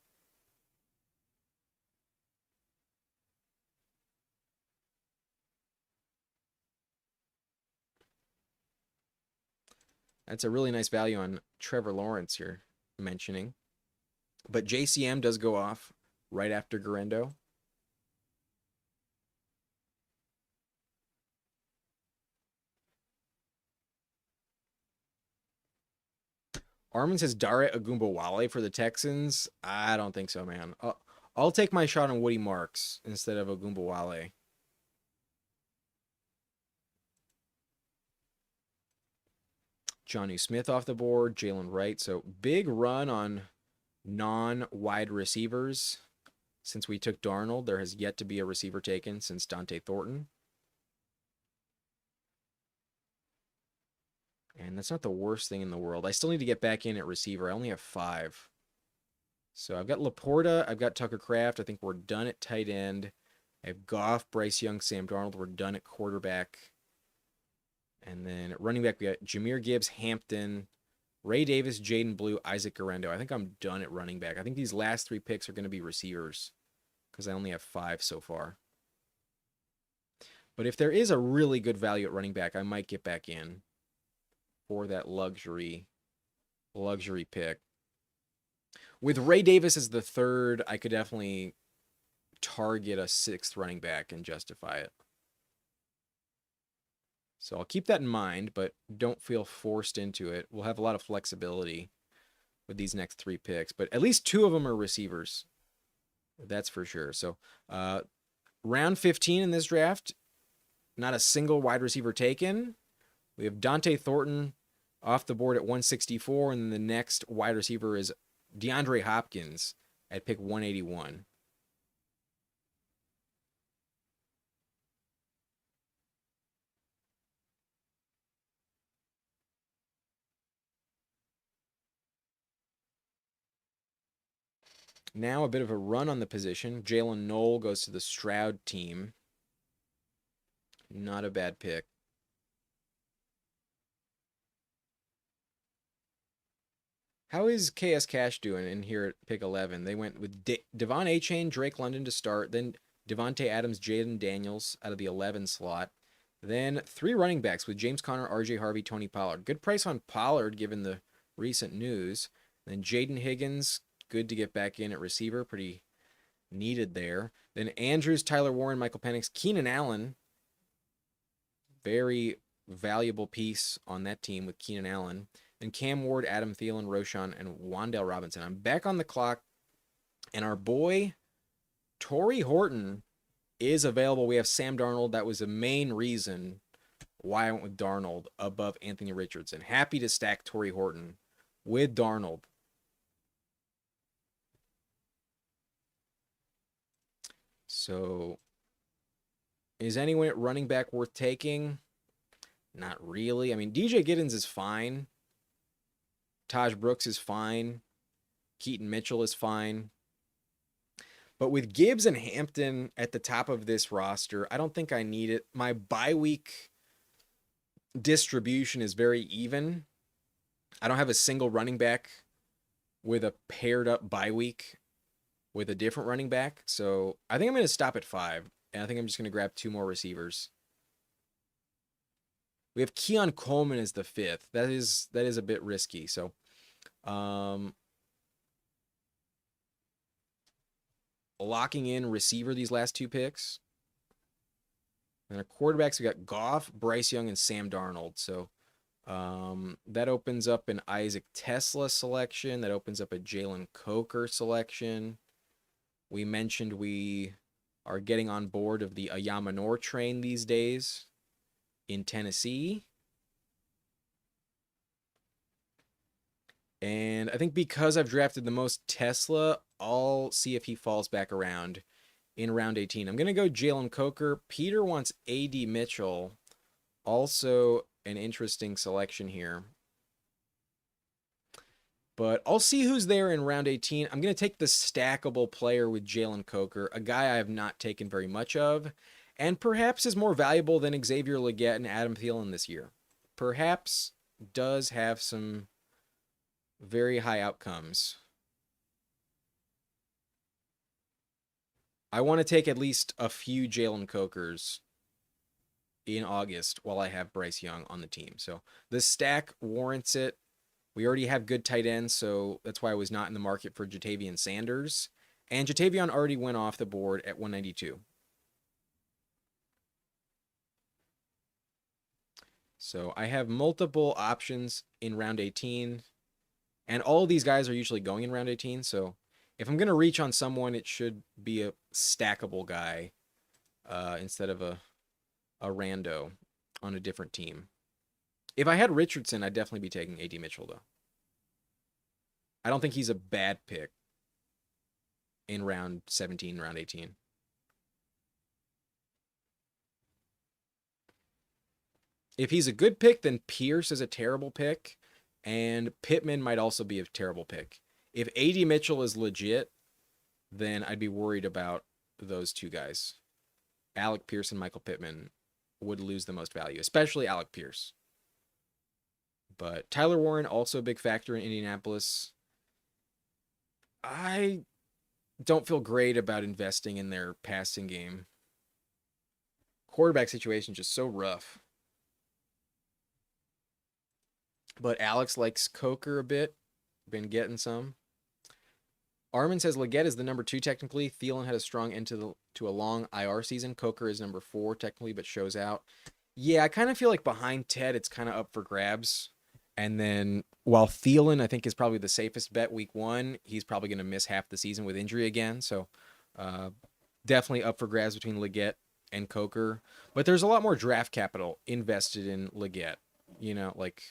That's a really nice value on Trevor Lawrence you're mentioning. But JCM does go off right after Garendo. Armin says Dare Agumbawale for the Texans. I don't think so, man. I'll take my shot on Woody Marks instead of Ogumbawale. Johnny Smith off the board, Jalen Wright. So big run on non-wide receivers. Since we took Darnold, there has yet to be a receiver taken since Dante Thornton. And that's not the worst thing in the world. I still need to get back in at receiver. I only have 5. So I've got Laporta. I've got Tucker Kraft. I think we're done at tight end. I have Goff, Bryce Young, Sam Darnold. We're done at quarterback. And then at running back, we got Jahmyr Gibbs, Hampton, Ray Davis, Jaden Blue, Isaac Garendo. I think I'm done at running back. I think these last 3 picks are going to be receivers because I only have 5 so far. But if there is a really good value at running back, I might get back in for that luxury pick. With Ray Davis as the 3rd, I could definitely target a 6th running back and justify it. So I'll keep that in mind, but don't feel forced into it. We'll have a lot of flexibility with these next 3 picks, but at least 2 of them are receivers. That's for sure. So round 15 in this draft, not a single wide receiver taken. We have Dante Thornton off the board at 164, and then the next wide receiver is DeAndre Hopkins at pick 181. Now a bit of a run on the position. Jalen Knoll goes to the Stroud team. Not a bad pick. How is KS Cash doing in here at pick 11? They went with Devon Achane, Drake London to start, then Devontae Adams, Jaden Daniels out of the 11 slot. Then 3 running backs with James Conner, RJ Harvey, Tony Pollard. Good price on Pollard given the recent news. Then Jaden Higgins, good to get back in at receiver, pretty needed there. Then Andrews, Tyler Warren, Michael Penix, Keenan Allen. Very valuable piece on that team with Keenan Allen. And Cam Ward, Adam Thielen, Roshan, and Wan'Dale Robinson. I'm back on the clock, and our boy Torrey Horton is available. We have Sam Darnold. That was the main reason why I went with Darnold above Anthony Richardson. Happy to stack Torrey Horton with Darnold. So, is anyone at running back worth taking? Not really. I mean, DJ Giddens is fine. Taj Brooks is fine. Keaton Mitchell is fine. But with Gibbs and Hampton at the top of this roster, I don't think I need it. My bye week distribution is very even. I don't have a single running back with a paired up bye week with a different running back. So I think I'm going to stop at 5. And I think I'm just going to grab 2 more receivers. We have Keon Coleman as the 5th. That is a bit risky. So, locking in receiver these last 2 picks. And our quarterbacks, we got Goff, Bryce Young, and Sam Darnold. So, that opens up an Isaac Tesla selection. That opens up a Jalen Coker selection. We mentioned we are getting on board of the Ayamanor train these days in Tennessee. And I think because I've drafted the most Tesla, I'll see if he falls back around in round 18. I'm going to go Jalen Coker. Peter wants A.D. Mitchell. Also an interesting selection here. But I'll see who's there in round 18. I'm going to take the stackable player with Jalen Coker, a guy I have not taken very much of, and perhaps is more valuable than Xavier Legette and Adam Thielen this year. Perhaps does have some very high outcomes. I want to take at least a few Jalen Cokers in August while I have Bryce Young on the team. So the stack warrants it. We already have good tight ends, so that's why I was not in the market for Jatavian Sanders. And Jatavian already went off the board at 192. So I have multiple options in round 18. And all of these guys are usually going in round 18. So If I'm gonna reach on someone, it should be a stackable guy instead of a rando on a different team. If I had Richardson, I'd definitely be taking AD Mitchell though. I don't think he's a bad pick in round 17, round 18. If he's a good pick, then Pierce is a terrible pick, and Pittman might also be a terrible pick. If AD Mitchell is legit, then I'd be worried about those two guys. Alec Pierce and Michael Pittman would lose the most value, especially Alec Pierce. But Tyler Warren, also a big factor in Indianapolis. I don't feel great about investing in their passing game. Quarterback situation just so rough. But Alex likes Coker a bit. Been getting some. Armin says Leggett is the number 2 technically. Thielen had a strong end to a long IR season. Coker is number 4 technically, but shows out. Yeah, I kind of feel like behind Ted, it's kind of up for grabs. And then while Thielen, I think, is probably the safest bet week 1, he's probably going to miss half the season with injury again. So definitely up for grabs between Leggett and Coker. But there's a lot more draft capital invested in Leggett. You know, like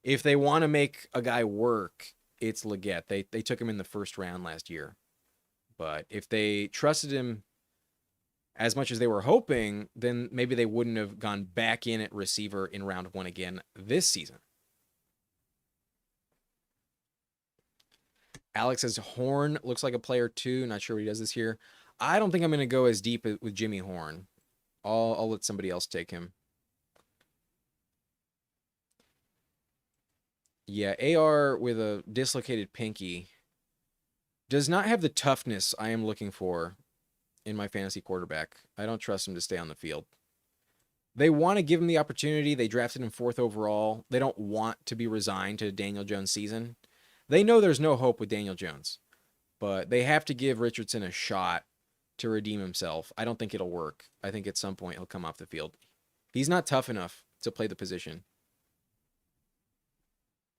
if they want to make a guy work, it's Leggett. They took him in the first round last year. But if they trusted him as much as they were hoping, then maybe they wouldn't have gone back in at receiver in round 1 again this season. Alex says Horn looks like a player too. Not sure what he does this year. I don't think I'm going to go as deep with Jimmy Horn. I'll let somebody else take him. Yeah, AR with a dislocated pinky does not have the toughness I am looking for in my fantasy quarterback. I don't trust him to stay on the field. They want to give him the opportunity. They drafted him 4th overall. They don't want to be resigned to Daniel Jones' season. They know there's no hope with Daniel Jones, but they have to give Richardson a shot to redeem himself. I don't think it'll work. I think at some point he'll come off the field. He's not tough enough to play the position,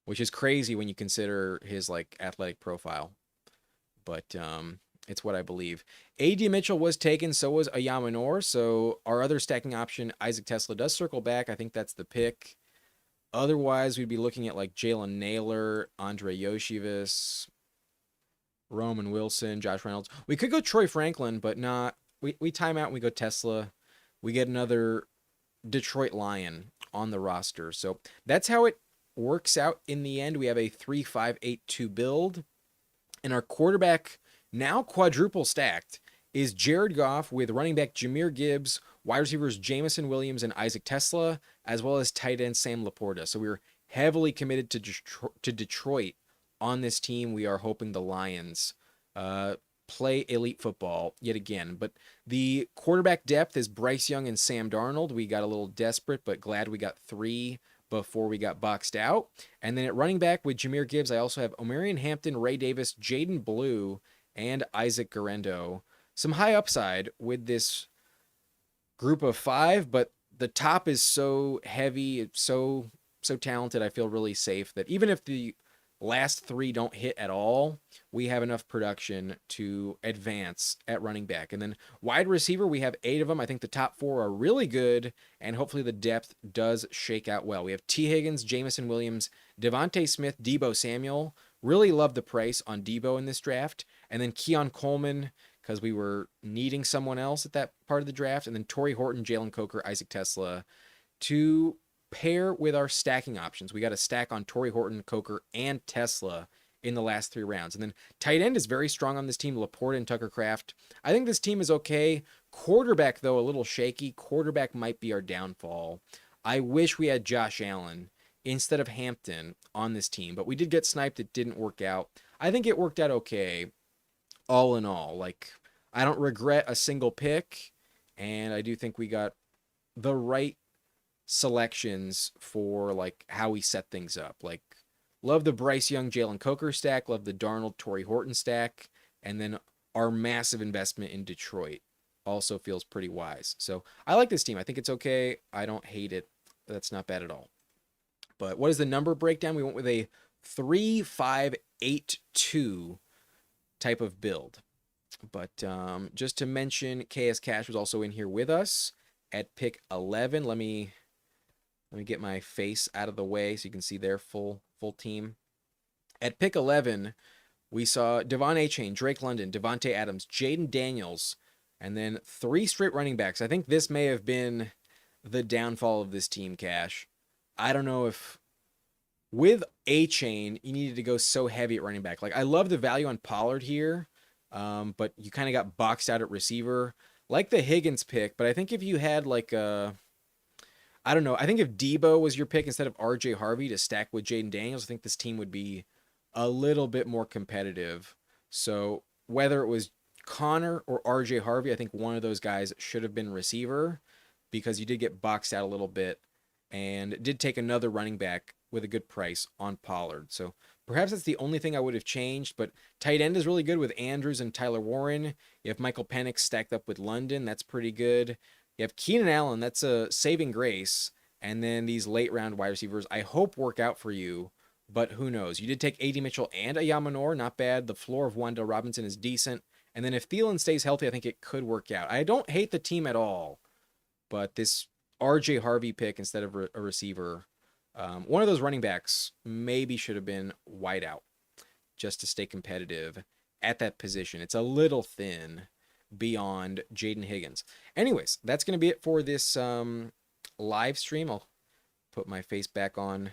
which is crazy when you consider his like athletic profile. But it's what I believe. AD Mitchell was taken, so was Ayamanor. So our other stacking option, Isaac Tesla, does circle back. I think that's the pick. Otherwise, we'd be looking at like Jalen Naylor, Andre Yoshivas, Roman Wilson, Josh Reynolds. We could go Troy Franklin, but not. We time out and we go Tesla. We get another Detroit Lion on the roster. So that's how it works out in the end. We have a 3-5-8-2 build. And our quarterback, now quadruple stacked, is Jared Goff with running back Jahmyr Gibbs, wide receivers Jamison Williams and Isaac Tesla, as well as tight end Sam Laporta. So we're heavily committed to Detroit on this team. We are hoping the Lions play elite football yet again. But the quarterback depth is Bryce Young and Sam Darnold. We got a little desperate, but glad we got 3 before we got boxed out. And then at running back with Jahmyr Gibbs, I also have Omarion Hampton, Ray Davis, Jaden Blue, and Isaac Guerrero. Some high upside with this group of 5, but the top is so heavy, it's so talented. I feel really safe that even if the last 3 don't hit at all, we have enough production to advance at running back. And then wide receiver, we have 8 of them. I think the top 4 are really good, and hopefully the depth does shake out well. We have T. Higgins, Jamison Williams, Devontae Smith, Deebo Samuel. Really love the price on Deebo in this draft. And then Keon Coleman, because we were needing someone else at that part of the draft. And then Torrey Horton, Jalen Coker, Isaac Tesla to pair with our stacking options. We got a stack on Torrey Horton, Coker, and Tesla in the last 3 rounds. And then tight end is very strong on this team, Laporta and Tucker Kraft. I think this team is okay. Quarterback, though, a little shaky. Quarterback might be our downfall. I wish we had Josh Allen instead of Hampton on this team, but we did get sniped. It didn't work out. I think it worked out okay. All in all, like, I don't regret a single pick, and I do think we got the right selections for like how we set things up. Like, love the Bryce Young, Jalen Coker stack, love the Darnold, Torrey Horton stack, and then our massive investment in Detroit also feels pretty wise. So I like this team. I think it's okay. I don't hate it. That's not bad at all. But what is the number breakdown? We went with a 3-5-8-2 type of build. But just to mention, KS Cash was also in here with us at pick 11. Let me get my face out of the way so you can see their full team. At pick 11, we saw Devon Achane, Drake London, Devontae Adams, Jaden Daniels, and then 3 straight running backs. I think this may have been the downfall of this team, Cash. I don't know if with Achane, you needed to go so heavy at running back. Like, I love the value on Pollard here, but you kind of got boxed out at receiver. Like the Higgins pick, but I think if you had like I don't know, I think if Debo was your pick instead of RJ Harvey to stack with Jaden Daniels, I think this team would be a little bit more competitive. So whether it was Connor or RJ Harvey, I think one of those guys should have been receiver because you did get boxed out a little bit and did take another running back with a good price on Pollard. So perhaps that's the only thing I would have changed, but tight end is really good with Andrews and Tyler Warren. You have Michael Penix stacked up with London. That's pretty good. You have Keenan Allen. That's a saving grace. And then these late round wide receivers, I hope work out for you, but who knows? You did take A.D. Mitchell and Ayamanor. Not bad. The floor of Wan'Dale Robinson is decent. And then if Thielen stays healthy, I think it could work out. I don't hate the team at all, but this RJ Harvey pick instead of a receiver, one of those running backs maybe should have been wide out just to stay competitive at that position. It's a little thin beyond Jaden Higgins. Anyways, that's going to be it for this live stream. I'll put my face back on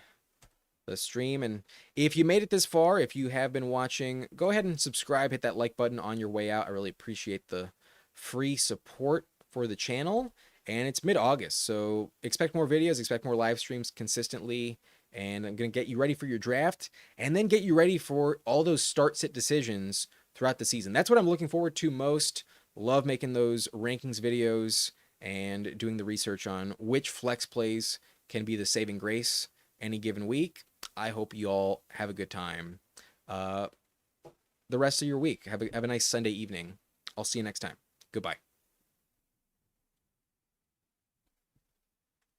the stream. And if you made it this far, if you have been watching, go ahead and subscribe, hit that like button on your way out. I really appreciate the free support for the channel. And it's mid-August, so expect more videos, expect more live streams consistently, and I'm going to get you ready for your draft, and then get you ready for all those start-sit decisions throughout the season. That's what I'm looking forward to most. Love making those rankings videos and doing the research on which flex plays can be the saving grace any given week. I hope you all have a good time the rest of your week. Have a nice Sunday evening. I'll see you next time. Goodbye.